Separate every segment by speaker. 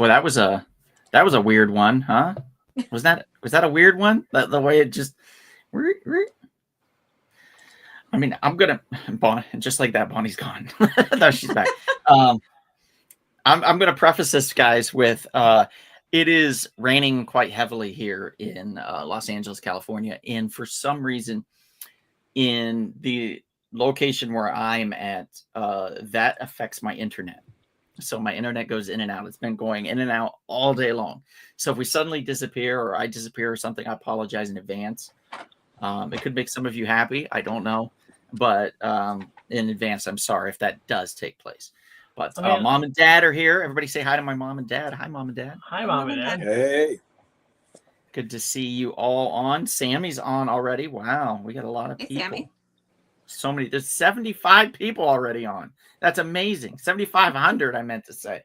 Speaker 1: Boy, that was a weird one, huh? Was that a weird one? The way it just. I mean, I'm gonna just like that. Bonnie's gone. No, she's back. Um, I'm gonna preface this, guys, with it is raining quite heavily here in Los Angeles, California, and for some reason, in the location where I'm at, that affects my internet. So my internet goes in and out. It's been going in and out all day long. So if we suddenly disappear or I disappear or something, I apologize in advance. It could make some of you happy. I don't know. But in advance, I'm sorry if that does take place. But mom and dad are here. Everybody say hi to my mom and dad. Hi, mom and dad.
Speaker 2: Hi, mom and dad.
Speaker 3: Hey.
Speaker 1: Good to see you all on. Sammy's on already. Wow, we got a lot of people.
Speaker 4: Sammy.
Speaker 1: So many. There's 75 people already on. That's amazing. 7,500, I meant to say.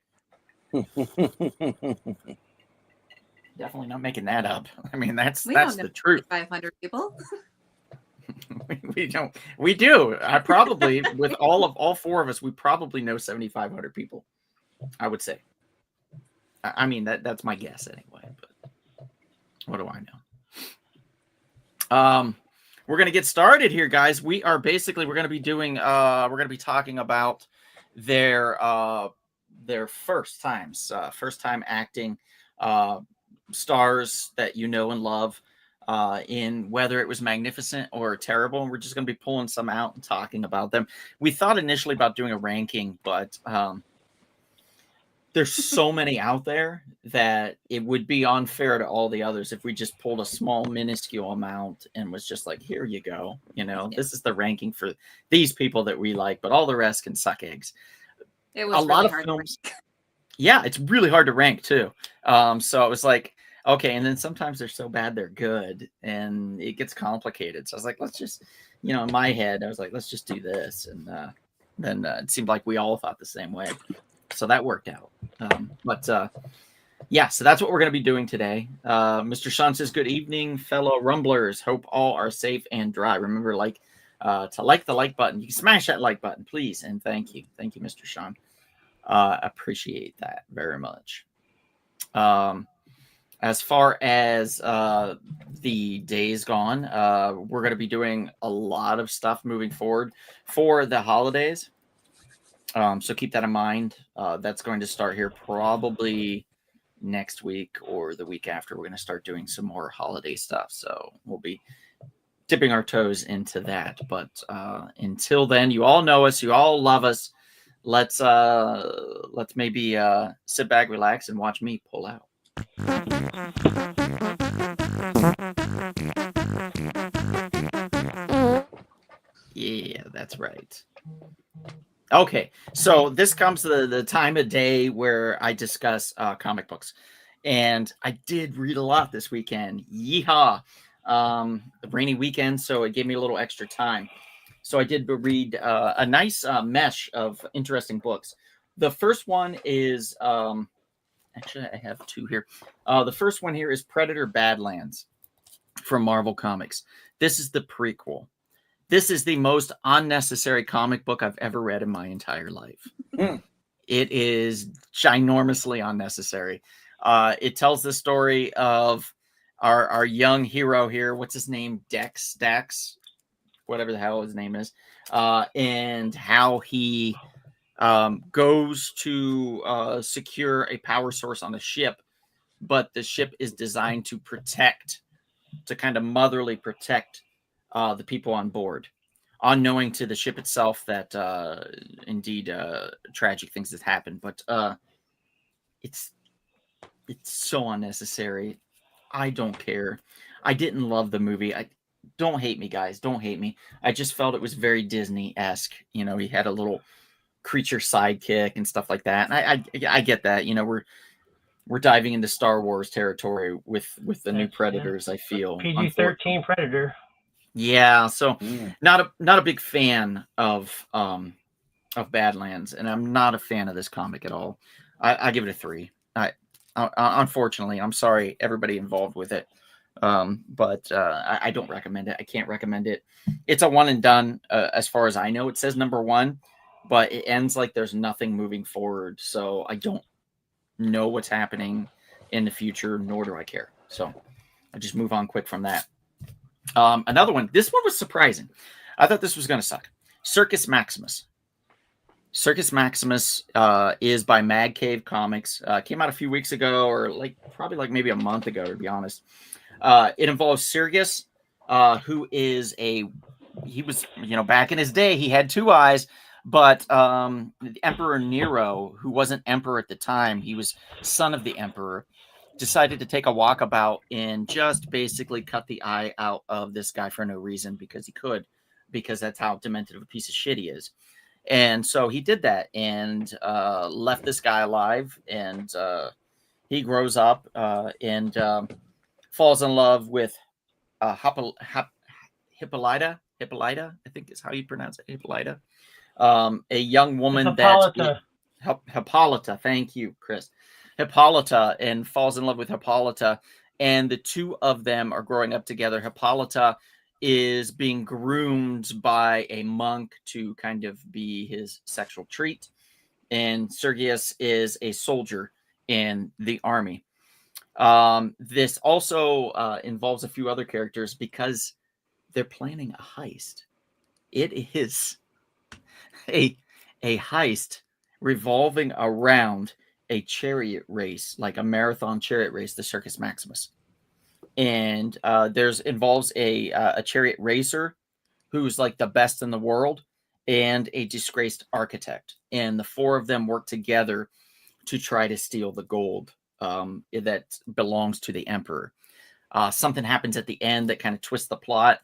Speaker 1: Definitely not making that up. I mean, that's the truth.
Speaker 4: 500 people.
Speaker 1: We do. I probably, with all four of us, we probably know 7,500 people. I would say. I mean, that's my guess anyway. But what do I know? We're going to get started here, guys. We're going to be doing, we're going to be talking about their first time acting stars that you know and love in whether it was magnificent or terrible. And we're just going to be pulling some out and talking about them. We thought initially about doing a ranking, but there's so many out there that it would be unfair to all the others if we just pulled a small minuscule amount and was just like, here you go. This is the ranking for these people that we like, but all the rest can suck eggs.
Speaker 4: It was a lot of films.
Speaker 1: Yeah, it's really hard to rank too. So it was like, okay. And then sometimes they're so bad, they're good and it gets complicated. So I was like, let's just, in my head, I was like, let's just do this. And then it seemed like we all thought the same way. So that worked out. Yeah, so that's what we're going to be doing today. Mr. Sean says, good evening, fellow Rumblers. Hope all are safe and dry. Remember, to like the like button. You can smash that like button, please. And thank you. Thank you, Mr. Sean. Appreciate that very much. As far as the days gone, we're going to be doing a lot of stuff moving forward for the holidays. So keep that in mind. That's going to start here probably next week or the week after. We're going to start doing some more holiday stuff. So we'll be dipping our toes into that. But until then, you all know us. You all love us. Let's maybe sit back, relax, and watch me pull out. Yeah, that's right. Okay, so this comes to the time of day where I discuss comic books. And I did read a lot this weekend. Yeehaw! A rainy weekend, so it gave me a little extra time. So I did read a nice mesh of interesting books. The first one is, actually, I have two here. The first one here is Predator Badlands from Marvel Comics. This is the prequel. This is the most unnecessary comic book I've ever read in my entire life. It is ginormously unnecessary. It tells the story of our young hero here. What's his name? Dax, whatever the hell his name is. And how he goes to secure a power source on a ship. But the ship is designed to kind of motherly protect the people on board, unknowing to the ship itself that indeed tragic things have happened. But it's so unnecessary. I don't care. I didn't love the movie. Don't hate me, guys. Don't hate me. I just felt it was very Disney-esque. He had a little creature sidekick and stuff like that. And I get that. We're diving into Star Wars territory with the new Predators. I feel
Speaker 2: PG-13 Predator.
Speaker 1: Yeah, so not a big fan of Badlands, and I'm not a fan of this comic at all. I give it a 3. Unfortunately, I'm sorry everybody involved with it, but I don't recommend it. I can't recommend it. It's a one and done as far as I know. It says number 1, but it ends like there's nothing moving forward. So I don't know what's happening in the future, nor do I care. So I just move on quick from that. Another one. This one was surprising. I thought this was going to suck. Circus Maximus. Circus Maximus is by Mad Cave Comics. Came out a few weeks ago, or probably maybe a month ago, to be honest. It involves Sergius, who is he was, back in his day, he had two eyes, but the Emperor Nero, who wasn't emperor at the time, he was son of the emperor, decided to take a walkabout and just basically cut the eye out of this guy for no reason because he could, because that's how demented of a piece of shit he is. And so he did that and left this guy alive. And he grows up and falls in love with Hippolyta, I think is how you pronounce it, Hippolyta. A young woman Hippolyta. Thank you, Chris. Hippolyta, and falls in love with Hippolyta. And the two of them are growing up together. Hippolyta is being groomed by a monk to kind of be his sexual treat. And Sergius is a soldier in the army. This also involves a few other characters because they're planning a heist. It is a heist revolving around a chariot race, like a marathon chariot race, the Circus Maximus. And involves a chariot racer who's like the best in the world and a disgraced architect. And the four of them work together to try to steal the gold that belongs to the emperor. Something happens at the end that kind of twists the plot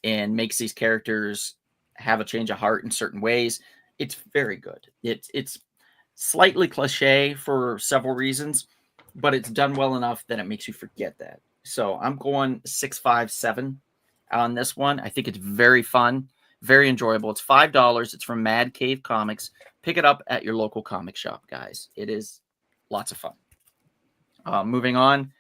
Speaker 1: and makes these characters have a change of heart in certain ways. It's very good. It's slightly cliche for several reasons, but it's done well enough that it makes you forget that. So I'm going 6.57 on this one. I think it's very fun, very enjoyable. It's $5. It's from Mad Cave Comics. Pick it up at your local comic shop, guys. It is lots of fun. Moving on.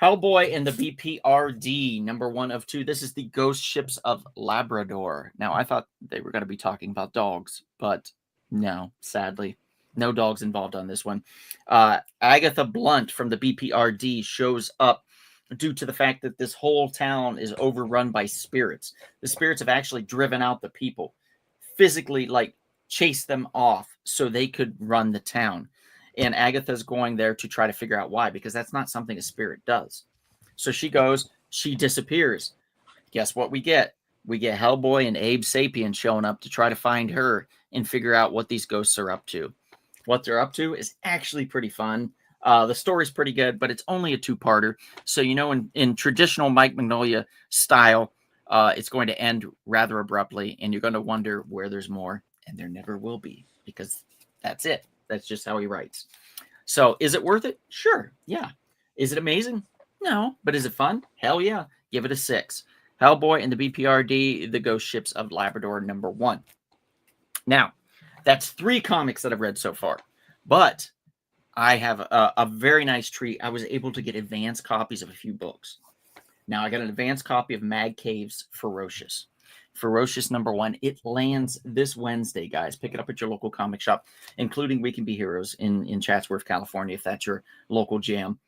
Speaker 1: Hellboy and the BPRD, number 1 of 2. This is the Ghost Ships of Labrador. Now, I thought they were going to be talking about dogs, but no, sadly, no dogs involved on this one. Agatha Blunt from the BPRD shows up due to the fact that this whole town is overrun by spirits. The spirits have actually driven out the people, physically chased them off so they could run the town. And Agatha's going there to try to figure out why, because that's not something a spirit does. So she goes, she disappears. Guess what we get? We get Hellboy and Abe Sapien showing up to try to find her and figure out what these ghosts are up to. What they're up to is actually pretty fun. The story's pretty good, but it's only a 2-parter. So, in traditional Mike Mignola style, it's going to end rather abruptly, and you're going to wonder where there's more, and there never will be, because that's it. That's just how he writes. So, is it worth it? Sure. Yeah. Is it amazing? No. But is it fun? Hell yeah. Give it a 6. Hellboy and the BPRD, the Ghost Ships of Labrador, number 1. Now, that's 3 comics that I've read so far. But I have a very nice treat. I was able to get advanced copies of a few books. Now, I got an advanced copy of Mad Cave's Ferocious. Ferocious number 1. It lands this Wednesday, guys. Pick it up at your local comic shop, including We Can Be Heroes in Chatsworth, California, if that's your local jam.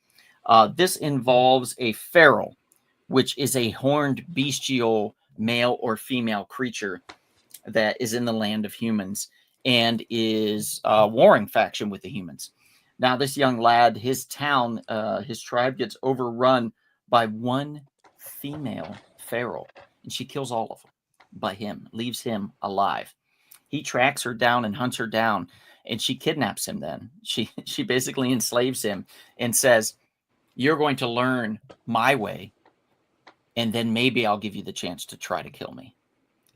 Speaker 1: This involves a feral, which is a horned bestial male or female creature that is in the land of humans and is warring faction with the humans. Now, this young lad, his town, his tribe gets overrun by one female feral, and she kills all of them but him, leaves him alive. He tracks her down and hunts her down, and she kidnaps him then. She basically enslaves him and says, "You're going to learn my way, and then maybe I'll give you the chance to try to kill me."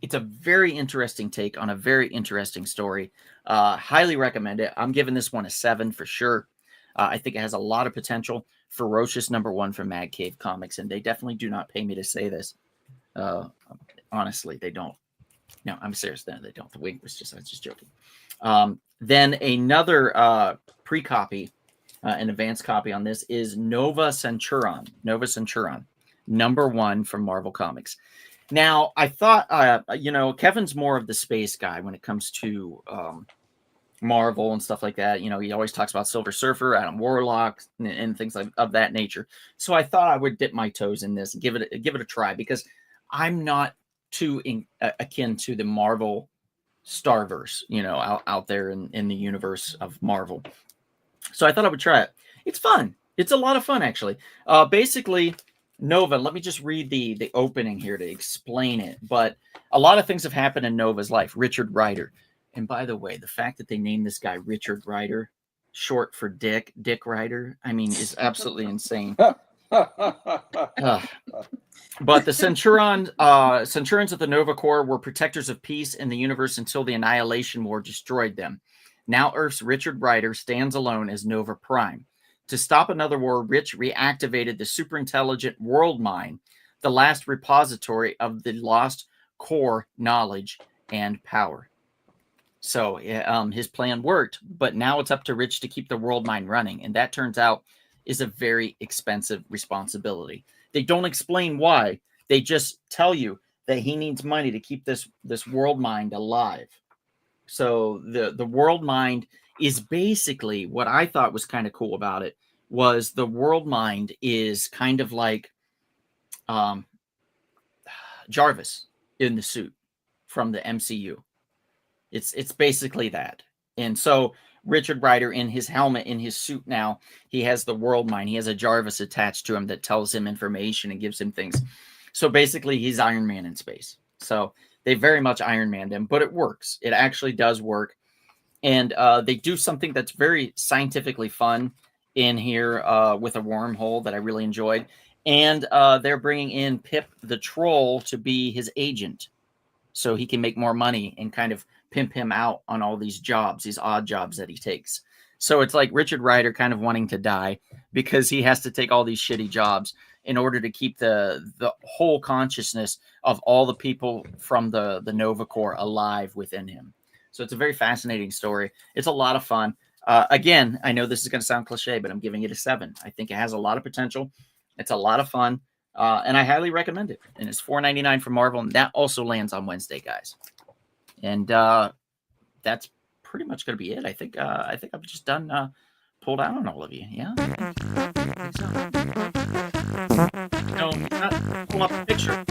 Speaker 1: It's a very interesting take on a very interesting story. Highly recommend it. I'm giving this one a 7 for sure. I think it has a lot of potential. Ferocious number 1 from Mad Cave Comics, and they definitely do not pay me to say this. Honestly, they don't. No, I'm serious. They don't. The wink was I was just joking. Then another pre-copy, an advanced copy on this is Nova Centuron. Nova Centuron, number 1 from Marvel Comics. Now, I thought, Kevin's more of the space guy when it comes to Marvel and stuff like that. He always talks about Silver Surfer, Adam Warlock, and things of that nature. So I thought I would dip my toes in this and give it a try, because I'm not too akin to the Marvel Starverse, out there in the universe of Marvel. So I thought I would try it. It's fun. It's a lot of fun, actually. Basically, Nova, let me just read the opening here to explain it. But a lot of things have happened in Nova's life. Richard Rider. And by the way, the fact that they named this guy Richard Rider, short for Dick Rider, I mean, is absolutely insane. But the Centurions of the Nova Corps were protectors of peace in the universe until the Annihilation War destroyed them. Now Earth's Richard Rider stands alone as Nova Prime. To stop another war, Rich reactivated the superintelligent World Mind, the last repository of the lost core knowledge and power. So his plan worked, but now it's up to Rich to keep the World Mind running, and that turns out is a very expensive responsibility. They don't explain why. They just tell you that he needs money to keep this World Mind alive. So the World Mind is basically, what I thought was kind of cool about it was the World Mind is kind of like Jarvis in the suit from the MCU. It's basically that. And so Richard Rider, in his helmet, in his suit now, he has the World Mind. He has a Jarvis attached to him that tells him information and gives him things. So basically, he's Iron Man in space. So they very much Iron Manned him, but it works. It actually does work. And they do something that's very scientifically fun in here with a wormhole that I really enjoyed. And they're bringing in Pip the Troll to be his agent, so he can make more money and kind of pimp him out on all these jobs, these odd jobs that he takes. So it's like Richard Rider kind of wanting to die because he has to take all these shitty jobs in order to keep the whole consciousness of all the people from the Nova Corps alive within him. So it's a very fascinating story. It's a lot of fun. Again, I know this is going to sound cliche, but I'm giving it a 7. I think it has a lot of potential. It's a lot of fun. And I highly recommend it. And it's $4.99 from Marvel. And that also lands on Wednesday, guys. And that's pretty much going to be it. I think I've just done pulled out on all of you. Yeah. No, not pull up a picture,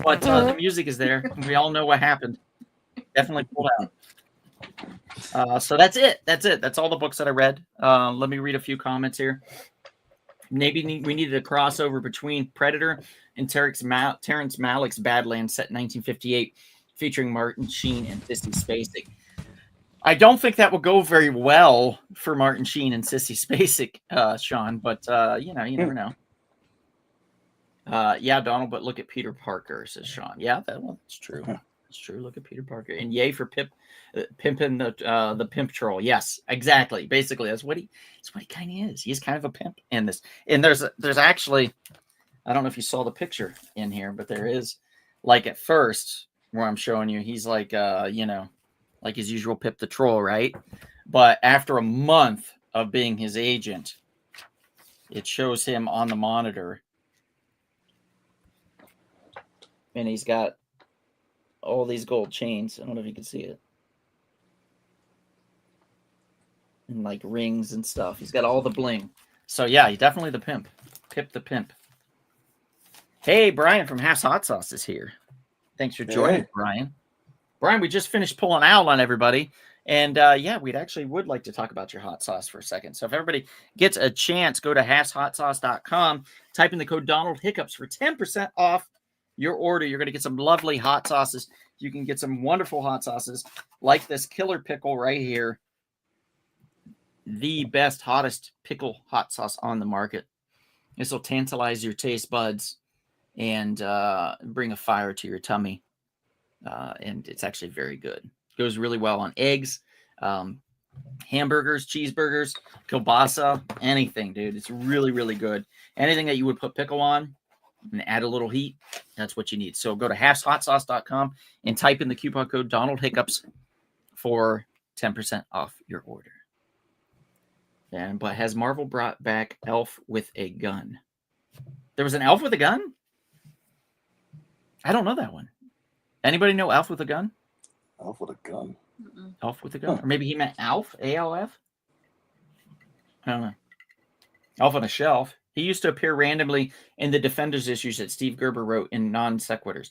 Speaker 1: but the music is there. We all know what happened. Definitely pulled out. So that's it. That's all the books that I read. Let me read a few comments here. Maybe we needed a crossover between Predator and Terrence Malick's Badlands set in 1958, featuring Martin Sheen and Sissy Spacek. I don't think that will go very well for Martin Sheen and Sissy Spacek, Sean, but you never know. Yeah, Donald, but look at Peter Parker, says Sean. Yeah, that's true. That's true. Look at Peter Parker. And yay for pimping the pimp troll. Yes, exactly. Basically, that's what he kind of is. He's kind of a pimp in this. And there's actually, I don't know if you saw the picture in here, but there is, like, at first where I'm showing you, he's like like his usual Pip the Troll, right? But after a month of being his agent, it shows him on the monitor. And he's got all these gold chains. I don't know if you can see it. And like rings and stuff. He's got all the bling. So yeah, he's definitely the pimp. Pip the pimp. Hey, Brian from Half's Hot Sauce is here. Thanks for joining, Brian. Brian, we just finished pulling out on everybody. And yeah, would like to talk about your hot sauce for a second. So if everybody gets a chance, go to halfshotsauce.com, type in the code Donald Hiccups for 10% off your order. You're going to get some lovely hot sauces. You can get some wonderful hot sauces like this killer pickle right here. The best, hottest pickle hot sauce on the market. This will tantalize your taste buds and bring a fire to your tummy. And it's actually very good. Goes really well on eggs, hamburgers, cheeseburgers, kielbasa, anything, dude. It's really, really good. Anything that you would put pickle on and add a little heat, that's what you need. So go to halfshotsauce.com and type in the coupon code Donald Hiccups for 10% off your order. But has Marvel brought back Elf with a gun? There was an Elf with a gun? I don't know that one. Anybody know Elf with a gun?
Speaker 3: Elf with a gun.
Speaker 4: Mm-mm.
Speaker 1: Elf with a gun, or maybe he meant Alf, ALF. I don't know. Elf on a Shelf. He used to appear randomly in the Defenders issues that Steve Gerber wrote in non sequiturs.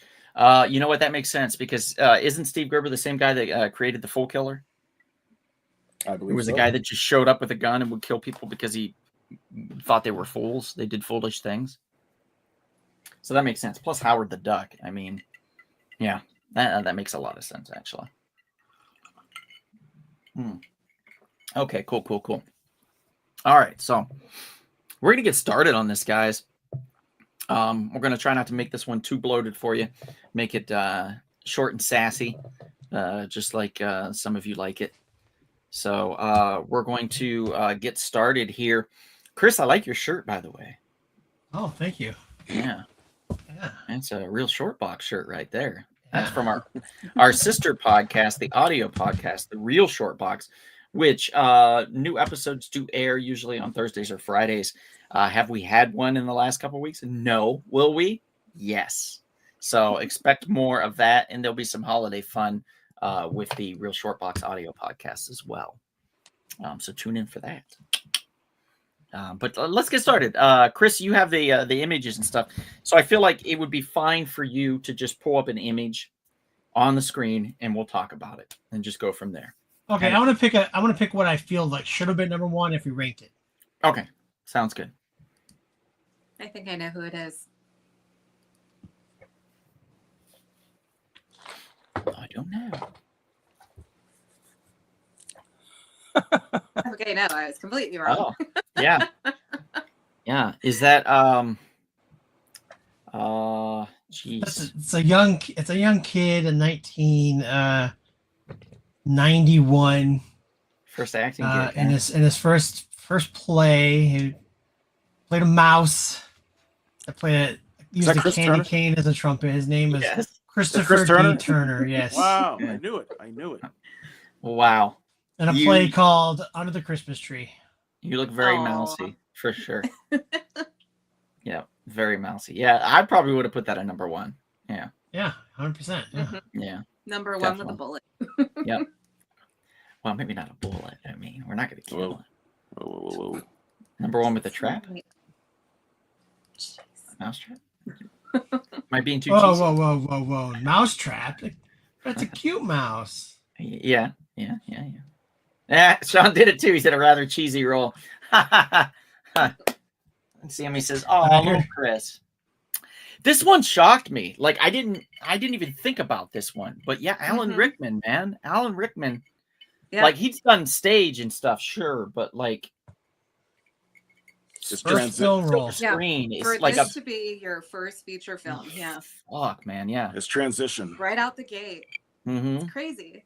Speaker 1: You know what? That makes sense because isn't Steve Gerber the same guy that created the Fool Killer?
Speaker 3: I
Speaker 1: It
Speaker 3: believe
Speaker 1: was
Speaker 3: so.
Speaker 1: a guy that just showed up with a gun and would kill people because he thought they were fools. They did foolish things. So that makes sense. Plus Howard the Duck. I mean, yeah, that makes a lot of sense, actually. Okay, cool. All right, so we're going to get started on this, guys. We're going to try not to make this one too bloated for you. Make it short and sassy, just like some of you like it. So we're going to get started here. Chris, I like your shirt, by the way.
Speaker 5: Oh, thank you.
Speaker 1: Yeah.
Speaker 5: Yeah.
Speaker 1: That's a real short box shirt right there. That's from our sister podcast, the audio podcast, the Real Short Box, which new episodes do air usually on Thursdays or Fridays. Have we had one in the last couple of weeks? No. Will we? Yes. So expect more of that, and there'll be some holiday fun with the Real Short Box audio podcast as well. So tune in for that. But let's get started. Chris, you have the images and stuff. So I feel like it would be fine for you to just pull up an image on the screen and we'll talk about it and just go from there.
Speaker 5: Okay, I want to pick what I feel like should have been number one if we ranked it.
Speaker 1: Okay, sounds good.
Speaker 4: I think I know who it is.
Speaker 1: I don't know.
Speaker 4: Okay, no, I was completely wrong.
Speaker 1: Oh, yeah. Yeah. Is that geez.
Speaker 5: It's a young kid in 1991.
Speaker 1: First acting gig.
Speaker 5: In his first play, he played a mouse. Used a
Speaker 3: Chris
Speaker 5: candy
Speaker 3: Turner?
Speaker 5: cane as a trumpet. His name is
Speaker 1: Yes.
Speaker 5: Christopher
Speaker 3: Chris Turner?
Speaker 5: D. Turner. Yes.
Speaker 3: Wow,
Speaker 1: Yeah.
Speaker 3: I knew it.
Speaker 1: Wow.
Speaker 5: And a play called Under the Christmas Tree.
Speaker 1: You look very
Speaker 4: Aw.
Speaker 1: mousy for sure. Yeah, very mousy. Yeah, I probably would have put that at number one. Yeah.
Speaker 5: Yeah, 100%. Yeah.
Speaker 4: Mhm.
Speaker 1: Yeah.
Speaker 4: Number one with a
Speaker 1: Definitely.
Speaker 4: bullet.
Speaker 1: Yep. Well, maybe not a bullet. I mean, we're not going to kill
Speaker 3: Whoa.
Speaker 1: it.
Speaker 3: Whoa.
Speaker 1: Number one with the trap?
Speaker 4: Wait. Jeez.
Speaker 1: Mouse trap? Am I being too
Speaker 5: Whoa,
Speaker 1: cheesy?
Speaker 5: whoa. Mousetrap. That's a cute mouse.
Speaker 1: Yeah. Yeah, Sean did it too. He said a rather cheesy roll. Sammy says, "Oh, little Chris." This one shocked me. Like I didn't even think about this one. But yeah, Alan
Speaker 4: Mhm.
Speaker 1: Rickman, man. Alan Rickman.
Speaker 4: Yeah.
Speaker 1: Like he's done stage and stuff, sure, but like
Speaker 3: It's
Speaker 5: First film role.
Speaker 4: Yeah,
Speaker 1: screen is
Speaker 4: For
Speaker 1: like
Speaker 4: this to be your first feature film, yeah,
Speaker 1: fuck, man. Yeah.
Speaker 3: It's transition.
Speaker 4: right out the gate,
Speaker 1: Mm-hmm.
Speaker 4: it's crazy.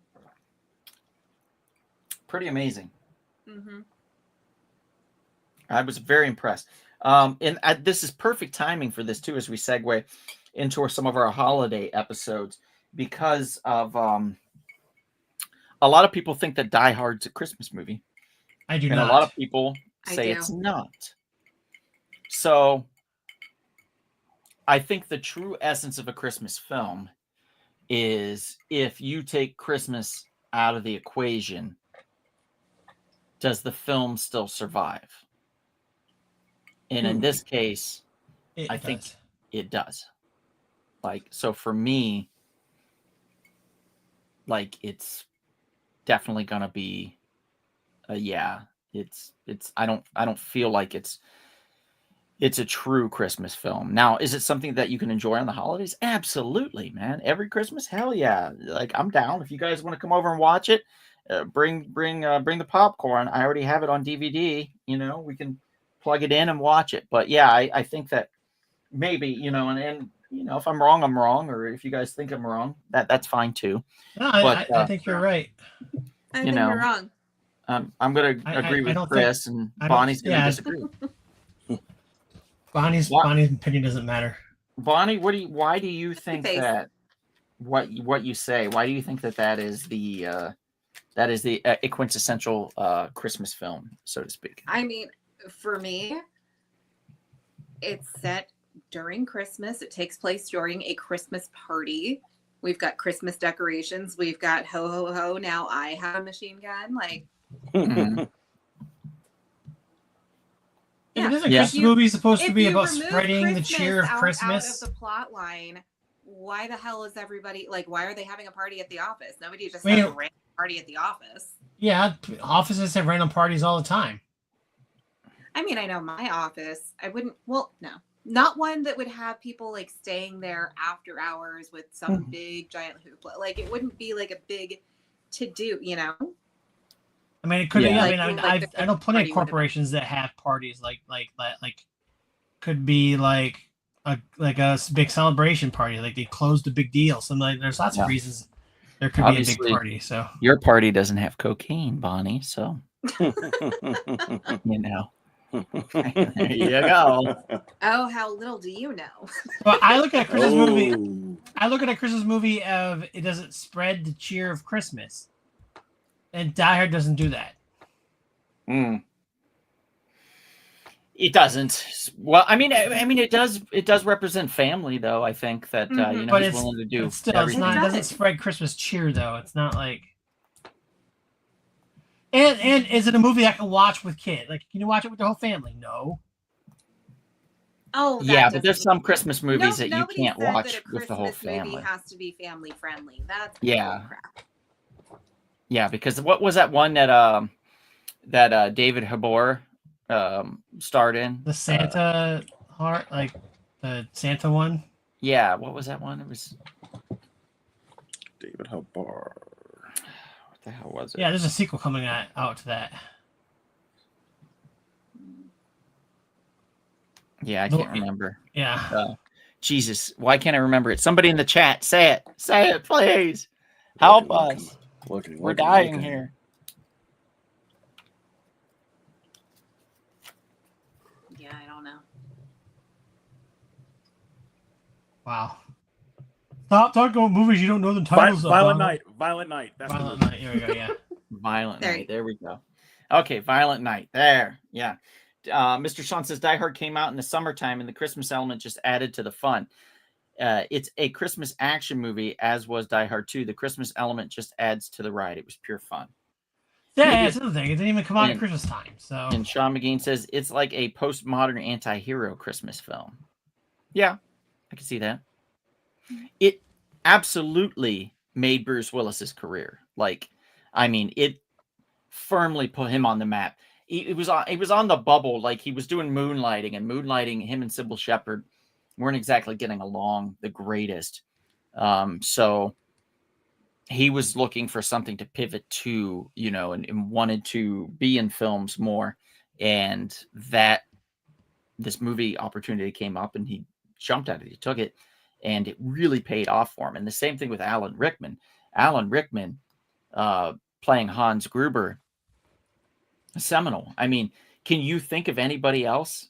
Speaker 1: Pretty amazing.
Speaker 4: Mm-hmm.
Speaker 1: I was very impressed. This is perfect timing for this too, as we segue into some of our holiday episodes, because of a lot of people think that Die Hard's a Christmas movie,
Speaker 5: I do
Speaker 1: and
Speaker 5: not.
Speaker 1: a lot of people
Speaker 4: I
Speaker 1: say
Speaker 4: do.
Speaker 1: it's not. So, I think the true essence of a Christmas film is if you take Christmas out of the equation, does the film still survive? And in this case, I think it does. Like, so for me, like it's definitely gonna be it's I don't feel like it's a true Christmas film. Now, is it something that you can enjoy on the holidays? Absolutely, man. Every Christmas, hell yeah. Like I'm down. If you guys want to come over and watch it, bring the popcorn. I already have it on DVD. You know, we can plug it in and watch it. But yeah, I think that maybe, you know, and you know, if I'm wrong, I'm wrong, or if you guys think I'm wrong, that's fine too.
Speaker 5: No,
Speaker 1: But,
Speaker 5: I think you're right.
Speaker 4: I think you're wrong.
Speaker 1: I'm gonna agree
Speaker 5: I
Speaker 1: with
Speaker 5: don't
Speaker 1: Chris, and
Speaker 5: I don't-
Speaker 1: Bonnie's gonna
Speaker 5: yeah.
Speaker 1: disagree.
Speaker 5: Bonnie's opinion doesn't matter.
Speaker 1: Bonnie, why do you think
Speaker 4: face.
Speaker 1: that what you say? Why do you think that is the quintessential Christmas film, so to speak?
Speaker 4: I mean, for me, it's set during Christmas. It takes place during a Christmas party. We've got Christmas decorations. We've got ho ho ho. Now I have a machine gun. Like,
Speaker 1: Mhm.
Speaker 5: If it
Speaker 4: Yeah.
Speaker 5: isn't
Speaker 1: Yeah.
Speaker 5: Christmas movie supposed to
Speaker 4: if
Speaker 5: be
Speaker 4: you
Speaker 5: about
Speaker 4: remove
Speaker 5: spreading the
Speaker 4: Christmas
Speaker 5: cheer of
Speaker 4: out
Speaker 5: Christmas,
Speaker 4: of the plot line, why the hell is everybody like? Why are they having a party at the office? Nobody just
Speaker 5: Well,
Speaker 4: has a random party at the office.
Speaker 5: yeah, offices have random parties all the time.
Speaker 4: I mean, I know my office. I wouldn't. Well, no, not one that would have people like staying there after hours with some big giant hoopla. Like it wouldn't be like a big to do. You know.
Speaker 5: I mean, it could.
Speaker 1: Yeah.
Speaker 5: I mean,
Speaker 4: Like
Speaker 5: I know plenty of
Speaker 4: party would have
Speaker 5: corporations that have parties like could be like a big celebration party. Like they closed a big deal. So like, there's lots
Speaker 1: Yeah.
Speaker 5: of reasons there could be a
Speaker 1: Obviously.
Speaker 5: big party. So
Speaker 1: Your party doesn't have cocaine, Bonnie, so you know. There you go.
Speaker 4: Oh, how little do you know?
Speaker 5: but I look at a Christmas movie.
Speaker 3: Oh.
Speaker 5: I look at a Christmas movie of it doesn't spread the cheer of Christmas, and Die Hard doesn't do that.
Speaker 1: Mm. It doesn't. Well, I mean, it does. It does represent family, though. I think that you know
Speaker 5: But
Speaker 1: he's
Speaker 5: it's-
Speaker 1: willing to do.
Speaker 5: But still, it's
Speaker 1: everything.
Speaker 5: not. It doesn't spread Christmas cheer though. It's not like. And is it a movie I can watch with kids? Like, can you watch it with the whole family? No.
Speaker 4: Oh, that
Speaker 1: Yeah, but there's
Speaker 4: doesn't-
Speaker 1: some Christmas movies that you
Speaker 4: nobody
Speaker 1: can't
Speaker 4: said
Speaker 1: watch
Speaker 4: that a
Speaker 1: with the whole
Speaker 4: Christmas movie
Speaker 1: family.
Speaker 4: has to be family friendly. That's
Speaker 1: Yeah.
Speaker 4: crap.
Speaker 1: Yeah, because what was that one that David Harbour starred in?
Speaker 5: The Santa heart, like the Santa one.
Speaker 1: Yeah, what was that one? It was
Speaker 3: David Harbour.
Speaker 1: what the hell was it?
Speaker 5: Yeah, there's a sequel coming out to that.
Speaker 1: Yeah, I
Speaker 5: No,
Speaker 1: can't remember.
Speaker 5: Yeah.
Speaker 1: Jesus, why can't I remember it? Somebody in the chat, say it. Say it, please. Help
Speaker 3: Looking,
Speaker 1: us.
Speaker 3: looking,
Speaker 1: We're
Speaker 3: looking,
Speaker 1: dying
Speaker 3: looking.
Speaker 1: here.
Speaker 4: Yeah, I don't know.
Speaker 5: Wow. Stop talking about movies you don't know the titles of.
Speaker 3: Violent
Speaker 5: Donald.
Speaker 3: Night. Violent Night. That's the
Speaker 5: Violent
Speaker 3: movie.
Speaker 5: Night. Here we go. Yeah.
Speaker 1: Violent
Speaker 4: There
Speaker 1: Night.
Speaker 4: you-
Speaker 1: There we go. Okay, Violent Night. There. Yeah. Mr. Sean says Die Hard came out in the summertime and the Christmas element just added to the fun. It's a Christmas action movie, as was Die Hard 2. The Christmas element just adds to the ride. It was pure fun.
Speaker 5: Yeah,
Speaker 1: Maybe
Speaker 5: that's another thing. It didn't even come out at
Speaker 1: And-
Speaker 5: Christmas time. So
Speaker 1: And Sean McGean says it's like a postmodern anti-hero Christmas film. Yeah, I can see that. It absolutely made Bruce Willis's career. Like, I mean, it firmly put him on the map. It was on the bubble. Like he was doing Moonlighting, and Moonlighting, him and Sybil Shepherd weren't exactly getting along the greatest. So he was looking for something to pivot to, you know, and wanted to be in films more. And that this movie opportunity came up and he jumped at it. He took it and it really paid off for him. And the same thing with Alan Rickman. Alan Rickman playing Hans Gruber, seminal. I mean, can you think of anybody else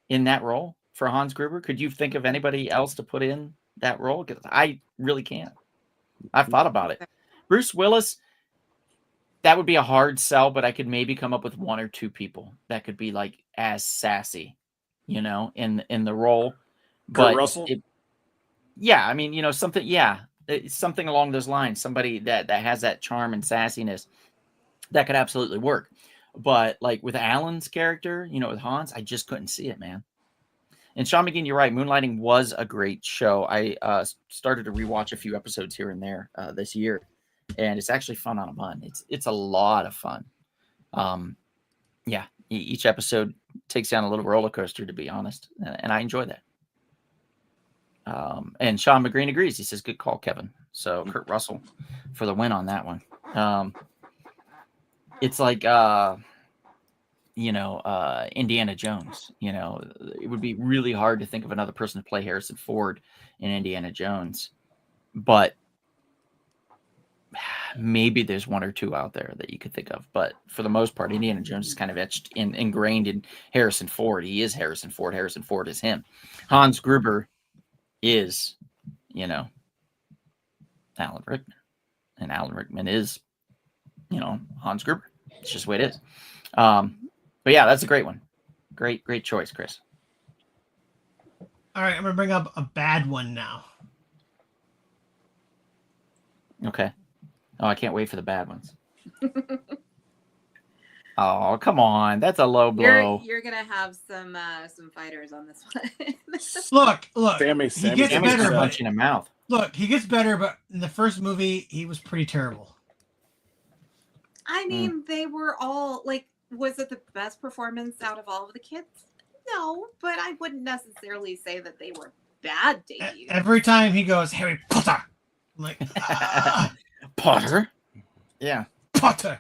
Speaker 1: in that role for Hans Gruber? Could you think of anybody else to put in that role? Because I really can't. I've thought about it. Bruce Willis, that would be a hard sell, but I could maybe come up with one or two people that could be like as sassy, you know, in the role. But
Speaker 3: Russell?
Speaker 1: yeah, I mean, you know, something, yeah, it's something along those lines. Somebody that has that charm and sassiness that could absolutely work. But like with Alan's character, you know, with Hans, I just couldn't see it, man. And Sean McGean, you're right. Moonlighting was a great show. I started to rewatch a few episodes here and there this year, and it's actually fun on a bun. It's a lot of fun. Yeah, each episode takes down a little roller coaster, to be honest, and I enjoy that. And Sean McGreen agrees. He says, "Good call, Kevin." So Kurt Russell for the win on that one. It's like Indiana Jones. You know, it would be really hard to think of another person to play Harrison Ford in Indiana Jones, but maybe there's one or two out there that you could think of. But for the most part, Indiana Jones is kind of ingrained in Harrison Ford. He is Harrison Ford. Harrison Ford is him. Hans Gruber is, you know, Alan Rickman, and Alan Rickman is, you know, Hans Gruber. It's just the way it is. But yeah, that's a great one. Great choice, Chris.
Speaker 5: all right, I'm gonna bring up a bad one now.
Speaker 1: Okay. Oh, I can't wait for the bad ones. Oh, come on. That's a low blow.
Speaker 4: You're gonna have some fighters on this one.
Speaker 5: Look.
Speaker 3: Sammy
Speaker 5: He gets
Speaker 1: Sammy's
Speaker 5: better,
Speaker 1: gonna
Speaker 5: but
Speaker 1: punch you in the mouth.
Speaker 5: look, he gets better. But in the first movie, he was pretty terrible.
Speaker 4: I mean, they were all like, was it the best performance out of all of the kids? No, but I wouldn't necessarily say that they were bad debuts.
Speaker 5: Every time he goes, Harry Potter, I'm like,
Speaker 1: Potter? Yeah.
Speaker 5: Potter.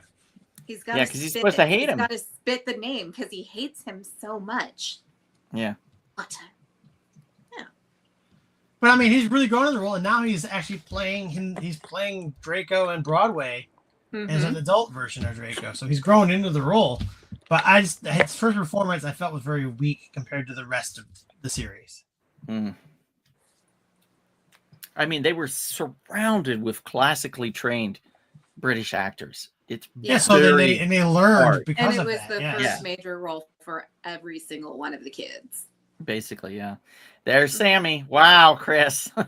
Speaker 4: He's got
Speaker 1: Yeah, 'cause he's supposed to hate him.
Speaker 4: He's got to spit the name because he hates him so much.
Speaker 1: Yeah.
Speaker 4: Potter.
Speaker 5: But I mean, he's really grown in the role, and now he's actually playing him. He's playing Draco in Broadway as an adult version of Draco, so he's grown into the role. But his first performance I felt was very weak compared to the rest of the series.
Speaker 1: Mm. I mean, they were surrounded with classically trained British actors. It's
Speaker 5: Yeah, so then they learned
Speaker 1: hard.
Speaker 5: because
Speaker 4: And it
Speaker 5: of
Speaker 4: was
Speaker 5: that.
Speaker 4: the
Speaker 5: Yeah.
Speaker 4: first major role for every single one of the kids.
Speaker 1: basically, yeah. There's Sammy. Wow, Chris. All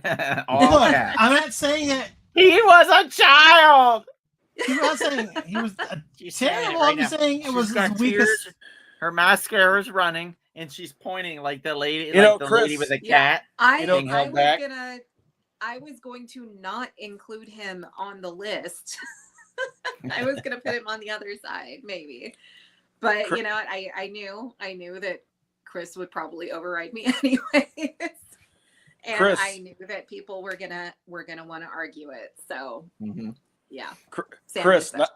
Speaker 5: Look,
Speaker 1: caps.
Speaker 5: I'm not saying that
Speaker 1: He was a child.
Speaker 5: he was saying he was
Speaker 1: She's saying it
Speaker 5: terrible.
Speaker 1: right
Speaker 5: I'm
Speaker 1: now.
Speaker 5: saying it
Speaker 1: She's
Speaker 5: was
Speaker 1: got
Speaker 5: his weakest.
Speaker 1: tears. Her mascara's running, and she's pointing like the lady,
Speaker 3: You know,
Speaker 1: like the
Speaker 3: Chris,
Speaker 1: lady with a
Speaker 4: Yeah.
Speaker 1: cat.
Speaker 4: I
Speaker 3: know,
Speaker 1: held back.
Speaker 4: I was going to not include him on the list. I was gonna put him on the other side, maybe. But you know what? I knew that Chris would probably override me anyways. And
Speaker 3: Chris.
Speaker 4: I knew that people were gonna want to argue it. So
Speaker 1: Mhm.
Speaker 4: yeah. Sam
Speaker 3: Chris,
Speaker 4: is special.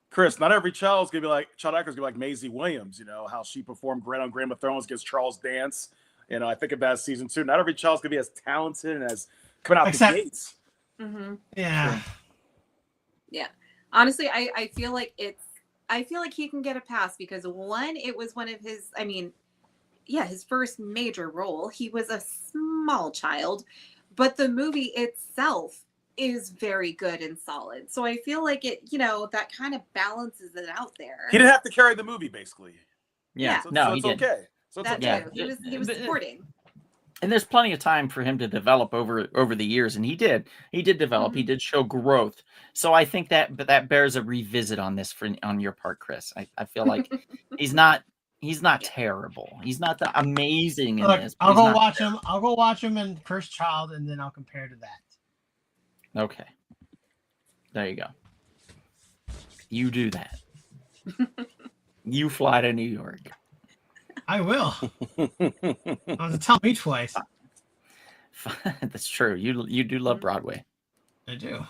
Speaker 3: Chris, not every child actor's gonna be like Maisie Williams. You know how she performed great on Game of Thrones against Charles Dance. You know, I think of that as season 2. Not every child's gonna be as talented and as coming out
Speaker 5: Except-
Speaker 3: the gates.
Speaker 4: Mhm.
Speaker 5: Yeah.
Speaker 4: Yeah. Honestly, I feel like he can get a pass because one, it was one of his, I mean, yeah, his first major role. He was a small child, but the movie itself is very good and solid. So I feel like it, that kind of balances it out there.
Speaker 3: He didn't have to carry the movie, basically.
Speaker 1: Yeah.
Speaker 3: So,
Speaker 1: No,
Speaker 3: so
Speaker 1: he
Speaker 3: it's
Speaker 1: didn't.
Speaker 3: okay. So it's
Speaker 4: That
Speaker 3: okay.
Speaker 1: Yeah.
Speaker 4: too. He was supporting.
Speaker 1: And there's plenty of time for him to develop over the years, and he did develop. He did show growth. So I think that bears a revisit on this on your part, Chris. I feel like he's not terrible. He's not the amazing in
Speaker 5: Look,
Speaker 1: this.
Speaker 5: I'll
Speaker 1: he's
Speaker 5: go
Speaker 1: not
Speaker 5: watch him. I'll go watch him in Cursed Child, and then I'll compare to that.
Speaker 1: Okay. There you go. You do that. You fly to New York.
Speaker 5: I will. I was to tell me twice.
Speaker 1: That's true. You do love Broadway.
Speaker 5: I do.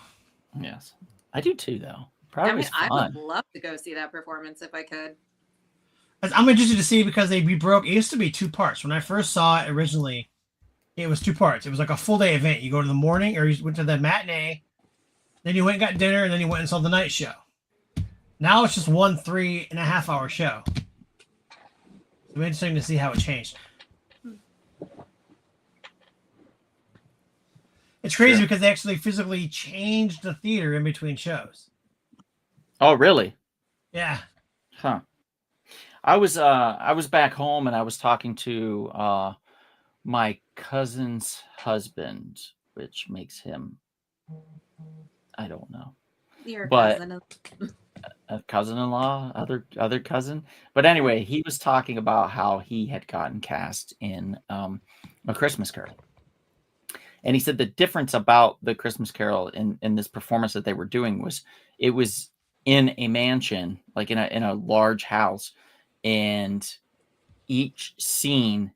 Speaker 1: Yes. I do too, though.
Speaker 4: I mean,
Speaker 1: Broadway's
Speaker 4: I
Speaker 1: fun.
Speaker 4: would love to go see that performance if I could.
Speaker 5: I'm interested to see because they broke. It used to be 2 parts. When I first saw it originally, it was 2 parts. It was like a full day event. You go to the morning, or you went to the matinee, then you went and got dinner, and then you went and saw the night show. Now it's just 1 3.5 hour show. It'll be interesting to see how it changed. It's crazy because they actually physically changed the theater in between shows.
Speaker 1: Oh, really?
Speaker 5: Yeah.
Speaker 1: Huh. I was back home and I was talking to my cousin's husband, which makes him, I don't know,
Speaker 4: Your
Speaker 1: But-
Speaker 4: cousin.
Speaker 1: a cousin-in-law, other cousin. But anyway, he was talking about how he had gotten cast in A Christmas Carol. And he said the difference about the Christmas Carol in this performance that they were doing was it was in a mansion, like in a large house, and each scene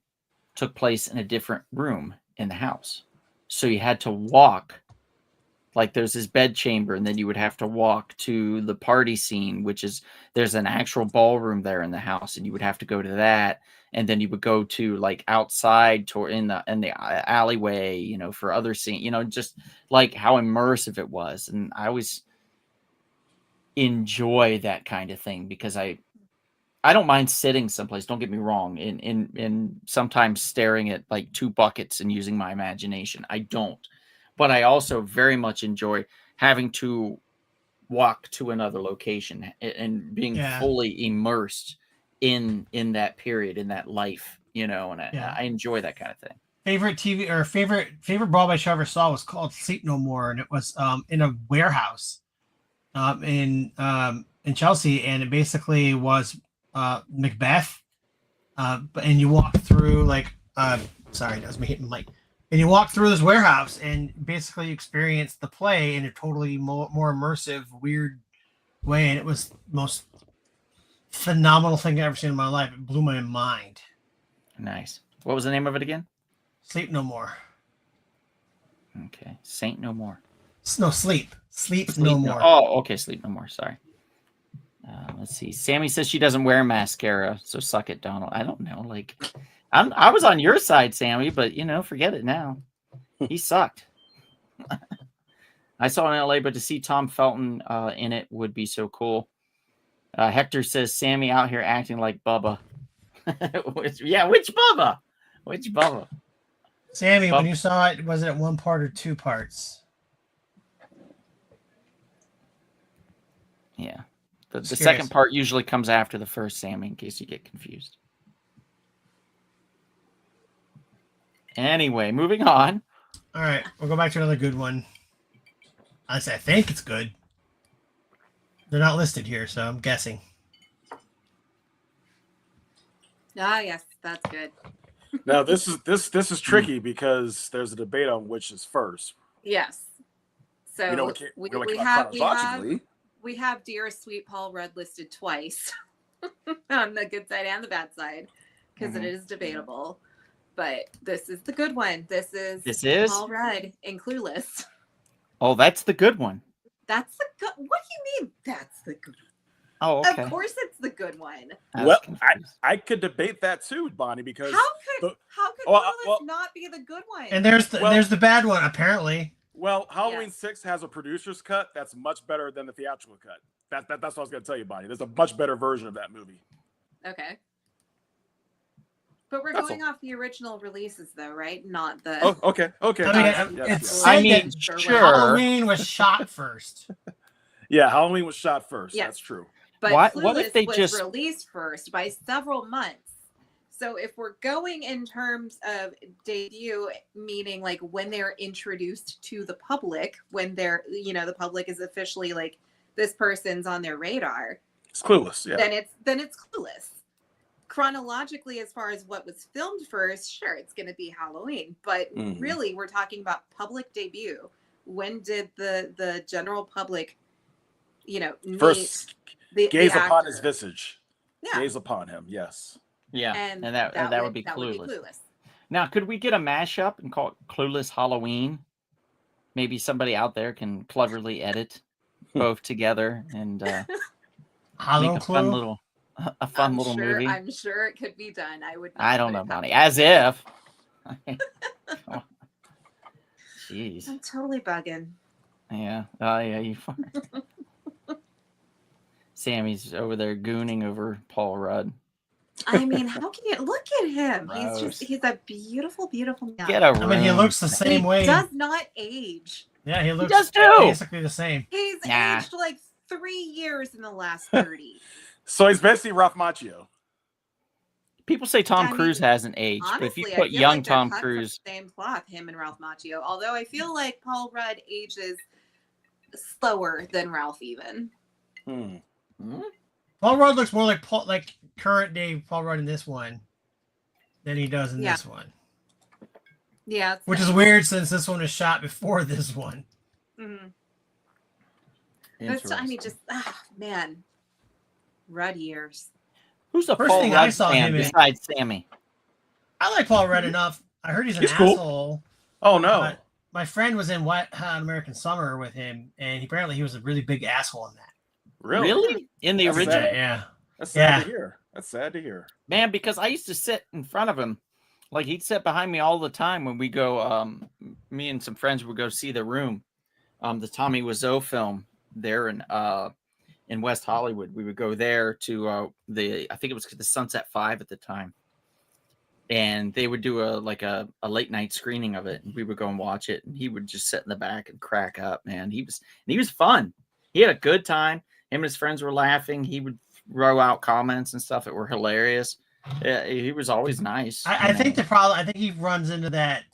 Speaker 1: took place in a different room in the house. So you had to walk, like there's this bed chamber, and then you would have to walk to the party scene, which is there's an actual ballroom there in the house, and you would have to go to that, and then you would go to like outside in the alleyway, for other scene, just like how immersive it was. And I always enjoy that kind of thing because I don't mind sitting someplace, don't get me wrong, in sometimes staring at like 2 buckets and using my imagination. I don't. But I also very much enjoy having to walk to another location and being fully immersed in that period, in that life, and I enjoy that kind of thing.
Speaker 5: favorite TV or favorite Broadway show I ever saw was called Sleep No More, and it was in a warehouse in Chelsea, and it basically was Macbeth. And you walk through like sorry, that was me hitting the mic. And you walk through this warehouse and basically you experience the play in a totally more immersive, weird way, and it was the most phenomenal thing I've ever seen in my life. It blew my mind.
Speaker 1: Nice. What was the name of it again?
Speaker 5: Sleep No More.
Speaker 1: Okay. Saint No More.
Speaker 5: No, Sleep. Sleep No More.
Speaker 1: Oh, okay. Sleep No More. Sorry. Let's see. Sammy says she doesn't wear mascara, so suck it, Donald. I don't know. Like, I was on your side, Sammy, but forget it now. He sucked. I saw it in LA, but to see Tom Felton in it would be so cool. Hector says Sammy out here acting like Bubba. which Bubba? Which Bubba?
Speaker 5: Sammy, when you saw it, was it one part or two parts?
Speaker 1: Yeah. The second part usually comes after the first, Sammy, in case you get confused. Anyway, moving on.
Speaker 5: All right, we'll go back to another good one. I think it's good. They're not listed here, so I'm guessing.
Speaker 4: Ah, yes, that's good.
Speaker 3: Now this is tricky because there's a debate on which is first.
Speaker 4: Yes. So we have Dearest Sweet Paul Rudd listed twice on the good side and the bad side because it is debatable. But this is the good one. This is Paul Rudd in Clueless.
Speaker 1: Oh, that's the good one.
Speaker 4: That's the good. What do you mean? That's the good one?
Speaker 1: Oh, okay.
Speaker 4: Of course, it's the good one.
Speaker 3: Well, I could debate that too, Bonnie, because
Speaker 4: how could Clueless not be the good one?
Speaker 5: And there's the bad one apparently.
Speaker 3: Well, Halloween 6 has a producer's cut that's much better than the theatrical cut. That's what I was going to tell you, Bonnie. There's a much better version of that movie.
Speaker 4: Okay. But we're going off the original releases, though, right? Not the.
Speaker 3: Oh, okay.
Speaker 5: I mean,
Speaker 1: sure.
Speaker 5: Halloween was shot first.
Speaker 3: Yeah, Halloween was shot first.
Speaker 4: Yes.
Speaker 3: That's true.
Speaker 4: But
Speaker 1: what if they
Speaker 4: was released first by several months? So if we're going in terms of debut, meaning like when they're introduced to the public, when they're, the public is officially like this person's on their radar.
Speaker 3: It's Clueless, yeah.
Speaker 4: Then it's Clueless. Chronologically, as far as what was filmed first, sure, it's going to be Halloween. But really, we're talking about public debut. When did the general public,
Speaker 3: first gaze
Speaker 4: the
Speaker 3: upon
Speaker 4: actor?
Speaker 3: his visage?
Speaker 4: Yeah.
Speaker 3: Gaze upon him, yes.
Speaker 1: Yeah, and that would be Clueless. Now, could we get a mashup and call it Clueless Halloween? Maybe somebody out there can cleverly edit both together and make a fun little movie.
Speaker 4: I'm sure it could be done.
Speaker 1: I don't know, Bonnie. As if. Jeez.
Speaker 4: I'm totally bugging.
Speaker 1: Yeah. Oh, yeah. You. Sammy's over there gooning over Paul Rudd.
Speaker 4: I mean, how can you look at him? He's a beautiful, beautiful man.
Speaker 1: Get a room.
Speaker 5: I mean, he looks the same way.
Speaker 4: He does not age.
Speaker 5: Yeah, he looks
Speaker 1: does too.
Speaker 5: Basically the same.
Speaker 4: He's aged like 3 years in the last 30.
Speaker 3: So he's basically Ralph Macchio.
Speaker 1: People say Tom Cruise hasn't aged,
Speaker 4: honestly,
Speaker 1: but if you put young Tom Cruise,
Speaker 4: same cloth, him and Ralph Macchio. Although I feel like Paul Rudd ages slower than Ralph even.
Speaker 5: Paul Rudd looks more like current day Paul Rudd in this one than he does in this one.
Speaker 4: Yeah,
Speaker 5: which is weird since this one was shot before this one.
Speaker 4: I mean, just man, Rudd years.
Speaker 1: Who's the
Speaker 5: first
Speaker 1: Paul
Speaker 5: thing
Speaker 1: Rudd
Speaker 5: I saw
Speaker 1: fan
Speaker 5: him
Speaker 1: besides Sammy?
Speaker 5: I like Paul Rudd enough. I heard he's an
Speaker 3: cool.
Speaker 5: asshole.
Speaker 3: Oh no!
Speaker 5: My friend was in Wet Hot American Summer with him, and apparently he was a really big asshole in that.
Speaker 3: Really?
Speaker 1: In the original?
Speaker 3: Sad.
Speaker 5: Yeah.
Speaker 3: That's sad to hear. That's sad to hear.
Speaker 1: Man, because I used to sit in front of him. Like, he'd sit behind me all the time when we go, me and some friends would go see The Room, the Tommy Wiseau film there in West Hollywood. We would go there to I think it was the Sunset 5 at the time. And they would do a late night screening of it. And we would go and watch it. And he would just sit in the back and crack up, man. He was fun. He had a good time. Him and his friends were laughing. He would throw out comments and stuff that were hilarious. Yeah, he was always nice.
Speaker 5: I think I think he runs into that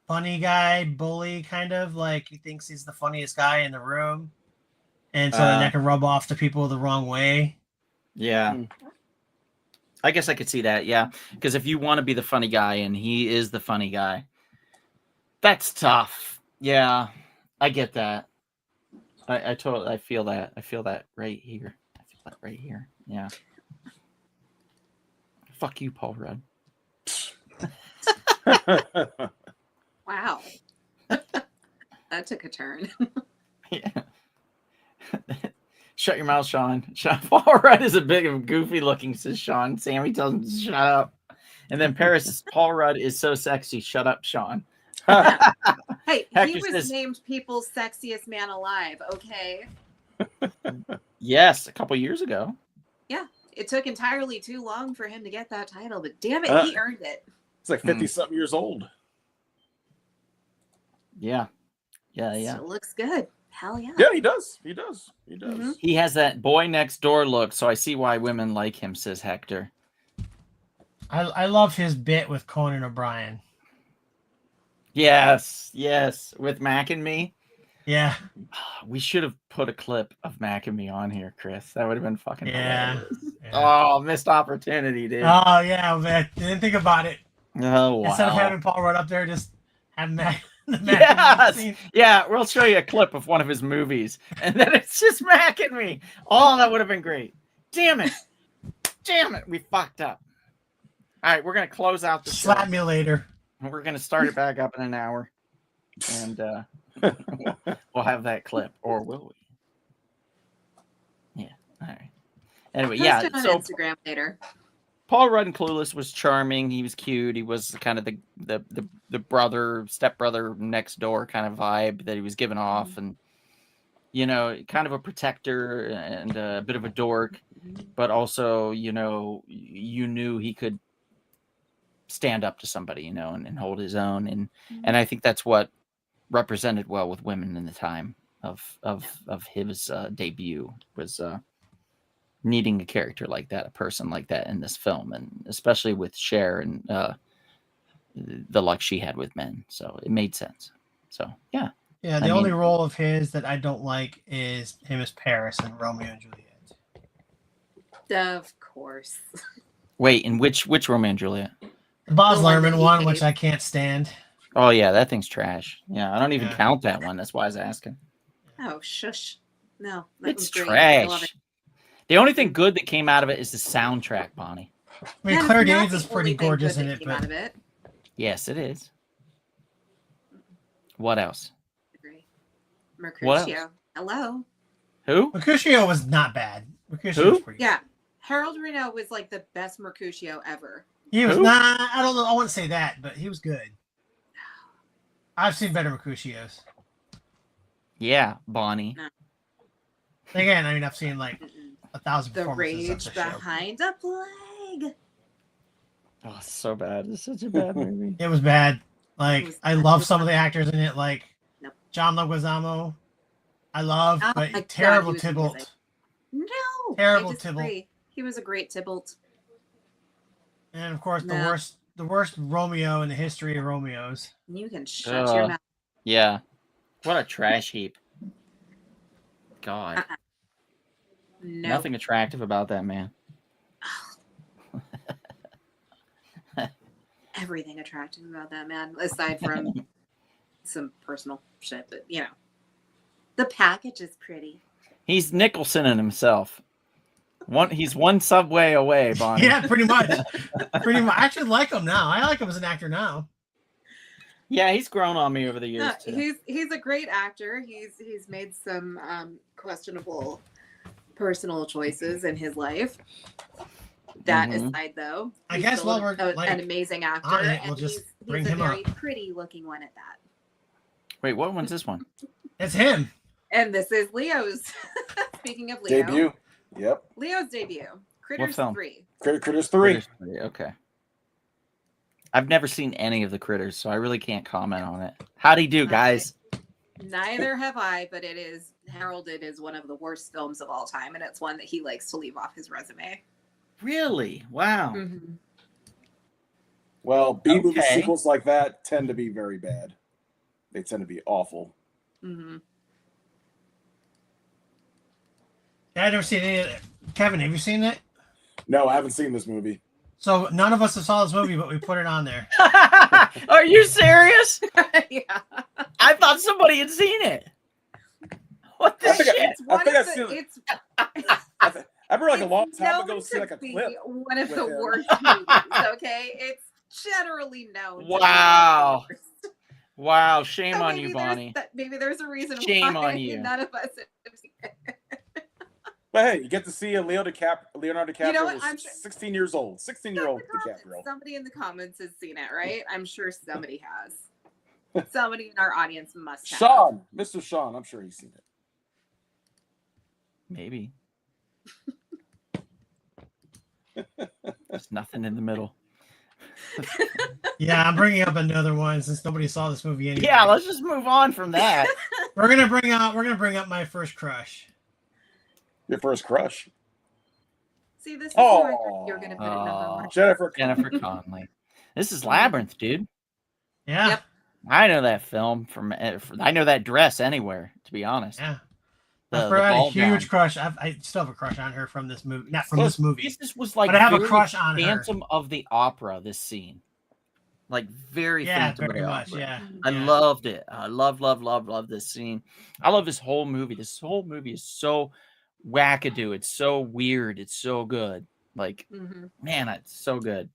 Speaker 5: funny guy, bully kind of like he thinks he's the funniest guy in the room, and so then that can rub off to people the wrong way.
Speaker 1: Yeah.
Speaker 3: Mm.
Speaker 1: I guess I could see that, yeah. Because if you want to be the funny guy and he is the funny guy, that's tough. Yeah, I get that. I feel that. I feel that right here. I feel that right here. Yeah. Fuck you, Paul Rudd.
Speaker 4: Wow. That took a turn.
Speaker 1: Yeah. Shut your mouth, Sean. Paul Rudd is a big and goofy looking, says Sean. Sammy tells him to shut up. And then Paris, Paul Rudd is so sexy. Shut up, Sean.
Speaker 4: Hey,
Speaker 1: Hector
Speaker 4: he was
Speaker 1: says-
Speaker 4: named People's Sexiest Man Alive, okay?
Speaker 1: Yes, a couple years ago.
Speaker 4: It took entirely too long for him to get that title, but damn it, he earned it.
Speaker 3: He's like 50-something years old.
Speaker 1: Yeah. Yeah.
Speaker 4: Still looks good. Hell yeah.
Speaker 3: Yeah, he does. He does. He does.
Speaker 4: Mhm.
Speaker 1: He has that boy next door look, so I see why women like him, says Hector.
Speaker 5: I love his bit with Conan O'Brien.
Speaker 1: Yes, with Mac and me.
Speaker 5: Yeah,
Speaker 1: We should have put a clip of Mac and me on here, Chris. That would have been fucking hilarious.
Speaker 5: yeah.
Speaker 1: Oh, missed opportunity, dude.
Speaker 5: Oh yeah, man. Didn't think about it.
Speaker 1: Oh, wow.
Speaker 5: Instead of having Paul Rudd up there, just have Mac. The
Speaker 1: Yes!
Speaker 5: scene.
Speaker 1: Yeah, we'll show you a clip of one of his movies, and then it's just Mac and me. Oh, that would have been great. Damn it. We fucked up. All right, we're going to close out the show.
Speaker 5: Slap me later.
Speaker 1: We're going to start it back up in an hour, and we'll have that clip, or will we? Yeah, all right. Anyway,
Speaker 4: Post
Speaker 1: yeah,
Speaker 4: it on
Speaker 1: so
Speaker 4: Instagram later.
Speaker 1: Paul Rudd in Clueless was charming. He was cute. He was kind of the brother, stepbrother next door kind of vibe that he was giving off, and kind of a protector and a bit of a dork, but also you knew he could stand up to somebody, and hold his own, and I think that's what represented well with women in the time of his debut was. Needing a character like that, a person like that in this film, and especially with Cher and the luck she had with men. So it made sense. So, yeah.
Speaker 5: Yeah, the only role of his that I don't like is him as Paris in Romeo and Juliet.
Speaker 4: Of course.
Speaker 1: Wait, in which Romeo and Juliet?
Speaker 5: The Boz
Speaker 4: The one that
Speaker 5: Lerman
Speaker 4: he
Speaker 5: one,
Speaker 4: hates.
Speaker 5: which I can't stand.
Speaker 1: Oh, yeah, that thing's trash. Yeah, I don't even
Speaker 5: Yeah.
Speaker 1: count that one. That's why I was asking.
Speaker 4: Oh, shush. No, that
Speaker 1: It's
Speaker 4: was great. I love
Speaker 1: trash.
Speaker 4: it.
Speaker 1: The only thing good that came out of it is the soundtrack, Bonnie.
Speaker 5: I mean,
Speaker 4: That
Speaker 5: Claire
Speaker 4: not
Speaker 5: Danes
Speaker 4: the
Speaker 5: is pretty
Speaker 4: only thing
Speaker 5: gorgeous
Speaker 4: good
Speaker 5: in
Speaker 4: that
Speaker 5: it,
Speaker 4: came out
Speaker 5: but
Speaker 4: of it.
Speaker 1: Yes, it is. What else?
Speaker 4: Agree.
Speaker 1: What else?
Speaker 4: Mercutio. Hello.
Speaker 1: Who?
Speaker 5: Mercutio was not bad. Mercutio
Speaker 1: Who?
Speaker 5: was pretty
Speaker 4: Yeah. Harold Reno was like the best Mercutio ever.
Speaker 5: good. He was
Speaker 1: Who?
Speaker 5: not. I don't know. I wouldn't say that, but he was good. I've seen better Mercutios.
Speaker 1: Yeah, Bonnie.
Speaker 5: Again, I mean, I've seen like
Speaker 4: Mm-mm.
Speaker 5: 1,000
Speaker 4: The
Speaker 5: performances of
Speaker 4: Rage
Speaker 5: the show.
Speaker 4: Behind a Plague.
Speaker 1: Oh, it's so bad. It's such a bad movie.
Speaker 5: It was bad. Like
Speaker 4: It was-
Speaker 5: I love some of the actors in it, like
Speaker 4: Nope.
Speaker 5: John Leguizamo. I love,
Speaker 4: Oh my
Speaker 5: but
Speaker 4: God,
Speaker 5: terrible
Speaker 4: he was
Speaker 5: Tybalt.
Speaker 4: amazing. No.
Speaker 5: Terrible
Speaker 4: I disagree. He was a great Tybalt.
Speaker 5: And of course,
Speaker 4: No.
Speaker 5: the worst Romeo in the history of Romeos.
Speaker 4: You can shut your mouth.
Speaker 1: Yeah. What a trash heap. God.
Speaker 4: No.
Speaker 1: Nothing attractive about that man.
Speaker 4: Everything attractive about that man, aside from some personal shit, but the package is pretty.
Speaker 1: He's Nicholson in himself. He's one subway away, Bonnie.
Speaker 5: Yeah, pretty much. Pretty much. I actually like him now. I like him as an actor now.
Speaker 1: Yeah, he's grown on me over the years
Speaker 4: No,
Speaker 1: too.
Speaker 4: he's a great actor. He's made some questionable personal choices in his life. That
Speaker 1: Mhm.
Speaker 4: aside, though,
Speaker 5: I
Speaker 4: he's
Speaker 5: guess
Speaker 4: still
Speaker 5: while we're,
Speaker 4: an
Speaker 5: like,
Speaker 4: amazing actor,
Speaker 5: on it,
Speaker 4: and
Speaker 5: we'll just
Speaker 4: he's
Speaker 5: bring
Speaker 4: a
Speaker 5: him
Speaker 4: very
Speaker 5: up.
Speaker 4: pretty looking one at that.
Speaker 1: Wait, what one's this one?
Speaker 5: It's him.
Speaker 4: And this is Leo's. Speaking of Leo,
Speaker 3: Debut. Yep.
Speaker 4: Leo's debut, Critters
Speaker 1: film?
Speaker 4: 3.
Speaker 3: Critters 3.
Speaker 1: Critters 3, okay. I've never seen any of the Critters, so I really can't comment on it. How'd he do, guys?
Speaker 4: Neither have I, but it is heralded as one of the worst films of all time, and it's one that he likes to leave off his resume.
Speaker 1: Really? Wow.
Speaker 4: Mhm.
Speaker 3: Well, B movie
Speaker 1: Okay.
Speaker 3: sequels like that tend to be very bad. They tend to be awful.
Speaker 4: Hmm.
Speaker 5: I've never seen any of it. Kevin, have you seen it?
Speaker 3: No, I haven't seen this movie.
Speaker 5: So none of us have saw this movie, but we put it on there.
Speaker 1: Are you serious?
Speaker 4: Yeah.
Speaker 1: I thought somebody had seen it. What the
Speaker 3: I think I-
Speaker 1: shit?
Speaker 4: It's one
Speaker 3: think
Speaker 4: of
Speaker 3: I've
Speaker 4: the,
Speaker 3: seen it.
Speaker 4: it's
Speaker 3: I remember like a
Speaker 4: it's
Speaker 3: long time ago
Speaker 4: known
Speaker 3: seeing
Speaker 4: to
Speaker 3: like a
Speaker 4: be
Speaker 3: clip.
Speaker 4: one of
Speaker 3: with
Speaker 4: the
Speaker 3: him.
Speaker 4: worst movies, okay? It's generally known to be one of the
Speaker 1: Wow.
Speaker 4: worst.
Speaker 1: Wow, shame
Speaker 4: So
Speaker 1: on
Speaker 4: maybe
Speaker 1: you,
Speaker 4: there's
Speaker 1: Bonnie.
Speaker 4: maybe there's a reason
Speaker 1: Shame
Speaker 4: why
Speaker 1: on you.
Speaker 4: none of us have seen it.
Speaker 3: But hey, you get to see Leonardo DiCaprio.
Speaker 4: You know what?
Speaker 3: Was
Speaker 4: I'm sure-
Speaker 3: 16 years old. 16-year-old DiCaprio.
Speaker 4: Somebody in the comments has seen it, right? I'm sure somebody has. Somebody in our audience must have.
Speaker 3: Sean, Mr. Sean, I'm sure he's seen it.
Speaker 1: Maybe. There's nothing in the middle.
Speaker 5: Yeah, I'm bringing up another one since nobody saw this movie anyway.
Speaker 1: Yeah, let's just move on from that.
Speaker 5: We're gonna bring up my first crush.
Speaker 3: Your first crush,
Speaker 4: See, this is who I thought
Speaker 3: Oh.
Speaker 4: you were going to put at number one.
Speaker 3: Jennifer.
Speaker 1: Jennifer Connelly. This is Labyrinth, dude.
Speaker 5: Yeah,
Speaker 4: Yep.
Speaker 1: I know that film from. I know that dress anywhere. To be honest,
Speaker 5: yeah.
Speaker 1: The-
Speaker 5: I've
Speaker 1: the
Speaker 5: had a
Speaker 1: ball
Speaker 5: huge
Speaker 1: gown.
Speaker 5: crush. I still have a crush on her from this movie. Not from
Speaker 3: Look,
Speaker 5: this movie.
Speaker 1: This was like
Speaker 5: But I have a
Speaker 1: very
Speaker 5: crush on her.
Speaker 1: Phantom of the Opera. This scene, like very
Speaker 5: Yeah,
Speaker 1: Phantom
Speaker 5: very
Speaker 1: of the
Speaker 5: much.
Speaker 1: Opera.
Speaker 5: Yeah.
Speaker 1: I
Speaker 5: Yeah.
Speaker 1: loved it. I love this scene. I love this whole movie. This whole movie is so wackadoo. It's so weird. It's so good. Like,
Speaker 4: Mhm.
Speaker 1: man, it's so good.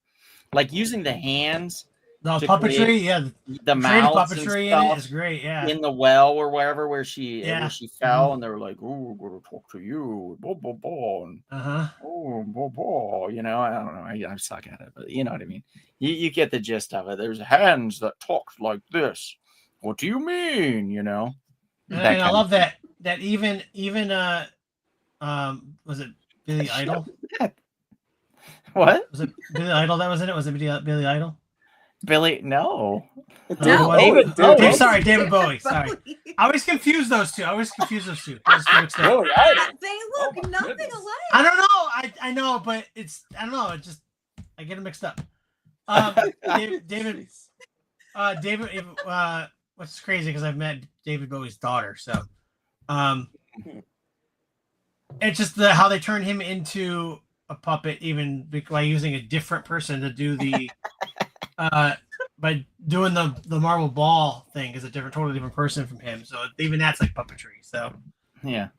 Speaker 1: Like using the hands,
Speaker 5: The
Speaker 1: to
Speaker 5: puppetry,
Speaker 1: create
Speaker 5: yeah.
Speaker 1: the
Speaker 5: Creative
Speaker 1: mouths and
Speaker 5: puppetry in it
Speaker 1: stuff
Speaker 5: is great. Yeah.
Speaker 1: in the well or wherever where she
Speaker 5: Yeah.
Speaker 1: fell, and they were like, "Oh, we're gonna talk to you," blah, blah, blah, and
Speaker 5: Uh-huh.
Speaker 1: oh, blah, blah. You know, I don't know. I suck at it, but you know what I mean. You get the gist of it. There's hands that talk like this. What do you mean? You know.
Speaker 5: And,
Speaker 1: That
Speaker 5: and I
Speaker 1: kind
Speaker 5: love that even was it Billy Idol?
Speaker 1: What?
Speaker 5: Was it Billy Idol that was in it? Was it Billy Idol?
Speaker 1: Billy? No.
Speaker 5: No.
Speaker 1: David
Speaker 5: Oh,
Speaker 1: Bowie.
Speaker 5: sorry, David Bowie. Sorry. I always confuse those two. I always confuse those two. I just mixed up.
Speaker 3: Really? I,
Speaker 4: They
Speaker 3: Oh
Speaker 4: look
Speaker 3: my
Speaker 4: nothing
Speaker 3: goodness.
Speaker 4: alike.
Speaker 5: I don't know. I know, but I don't know. It just I get them mixed up. David, what's crazy because I've met David Bowie's daughter, so it's just how they turn him into a puppet, even by using a different person to do the by doing the marble ball thing is a totally different person from him. So even that's like puppetry. So
Speaker 1: Yeah.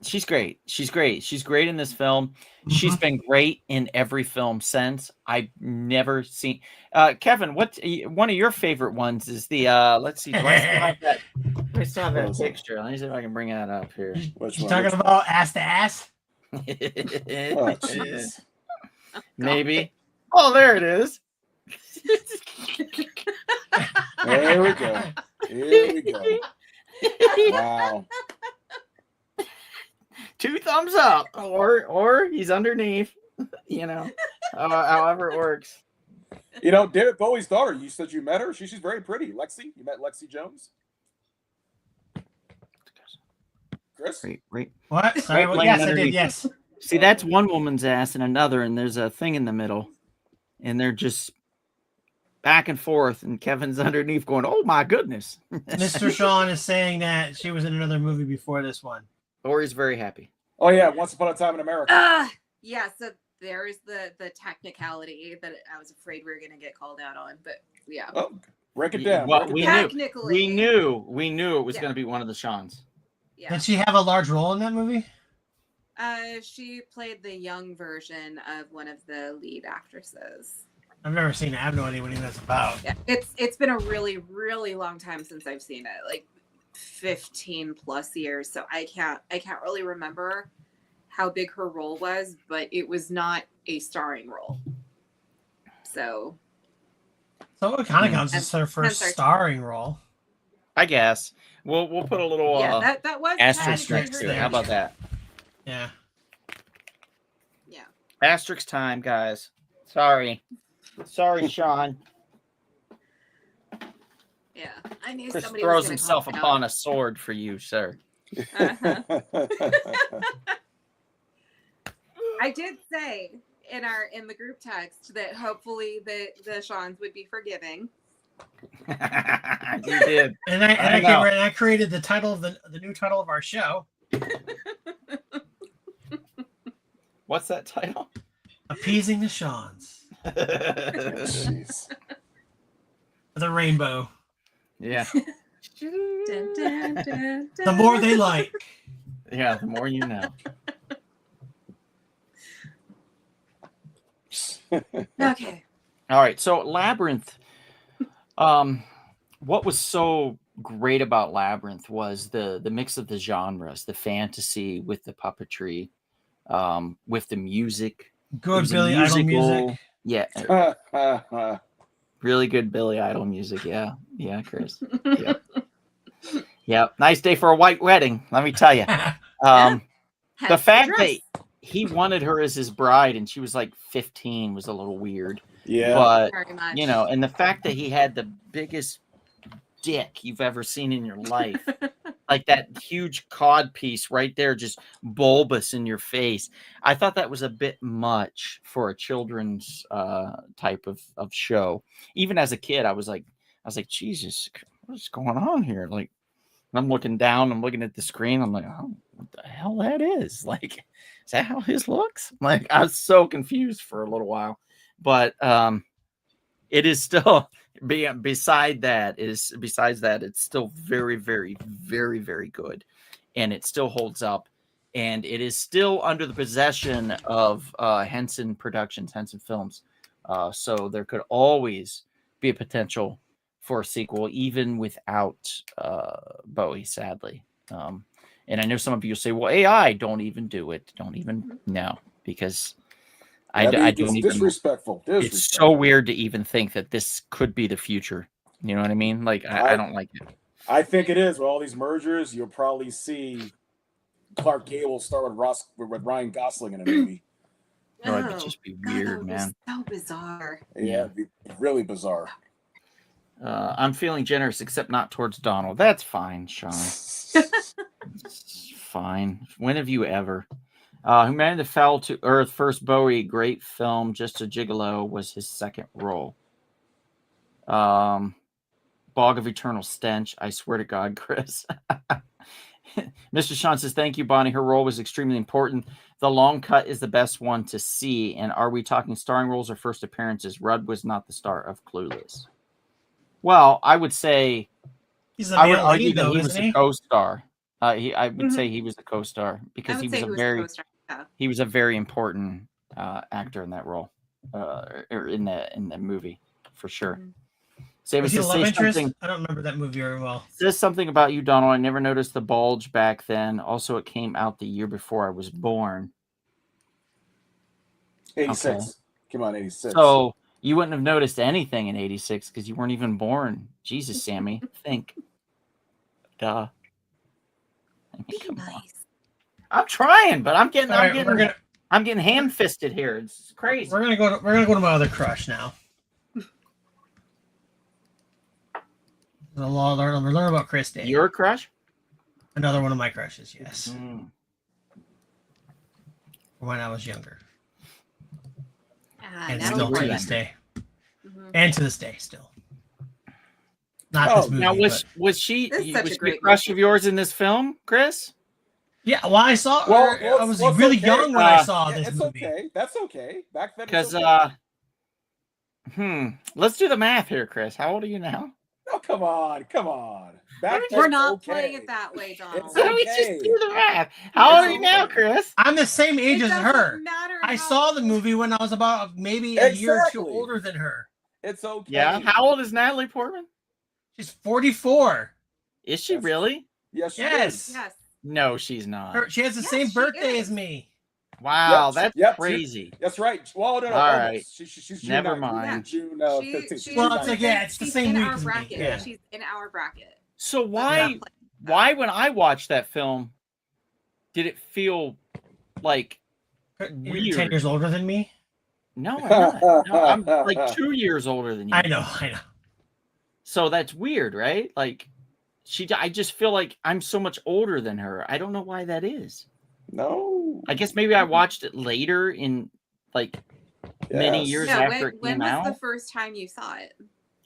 Speaker 1: She's great. She's great. She's great in this film. She's been great in every film since. I've never seen Kevin, what one of your favorite ones is the let's see, do I still have that? Do I still have that picture? Let me see if I can bring that up here.
Speaker 3: Which
Speaker 5: you
Speaker 3: one?
Speaker 5: talking about ass to ass?
Speaker 3: Oh, jeez.
Speaker 1: Maybe. Oh, there it is.
Speaker 3: There we go. Here we go. Wow.
Speaker 1: 2 thumbs up, or he's underneath. You know, however it works.
Speaker 3: You know, David Bowie's daughter, you said you met her. She's very pretty. Lexi, you met Lexi Jones? Chris?
Speaker 1: Right.
Speaker 5: What? Sorry,
Speaker 1: Right,
Speaker 5: yes, I
Speaker 1: underneath.
Speaker 5: did. Yes.
Speaker 1: See, that's one woman's ass and another, and there's a thing in the middle, and they're just back and forth, and Kevin's underneath going, "Oh my goodness!"
Speaker 5: Mr. Sean is saying that she was in another movie before this one.
Speaker 1: Or he's very happy.
Speaker 3: Oh, yeah. Once Upon a Time in America.
Speaker 4: Yeah, so there's the technicality that I was afraid we were going to get called out on, but yeah.
Speaker 3: Oh, break it down.
Speaker 1: Well,
Speaker 3: break it
Speaker 1: we
Speaker 3: down.
Speaker 1: knew.
Speaker 4: Technically.
Speaker 1: We knew it was
Speaker 4: Yeah.
Speaker 1: going to be one of the Seans.
Speaker 4: Yeah.
Speaker 5: Did she have a large role in that movie?
Speaker 4: She played the young version of one of the lead actresses.
Speaker 5: I've never seen it. I have no idea what even that's about.
Speaker 4: Yeah, it's been a really, really long time since I've seen it, like 15 plus years. So I can't really remember how big her role was, but it was not a starring role. So
Speaker 5: So it kind of counts as her first
Speaker 4: Hence our-
Speaker 5: starring role.
Speaker 1: I guess we'll put a little
Speaker 4: yeah, that was
Speaker 1: asterisk
Speaker 4: technically
Speaker 1: next
Speaker 4: her
Speaker 1: to it. How about that?
Speaker 5: Yeah.
Speaker 4: Yeah.
Speaker 1: Asterisk time, guys. Sorry, Sean.
Speaker 4: Yeah, I knew
Speaker 1: Chris
Speaker 4: somebody
Speaker 1: throws
Speaker 4: was gonna
Speaker 1: himself
Speaker 4: help
Speaker 1: upon a sword for you, sir.
Speaker 4: out. Uh-huh. I did say in the group text that hopefully the Seans would be forgiving.
Speaker 1: You did.
Speaker 5: And I created the title of the new title of our show,
Speaker 1: What's that title?
Speaker 5: Appeasing the Seans.
Speaker 3: Jeez.
Speaker 5: The rainbow.
Speaker 1: Yeah.
Speaker 4: Dun, dun, dun,
Speaker 5: The more they
Speaker 4: dun.
Speaker 5: like.
Speaker 1: Yeah, the more you know.
Speaker 4: Okay.
Speaker 1: All right, so Labyrinth. What was so great about Labyrinth was the mix of the genres, the fantasy with the puppetry, with the music. It
Speaker 5: Good
Speaker 1: was a
Speaker 5: Billy Idol music.
Speaker 1: Yeah, really good Billy Idol music. Yeah, Chris. Yep. Yep. Nice day for a white wedding. Let me tell you. The
Speaker 4: Hence
Speaker 1: fact
Speaker 4: dress.
Speaker 1: that he wanted her as his bride and she was like 15 was a little weird.
Speaker 3: Yeah.
Speaker 1: But
Speaker 4: Very much.
Speaker 1: you know, and the fact that he had the biggest dick you've ever seen in your life, like that huge cod piece right there, just bulbous in your face. I thought that was a bit much for a children's type of show. Even as a kid, I was like, Jesus, what's going on here? Like, I'm looking down, I'm looking at the screen, I'm like, oh, what the hell that is? Like, is that how his looks? Like, I was so confused for a little while. But it is still besides that, it's still very, very, very, very good, and it still holds up, and it is still under the possession of Henson Productions, Henson Films. So there could always be a potential for a sequel, even without Bowie, sadly. And I know some of you say, "Well, AI, don't even do it. Don't even no," because I don't even.
Speaker 3: Disrespectful.
Speaker 1: It's so weird to even think that this could be the future. You know what I mean? Like, I don't like it.
Speaker 3: I think it is. With all these mergers, you'll probably see Clark Gable start with Ryan Gosling in a movie.
Speaker 1: No, it would just be
Speaker 4: God,
Speaker 1: weird,
Speaker 4: that would be
Speaker 1: man.
Speaker 4: so bizarre.
Speaker 3: Yeah, it'd be really bizarre.
Speaker 1: I'm feeling generous, except not towards Donald. That's fine, Sean. It's fine. When have you ever? Humanity Fell to Earth, first Bowie, great film. Just a Gigolo was his second role. Bog of Eternal Stench. I swear to God, Chris. Mr. Sean says, thank you, Bonnie. Her role was extremely important. The long cut is the best one to see. And are we talking starring roles or first appearances? Rudd was not the star of Clueless. Well, I would say
Speaker 5: He's a
Speaker 1: I would
Speaker 5: male
Speaker 1: argue
Speaker 5: lead,
Speaker 1: that
Speaker 5: though,
Speaker 1: he was
Speaker 5: isn't
Speaker 1: a
Speaker 5: he?
Speaker 1: co-star. I would say he was a co-star because
Speaker 4: I
Speaker 1: he
Speaker 4: would
Speaker 1: was
Speaker 4: say
Speaker 1: a
Speaker 4: he
Speaker 1: very
Speaker 4: co-star. Yeah.
Speaker 1: he was a very important actor in that role, or in the movie for sure.
Speaker 4: Mhm.
Speaker 1: Save
Speaker 5: Was
Speaker 1: us
Speaker 5: he
Speaker 1: to
Speaker 5: a love
Speaker 1: say
Speaker 5: interest?
Speaker 1: something.
Speaker 5: I don't remember that movie very well.
Speaker 1: Says something about you, Donald. I never noticed the bulge back then. Also, it came out the year before I was born.
Speaker 3: 86.
Speaker 1: Okay.
Speaker 3: Came out in 86.
Speaker 1: So you wouldn't have noticed anything in '86 because you weren't even born. Jesus, Sammy, think. Duh. I mean,
Speaker 4: Be
Speaker 1: come on.
Speaker 4: nice.
Speaker 1: I'm trying, but I'm getting
Speaker 5: All right,
Speaker 1: I'm getting ham-fisted here. It's crazy.
Speaker 5: we're gonna go to my other crush now. Learn about Chris Day.
Speaker 1: Your crush?
Speaker 5: Another one of my crushes, yes.
Speaker 1: Mm.
Speaker 5: When I was younger.
Speaker 4: Ah,
Speaker 5: And
Speaker 4: now
Speaker 5: still
Speaker 4: we're
Speaker 5: to
Speaker 1: younger.
Speaker 5: this day.
Speaker 4: Mhm.
Speaker 5: And to this day, still. Not
Speaker 3: Oh,
Speaker 5: this movie.
Speaker 1: Now, was
Speaker 5: but-
Speaker 1: she
Speaker 4: This is such a
Speaker 1: was she a
Speaker 4: great
Speaker 1: crush
Speaker 4: movie.
Speaker 1: of yours in this film, Chris?
Speaker 5: Yeah, well, I saw her.
Speaker 3: Well,
Speaker 5: I was
Speaker 3: well, it's
Speaker 5: really
Speaker 3: okay.
Speaker 5: young when I
Speaker 1: Uh,
Speaker 5: saw
Speaker 3: Yeah,
Speaker 5: this
Speaker 3: it's
Speaker 5: movie.
Speaker 3: okay. That's okay. Back then, it's
Speaker 1: Because
Speaker 3: okay.
Speaker 1: let's do the math here, Chris. How old are you now?
Speaker 3: Oh, come on. Back then,
Speaker 4: We're
Speaker 3: it's
Speaker 4: not
Speaker 3: okay.
Speaker 4: playing it that way, Donald.
Speaker 3: It's
Speaker 1: Let me
Speaker 3: okay.
Speaker 1: just do the math. How old are you now, Chris?
Speaker 5: I'm the same age
Speaker 4: It
Speaker 5: as
Speaker 4: doesn't
Speaker 5: her.
Speaker 4: matter
Speaker 5: I
Speaker 4: how
Speaker 5: saw the
Speaker 4: old-
Speaker 5: movie when I was about maybe a year or two
Speaker 3: Exactly.
Speaker 5: older than her.
Speaker 3: It's okay.
Speaker 1: Yeah. How old is Natalie Portman?
Speaker 5: She's 44.
Speaker 1: Is she
Speaker 3: Yes.
Speaker 1: really?
Speaker 3: Yes. she
Speaker 5: Yes.
Speaker 3: is.
Speaker 4: Yes.
Speaker 1: No, she's not.
Speaker 5: She has the
Speaker 4: Yes,
Speaker 5: same
Speaker 4: she
Speaker 5: birthday
Speaker 4: is.
Speaker 5: as me.
Speaker 1: Wow,
Speaker 3: Yep,
Speaker 1: that's
Speaker 3: yep.
Speaker 1: crazy.
Speaker 3: That's right. Well, no.
Speaker 1: All
Speaker 3: almost.
Speaker 1: right.
Speaker 3: She's June
Speaker 1: Never
Speaker 3: 9th.
Speaker 1: mind.
Speaker 3: June
Speaker 4: She-
Speaker 3: 15th.
Speaker 4: she's
Speaker 5: Well,
Speaker 3: June
Speaker 5: it's
Speaker 3: 9th.
Speaker 5: like, yeah, it's the
Speaker 4: she's
Speaker 5: same
Speaker 4: in
Speaker 5: week
Speaker 4: our
Speaker 5: as me.
Speaker 4: bracket.
Speaker 5: Yeah.
Speaker 4: She's in our bracket.
Speaker 1: So
Speaker 4: Let's
Speaker 1: why
Speaker 4: not play that.
Speaker 1: why when I watched that film did it feel like
Speaker 5: You're
Speaker 1: weird?
Speaker 5: 10 years older than me.
Speaker 1: No, I'm not. No, I'm like 2 years older than you.
Speaker 5: I know.
Speaker 1: So that's weird, right? Like I just feel like I'm so much older than her. I don't know why that is.
Speaker 3: No.
Speaker 1: I guess maybe I watched it later in like many
Speaker 3: Yes.
Speaker 1: years
Speaker 4: No,
Speaker 1: after it
Speaker 4: when
Speaker 1: came
Speaker 4: was
Speaker 1: out?
Speaker 4: the first time you saw it?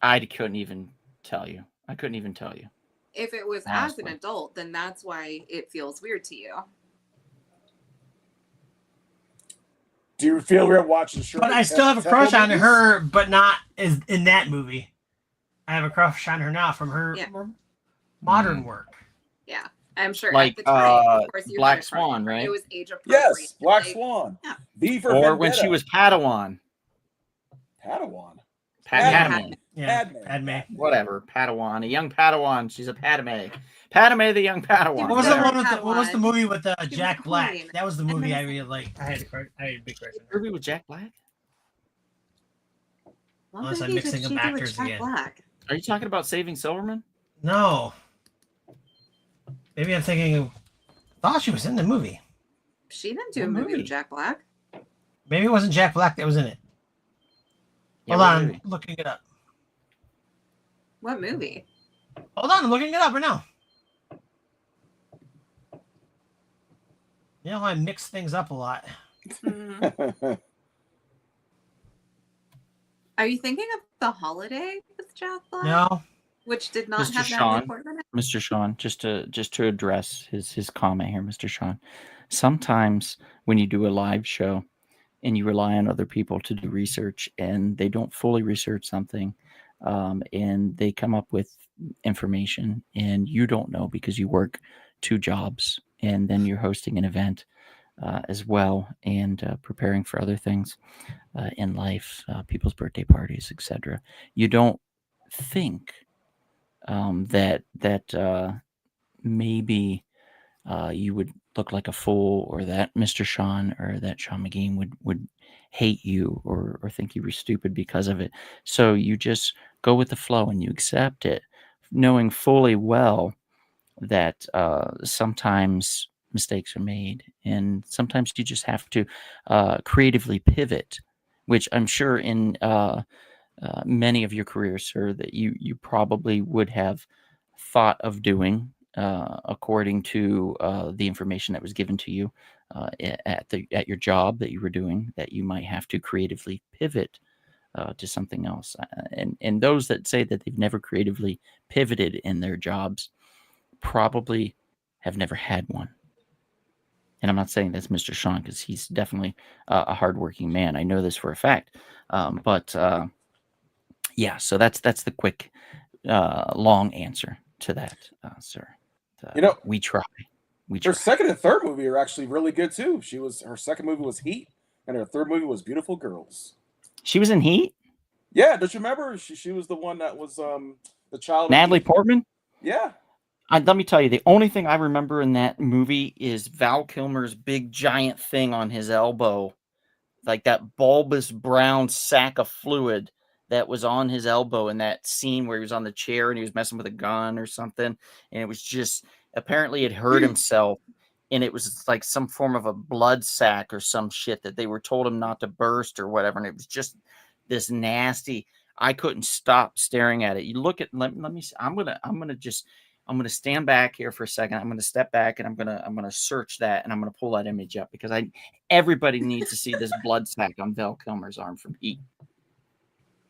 Speaker 1: I couldn't even tell you. I couldn't even tell you.
Speaker 4: If it was as
Speaker 1: Honestly.
Speaker 4: an adult, then that's why it feels weird to you.
Speaker 3: Do you feel weird watching Shirley
Speaker 5: But I still have a
Speaker 3: Temple
Speaker 5: crush on
Speaker 3: movies?
Speaker 5: her, but not as in that movie. I have a crush on her now from her
Speaker 4: Yeah.
Speaker 5: modern work.
Speaker 4: Yeah, I'm sure.
Speaker 1: Like,
Speaker 4: at the time, of course, you
Speaker 1: Black
Speaker 4: had a crush
Speaker 1: Swan,
Speaker 4: on her.
Speaker 1: right?
Speaker 4: It was age appropriate.
Speaker 3: Yes, Black
Speaker 4: Like,
Speaker 3: Swan.
Speaker 4: yeah.
Speaker 3: V for
Speaker 1: Or when
Speaker 3: Vendetta.
Speaker 1: she was Padawan.
Speaker 3: Padawan.
Speaker 1: Padme.
Speaker 5: Yeah,
Speaker 3: Padme.
Speaker 5: Padme.
Speaker 1: Whatever. Padawan. A young Padawan. She's a Padme. Padme the young Padawan.
Speaker 5: What was the
Speaker 4: Better
Speaker 5: one with
Speaker 4: Padawan.
Speaker 5: what was the movie with
Speaker 4: was
Speaker 5: Jack
Speaker 4: a
Speaker 5: Black?
Speaker 4: queen.
Speaker 5: That was the
Speaker 4: And
Speaker 5: movie
Speaker 4: then
Speaker 5: I
Speaker 4: it's-
Speaker 5: really liked. I had a big crush on her.
Speaker 1: Movie with Jack Black?
Speaker 4: What
Speaker 5: Unless I'm
Speaker 4: movie did
Speaker 5: mixing
Speaker 4: she
Speaker 5: up
Speaker 4: do with
Speaker 5: actors
Speaker 4: Jack
Speaker 5: again.
Speaker 4: Black?
Speaker 1: Are you talking about Saving Silverman?
Speaker 5: No. Maybe I'm thinking of thought she was in the movie.
Speaker 4: She didn't do
Speaker 1: What
Speaker 4: a movie
Speaker 1: movie?
Speaker 4: with Jack Black.
Speaker 5: Maybe it wasn't Jack Black that was in it.
Speaker 1: Yeah,
Speaker 5: Hold
Speaker 1: what
Speaker 5: on,
Speaker 1: movie?
Speaker 5: I'm looking it up.
Speaker 4: What movie?
Speaker 5: Hold on, I'm looking it up right now. You know, I mix things up a lot.
Speaker 4: Mhm. Are you thinking of The Holiday with Jack Black?
Speaker 5: No,
Speaker 4: Which did not
Speaker 1: Mr.
Speaker 4: have
Speaker 1: Sean.
Speaker 4: Natalie Portman in it?
Speaker 1: Mr. Sean, just to address his comment here, Mr. Sean. Sometimes when you do a live show and you rely on other people to do research and they don't fully research something, and they come up with information and you don't know because you work 2 jobs and then you're hosting an event as well and preparing for other things in life, people's birthday parties, etc. You don't think that maybe you would look like a fool, or that Mr. Sean or that Sean McGean would hate you or think you were stupid because of it. So you just go with the flow and you accept it, knowing fully well that sometimes mistakes are made and sometimes you just have to creatively pivot, which I'm sure in many of your careers, sir, that you probably would have thought of doing according to the information that was given to you at your job that you were doing, that you might have to creatively pivot to something else. And those that say that they've never creatively pivoted in their jobs probably have never had one. And I'm not saying that's Mr. Sean, because he's definitely a hardworking man. I know this for a fact. But yeah, so that's the quick, long answer to that, sir.
Speaker 3: You know,
Speaker 1: we try. We
Speaker 3: Her
Speaker 1: try.
Speaker 3: second and third movie are actually really good too. Her second movie was Heat, and her third movie was Beautiful Girls.
Speaker 1: She was in Heat.
Speaker 3: Yeah, don't you remember? She was the one that was the child. of
Speaker 1: Natalie
Speaker 3: Heat.
Speaker 1: Portman.
Speaker 3: Yeah.
Speaker 1: Let me tell you, the only thing I remember in that movie is Val Kilmer's big giant thing on his elbow, like that bulbous brown sack of fluid that was on his elbow in that scene where he was on the chair and he was messing with a gun or something. And it was just, apparently it hurt himself. And it was like some form of a blood sac or some shit that they were told him not to burst or whatever. And it was just this nasty, I couldn't stop staring at it. You look at, let me see. I'm going to stand back here for a second. I'm going to step back and I'm going to search that and I'm going to pull that image up because everybody needs to see this blood sac on Val Kilmer's arm from Heat.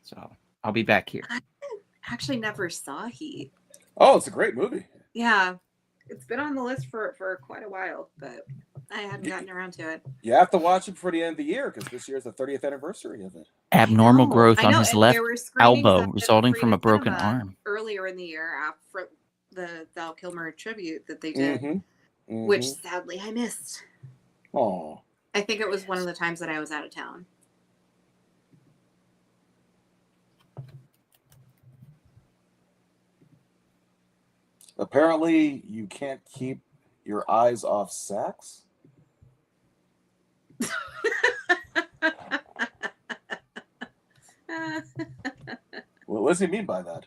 Speaker 1: So I'll be back here.
Speaker 4: I actually never saw Heat.
Speaker 3: Oh, it's a great movie.
Speaker 4: Yeah, it's been on the list for quite a while, but I hadn't gotten around to it.
Speaker 3: You have to watch it before the end of the year because this year is the 30th anniversary of it.
Speaker 1: Abnormal
Speaker 4: No,
Speaker 1: growth
Speaker 4: I
Speaker 1: on
Speaker 4: know,
Speaker 1: his
Speaker 4: and
Speaker 1: left
Speaker 4: there were screenings
Speaker 1: elbow
Speaker 4: of it
Speaker 1: resulting
Speaker 4: at
Speaker 1: from a
Speaker 4: Freedom
Speaker 1: broken
Speaker 4: Cinema
Speaker 1: arm.
Speaker 4: earlier in the year after the Val Kilmer tribute that they did,
Speaker 3: Mm-hmm.
Speaker 4: which sadly I missed.
Speaker 3: Oh,
Speaker 4: I think it was one of the times that I was out of town.
Speaker 3: apparently you can't keep your eyes off sex. What does he mean by that?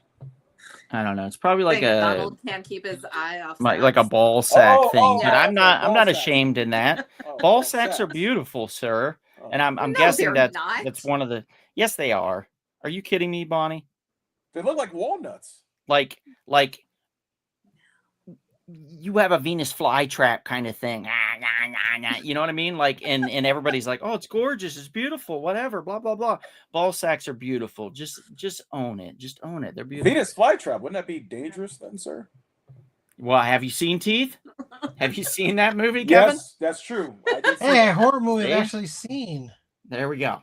Speaker 1: I don't know. It's probably like
Speaker 4: Think
Speaker 1: a
Speaker 4: Donald can't keep his eye off.
Speaker 1: like a
Speaker 4: sex.
Speaker 1: ball sack
Speaker 3: Oh,
Speaker 1: thing.
Speaker 3: oh,
Speaker 1: But I'm
Speaker 3: okay,
Speaker 1: not
Speaker 3: ball
Speaker 1: not
Speaker 3: sack.
Speaker 1: ashamed in that.
Speaker 3: Oh,
Speaker 1: Ball sacks are
Speaker 3: sex.
Speaker 1: beautiful, sir.
Speaker 3: Oh.
Speaker 1: And I'm
Speaker 4: No,
Speaker 1: guessing
Speaker 4: they're
Speaker 1: that's
Speaker 4: not.
Speaker 1: one of the. Yes, they are. Are you kidding me, Bonnie?
Speaker 3: They look like walnuts.
Speaker 1: Like you have a Venus flytrap kind of thing. nah. You know what I mean? Like, and everybody's like, oh, it's gorgeous, it's beautiful, whatever, blah blah blah. Ball sacks are beautiful. Just own it. Just own it. They're beautiful.
Speaker 3: Venus flytrap, wouldn't that be dangerous then, sir?
Speaker 1: Well, have you seen Teeth? Have you seen that movie, Kevin?
Speaker 3: Yes, that's true. I did see
Speaker 5: Hey,
Speaker 3: that.
Speaker 5: a horror movie
Speaker 1: See?
Speaker 5: I've actually seen.
Speaker 1: There we go.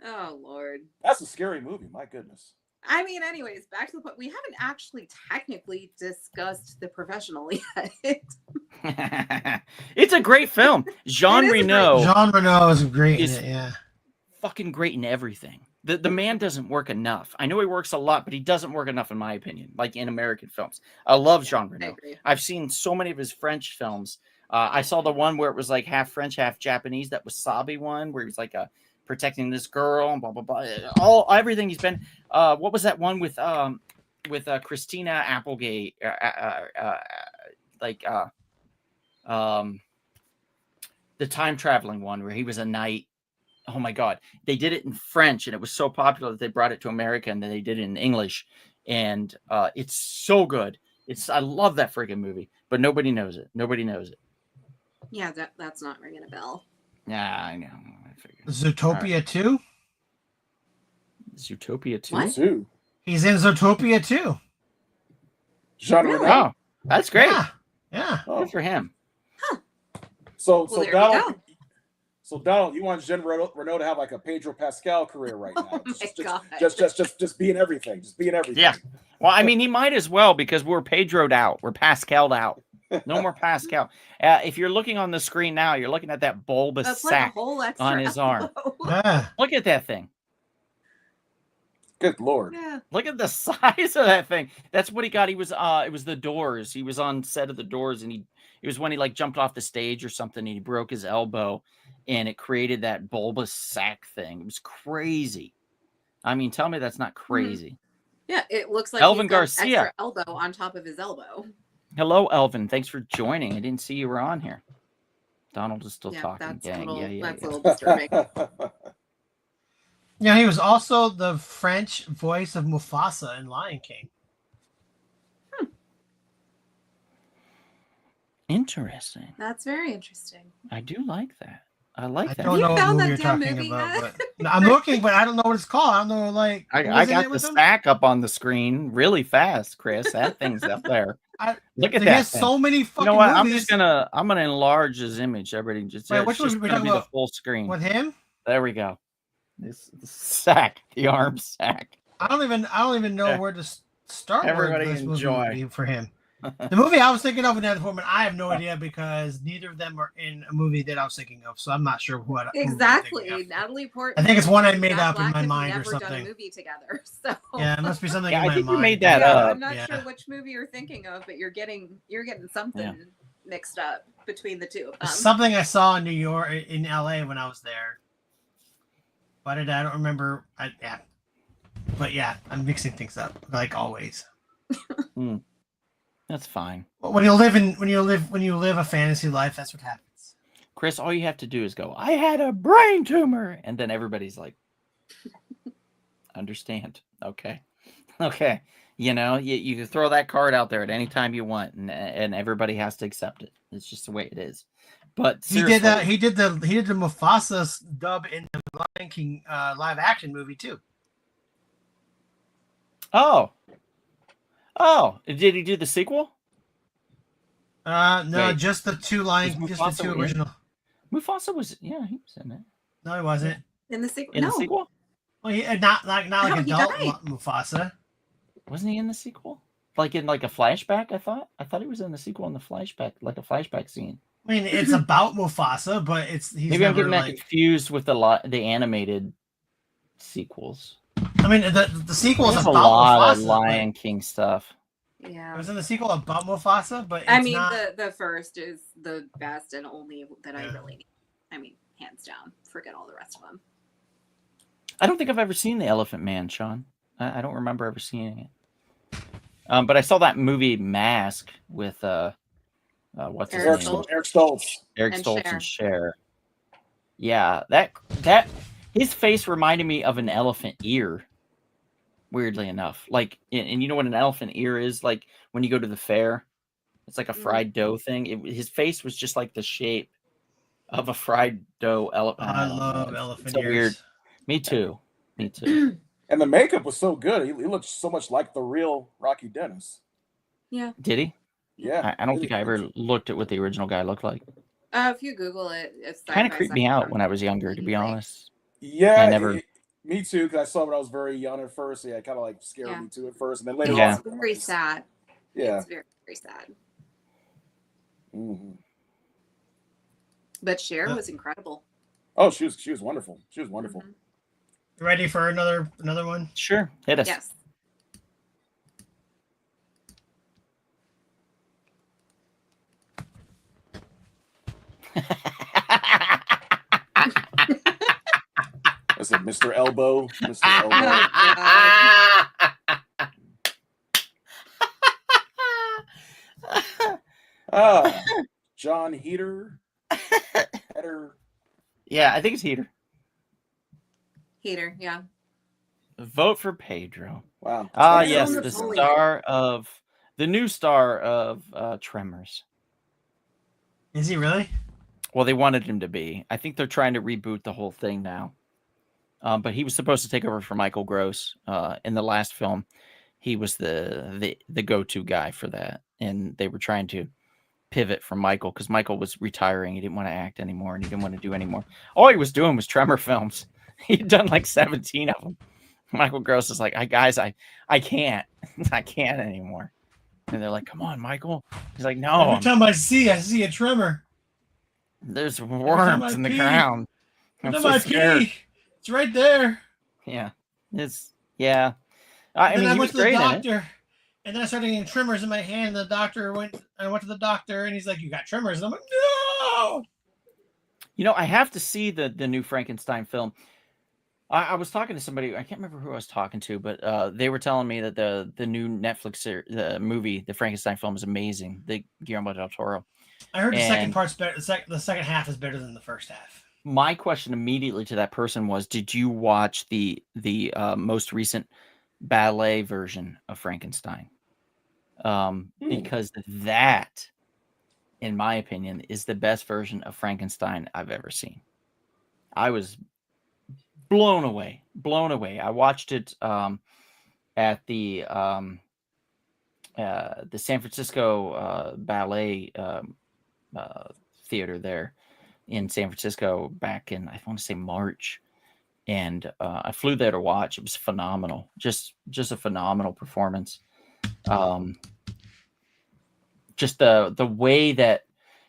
Speaker 4: Oh Lord.
Speaker 3: That's a scary movie. My goodness.
Speaker 4: I mean, anyways, back to the point. We haven't actually technically discussed The Professional yet.
Speaker 1: It's a great film. Jean
Speaker 4: It is a great
Speaker 1: Reno,
Speaker 5: Jean Reno is great
Speaker 1: is-
Speaker 5: in it. Yeah.
Speaker 1: fucking great in everything. The man doesn't work enough. I know he works a lot, but he doesn't work enough, in my opinion, like in American films. I love Jean
Speaker 4: I
Speaker 1: Reno.
Speaker 4: agree.
Speaker 1: I've seen so many of his French films. I saw the one where it was like half French, half Japanese. That Wasabi one where he's like protecting this girl and blah blah blah. Everything he's been. What was that one with Christina Applegate? The time traveling one where he was a knight. Oh my God, they did it in French and it was so popular that they brought it to America and then they did it in English, and it's so good. I love that friggin' movie, but nobody knows it. Nobody knows it.
Speaker 4: Yeah, that's not ringing a bell.
Speaker 1: Yeah, I know. I figured.
Speaker 5: Zootopia 2.
Speaker 1: Zootopia 2.
Speaker 4: What?
Speaker 3: Too.
Speaker 5: He's in Zootopia 2.
Speaker 3: Jean
Speaker 4: Really?
Speaker 3: Reno.
Speaker 1: Oh, that's great.
Speaker 5: Yeah. Yeah.
Speaker 3: Oh.
Speaker 1: Good for him.
Speaker 3: So
Speaker 4: Well, there you
Speaker 3: Donald.
Speaker 4: go.
Speaker 3: So Donald, you want Jean Reno to have like a Pedro Pascal career right now?
Speaker 4: Oh my God.
Speaker 3: Just being everything. Just being everything.
Speaker 1: Yeah. Well, I mean, he might as well because we're Pedro'd out. We're Pascal'd out. No more Pascal. If you're looking on the screen now, you're looking at that bulbous
Speaker 4: That's like a
Speaker 1: sack
Speaker 4: whole extra
Speaker 1: on his arm.
Speaker 4: elbow.
Speaker 5: Yeah.
Speaker 1: Look at that thing.
Speaker 3: Good Lord.
Speaker 4: Yeah.
Speaker 1: Look at the size of that thing. That's what he got. He was it was The Doors. He was on set of The Doors, and it was when he like jumped off the stage or something and he broke his elbow and it created that bulbous sack thing. It was crazy. I mean, tell me that's not crazy.
Speaker 4: Yeah, it looks like
Speaker 1: Elvin
Speaker 4: he's got
Speaker 1: Garcia.
Speaker 4: extra elbow on top of his elbow.
Speaker 1: Hello, Elvin. Thanks for joining. I didn't see you were on here. Donald is still
Speaker 4: Yeah,
Speaker 1: talking.
Speaker 4: that's
Speaker 1: Gang.
Speaker 4: a little,
Speaker 1: Yeah.
Speaker 4: that's a little disturbing.
Speaker 5: Yeah, he was also the French voice of Mufasa in Lion King.
Speaker 1: Interesting.
Speaker 4: That's very interesting.
Speaker 1: I do like that. I like
Speaker 5: I
Speaker 1: that.
Speaker 5: don't
Speaker 4: You
Speaker 5: know what
Speaker 4: found
Speaker 5: movie
Speaker 4: that
Speaker 5: you're
Speaker 4: damn
Speaker 5: talking
Speaker 4: movie
Speaker 5: about,
Speaker 4: yet?
Speaker 5: but No, I'm looking, but I don't know what it's called. I don't know, like
Speaker 1: I
Speaker 5: who's in
Speaker 1: got
Speaker 5: it
Speaker 1: the
Speaker 5: with him?
Speaker 1: stack up on the screen really fast, Chris. That thing's up there. Look at
Speaker 5: He
Speaker 1: that.
Speaker 5: has
Speaker 1: thing.
Speaker 5: so many
Speaker 1: You
Speaker 5: fucking
Speaker 1: know what? I'm
Speaker 5: movies
Speaker 1: just I'm gonna enlarge his image. Everybody just
Speaker 5: Wait,
Speaker 1: it's
Speaker 5: which one
Speaker 1: just
Speaker 5: are we
Speaker 1: gonna
Speaker 5: talking
Speaker 1: be the
Speaker 5: about?
Speaker 1: full screen.
Speaker 5: with him.
Speaker 1: There we go. This the sack, the arm sack.
Speaker 5: I don't even know
Speaker 1: Yeah.
Speaker 5: where to start.
Speaker 1: Everybody
Speaker 5: with this
Speaker 1: enjoy.
Speaker 5: movie for him. The movie I was thinking of in that format, I have no idea because neither of them are in a movie that I was thinking of, so I'm not sure what. movie I'm
Speaker 4: Exactly.
Speaker 5: thinking of.
Speaker 4: Natalie Portman.
Speaker 5: I think it's one I
Speaker 4: and
Speaker 5: made
Speaker 4: Jack
Speaker 5: up in
Speaker 4: Black
Speaker 5: my
Speaker 4: have
Speaker 5: mind or
Speaker 4: never done
Speaker 5: something.
Speaker 4: a movie together. So
Speaker 5: Yeah, it must be something
Speaker 1: Yeah,
Speaker 5: in
Speaker 1: I
Speaker 5: my
Speaker 1: think you
Speaker 5: mind.
Speaker 1: made that
Speaker 4: yeah,
Speaker 1: up.
Speaker 4: I'm not
Speaker 5: Yeah.
Speaker 4: sure which movie you're thinking of, but you're getting something mixed up between the two of them.
Speaker 5: Something I saw in New York, in LA when I was there. But I don't remember. But yeah, I'm mixing things up like always.
Speaker 1: That's fine.
Speaker 5: When you live a fantasy life, that's what happens.
Speaker 1: Chris, all you have to do is go, I had a brain tumor. And then everybody's like, understand. Okay. Okay. You know, you can throw that card out there at any time you want, and everybody has to accept it. It's just the way it is. But
Speaker 5: He did that. He did the Mufasa's dub in the Lion King live action movie too.
Speaker 1: Oh, did he do the sequel?
Speaker 5: No,
Speaker 1: Wait.
Speaker 5: just the two
Speaker 1: Was
Speaker 5: just
Speaker 1: Mufasa
Speaker 5: the two
Speaker 1: in?
Speaker 5: original.
Speaker 1: Mufasa was, he was in it.
Speaker 5: No, he wasn't.
Speaker 4: in the sequel.
Speaker 1: In
Speaker 4: No.
Speaker 1: the sequel?
Speaker 5: Well, not like
Speaker 4: No, he
Speaker 5: adult
Speaker 4: died.
Speaker 5: Mufasa.
Speaker 1: Wasn't he in the sequel? Like in like a flashback, I thought he was in the sequel in the flashback, like a flashback scene.
Speaker 5: I mean, it's about Mufasa, but he's
Speaker 1: Maybe I'm
Speaker 5: never
Speaker 1: getting that
Speaker 5: like.
Speaker 1: confused with the animated sequels.
Speaker 5: I mean, the sequel is
Speaker 1: There's
Speaker 5: about
Speaker 1: a lot of
Speaker 5: Mufasa.
Speaker 1: Lion King stuff.
Speaker 4: Yeah.
Speaker 5: Was in the sequel about Mufasa, but it's
Speaker 4: I mean,
Speaker 5: not.
Speaker 4: the first is the best and only that I
Speaker 5: Yeah.
Speaker 4: really need. I mean, hands down. Forget all the rest of them.
Speaker 1: I don't think I've ever seen The Elephant Man, Sean. I don't remember ever seeing it. But I saw that movie Mask with what's his
Speaker 4: Eric
Speaker 1: name?
Speaker 4: Stoltz.
Speaker 3: Eric Stoltz.
Speaker 1: Eric
Speaker 4: And
Speaker 1: Stoltz
Speaker 4: Cher.
Speaker 1: and Cher. Yeah, that his face reminded me of an elephant ear. Weirdly enough, like, and you know what an elephant ear is? Like when you go to the fair, it's like a fried dough thing. His face was just like the shape of a fried dough elephant.
Speaker 5: I love elephant
Speaker 1: so
Speaker 5: ears.
Speaker 1: weird. Me too. Me too.
Speaker 3: And the makeup was so good. He looked so much like the real Rocky Dennis.
Speaker 4: Yeah.
Speaker 1: Did he?
Speaker 3: Yeah.
Speaker 1: I don't think I ever looked at what the original guy looked like.
Speaker 4: If you Google it, it's
Speaker 1: Kind of creeped me out when I was younger, to be honest.
Speaker 3: Yeah.
Speaker 1: I never.
Speaker 3: Me too, because I saw it when I was very young at first. So yeah, it kind of like scared me too at first, and then later
Speaker 1: Yeah.
Speaker 3: on,
Speaker 4: It's very sad.
Speaker 3: Yeah.
Speaker 4: It's very, very sad.
Speaker 3: Mm-hmm.
Speaker 4: But Cher was incredible.
Speaker 3: Oh, she was wonderful. She was wonderful.
Speaker 4: Mhm.
Speaker 5: You ready for another one?
Speaker 1: Sure, hit us.
Speaker 4: Yes.
Speaker 3: That's it, Mr. Elbow. Mr. Elbow. John Heater.
Speaker 1: Yeah, I think it's Heater.
Speaker 4: Heater, yeah.
Speaker 1: Vote for Pedro.
Speaker 3: Wow.
Speaker 1: Yes, the new star of Tremors.
Speaker 5: Is he really?
Speaker 1: Well, they wanted him to be. I think they're trying to reboot the whole thing now. But he was supposed to take over for Michael Gross in the last film. He was the go-to guy for that, and they were trying to pivot from Michael because Michael was retiring. He didn't want to act anymore, and he didn't want to do anymore. All he was doing was Tremor films. He'd done like 17 of them. Michael Gross is like, I can't, I can't anymore. And they're like, come on, Michael. He's like, no.
Speaker 5: Every time I see a tremor.
Speaker 1: There's worms in the ground. I'm so scared.
Speaker 5: It's right there.
Speaker 1: Yeah. Yeah. I mean,
Speaker 5: I
Speaker 1: he
Speaker 5: went
Speaker 1: was
Speaker 5: to the
Speaker 1: great in it.
Speaker 5: doctor, and then I started getting tremors in my hand. I went to the doctor, and he's like, "You got tremors." And I'm like, "No."
Speaker 1: I have to see the new Frankenstein film. I was talking to somebody. I can't remember who I was talking to, but they were telling me that the new Netflix movie, the Frankenstein film, is amazing. The Guillermo del Toro.
Speaker 5: I heard the second part's better. The second half is better than the first half.
Speaker 1: My question immediately to that person was, did you watch the most recent ballet version of Frankenstein? Because that, in my opinion, is the best version of Frankenstein I've ever seen. I was blown away. I watched it at the San Francisco Ballet theater there in San Francisco back in, I want to say, March. And I flew there to watch. It was phenomenal. Just a phenomenal performance. Just the way that,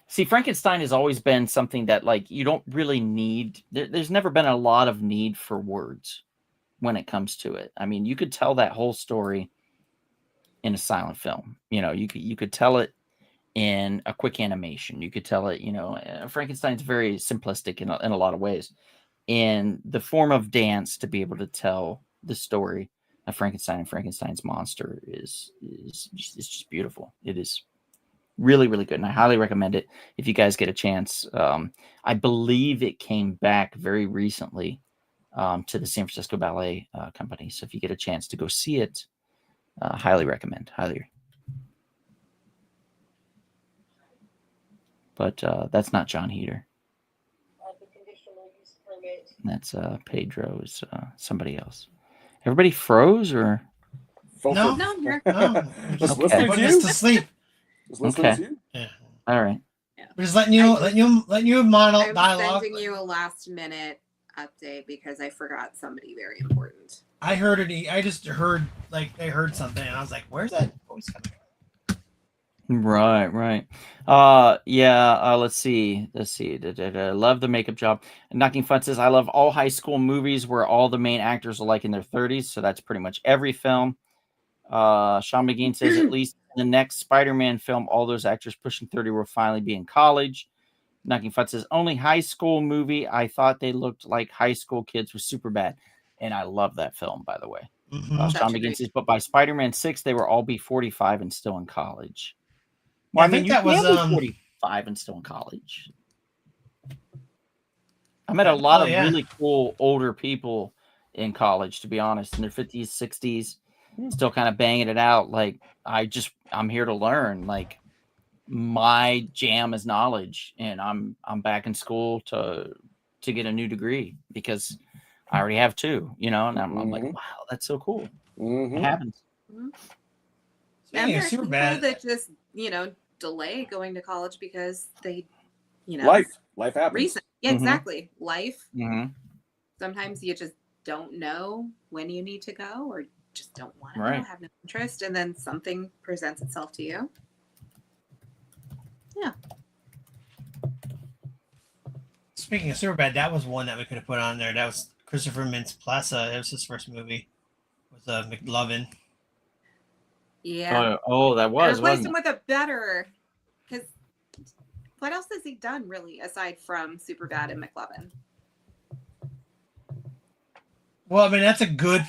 Speaker 1: see, Frankenstein has always been something that, like, you don't really need. There's never been a lot of need for words when it comes to it. I mean, you could tell that whole story in a silent film. You could tell it in a quick animation. You could tell it. Frankenstein's very simplistic in a lot of ways. And the form of dance to be able to tell the story of Frankenstein and Frankenstein's monster is just beautiful. It is really, really good, and I highly recommend it if you guys get a chance. I believe it came back very recently to the San Francisco Ballet Company. So if you get a chance to go see it, highly recommend. Highly. But that's not John Heater. That's Pedro's somebody else. Everybody froze, or
Speaker 5: No,
Speaker 4: I'm here.
Speaker 5: no.
Speaker 3: Just
Speaker 1: Okay.
Speaker 3: listening
Speaker 5: Put
Speaker 3: to
Speaker 5: us
Speaker 3: you.
Speaker 5: to sleep.
Speaker 3: Just listening
Speaker 1: Okay.
Speaker 3: to you.
Speaker 5: Yeah.
Speaker 1: all right.
Speaker 5: We're just letting you
Speaker 4: I'm
Speaker 5: dialogue.
Speaker 4: sending you a last minute update because I forgot somebody very important.
Speaker 5: I heard it. I just heard they heard something, and I was like, "Where's that voice coming from?"
Speaker 1: Right. Let's see. Love the makeup job. Knocking Fun says, I love all high school movies where all the main actors are like in their 30s. So that's pretty much every film. Sean McGee says, at least in the next Spider-Man film, all those actors pushing 30 will finally be in college. Knocking Fun says, only high school movie I thought they looked like high school kids was Superbad. And I love that film, by the way.
Speaker 5: Mhm.
Speaker 1: Sean McGee says, but by Spider-Man 6, they were all be 45 and still in college.
Speaker 5: Yeah, I think
Speaker 1: you
Speaker 5: that was,
Speaker 1: can be 45 and still in college. I met a lot of really cool older people in college, to be honest, in their 50s, 60s, still kind of banging it out. Like, I'm here to learn. Like, my jam is knowledge, and I'm back in school to get a new degree because I already have 2, you know, and I'm like, wow, that's so cool. It happens.
Speaker 4: And
Speaker 5: Speaking of
Speaker 4: there's
Speaker 5: super
Speaker 4: people
Speaker 5: bad,
Speaker 4: that just, delay going to college because they,
Speaker 3: Life happens.
Speaker 4: reason. Yeah,
Speaker 1: Mhm.
Speaker 4: exactly. Life.
Speaker 1: Mm-hmm.
Speaker 4: Sometimes you just don't know when you need to go or just don't want to
Speaker 1: Right.
Speaker 4: know, have no interest, and then something presents itself to you.
Speaker 5: speaking of Superbad, that was one that we could have put on there. That was Christopher Mintz-Plasse. That was his first movie. With McLovin.
Speaker 4: Yeah.
Speaker 1: Oh, that
Speaker 4: I
Speaker 1: was,
Speaker 4: replaced
Speaker 1: wasn't
Speaker 4: him with a better, because what else has he done really aside from Superbad and McLovin?
Speaker 5: Well, I mean, that's a good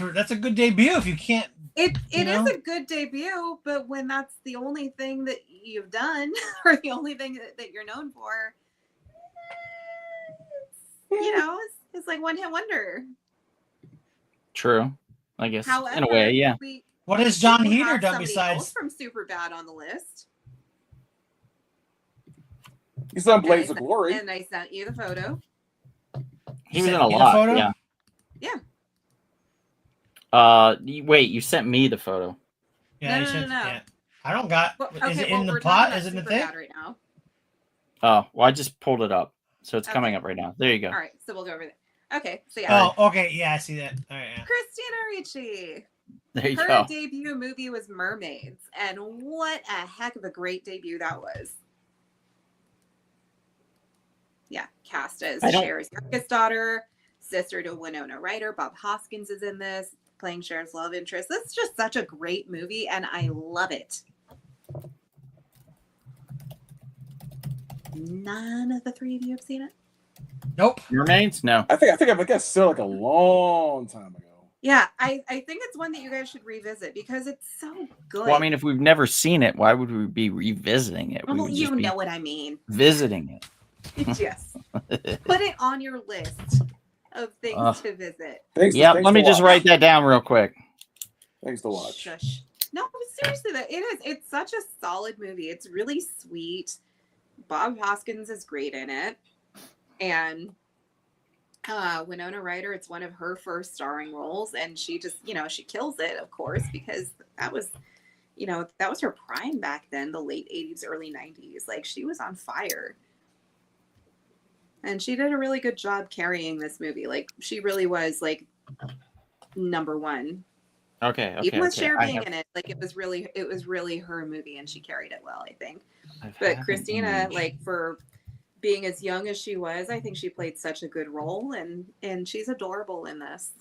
Speaker 5: debut. If you can't,
Speaker 4: It
Speaker 5: You
Speaker 4: is
Speaker 5: know?
Speaker 4: a good debut, but when that's the only thing that you've done or the only thing that you're known for, it's like one hit wonder.
Speaker 1: true. I guess
Speaker 4: However,
Speaker 1: in a way, yeah.
Speaker 5: what has John
Speaker 4: we
Speaker 5: Heder
Speaker 4: have
Speaker 5: done
Speaker 4: somebody
Speaker 5: besides?
Speaker 4: else from Superbad on the list?
Speaker 3: He's done
Speaker 4: And I
Speaker 3: Blades of
Speaker 4: sent-
Speaker 3: Glory.
Speaker 4: And I sent you the photo.
Speaker 1: He was
Speaker 5: sent
Speaker 1: in a
Speaker 5: me the
Speaker 1: lot.
Speaker 5: photo?
Speaker 1: Yeah.
Speaker 4: Yeah.
Speaker 1: Wait, you sent me the photo.
Speaker 5: Yeah,
Speaker 4: No,
Speaker 5: you should-
Speaker 4: no.
Speaker 5: yeah. I don't got.
Speaker 4: Well,
Speaker 5: is it
Speaker 4: well,
Speaker 5: in the
Speaker 4: we're
Speaker 5: plot?
Speaker 4: talking
Speaker 5: Is it in
Speaker 4: about
Speaker 5: the thing?
Speaker 4: Superbad right now.
Speaker 1: Oh, well, I just pulled it up, so it's coming
Speaker 4: Okay.
Speaker 1: up right now. There you go.
Speaker 4: All right, so we'll go over there. Okay, so yeah,
Speaker 5: Oh, okay. Yeah, I see that. All right. Yeah.
Speaker 4: Christina Ricci.
Speaker 1: There you
Speaker 4: Her
Speaker 1: go.
Speaker 4: debut movie was Mermaids, and what a heck of a great debut that was. Yeah, cast as
Speaker 1: I don't-
Speaker 4: Cher's youngest daughter, sister to Winona Ryder. Bob Hoskins is in this, playing Cher's love interest. This is just such a great movie, and I love it. None of the 3 of you have seen it?
Speaker 5: Nope.
Speaker 1: Mermaids? No.
Speaker 3: I think I guess still like a long time ago.
Speaker 4: Yeah, I think it's one that you guys should revisit because it's so good.
Speaker 1: Well, I mean, if we've never seen it, why would we be revisiting it? We
Speaker 4: well,
Speaker 1: would
Speaker 4: you
Speaker 1: just be
Speaker 4: know what I mean.
Speaker 1: visiting it.
Speaker 4: Yes. Put it on your list of things
Speaker 1: Ugh.
Speaker 4: to visit.
Speaker 3: Thanks.
Speaker 1: Yeah,
Speaker 3: thanks
Speaker 1: let me
Speaker 3: to
Speaker 1: just
Speaker 3: watch.
Speaker 1: write that down real quick.
Speaker 3: Thanks to watch.
Speaker 4: Shush. No, seriously, though, it is. It's such a solid movie. It's really sweet. Bob Hoskins is great in it, and Winona Ryder. It's one of her first starring roles, and she just, she kills it, of course, because that was, that was her prime back then, the late '80s, early '90s. Like, she was on fire. And she did a really good job carrying this movie. Like, she really was like number one.
Speaker 1: Okay.
Speaker 4: Even with
Speaker 1: okay.
Speaker 4: Cher
Speaker 1: I
Speaker 4: being
Speaker 1: have-
Speaker 4: in it, like it was really her movie, and she carried it well, I think.
Speaker 1: I've
Speaker 4: But
Speaker 1: had
Speaker 4: Christina,
Speaker 1: an image.
Speaker 4: like, for being as young as she was, I think she played such a good role, and she's adorable in this.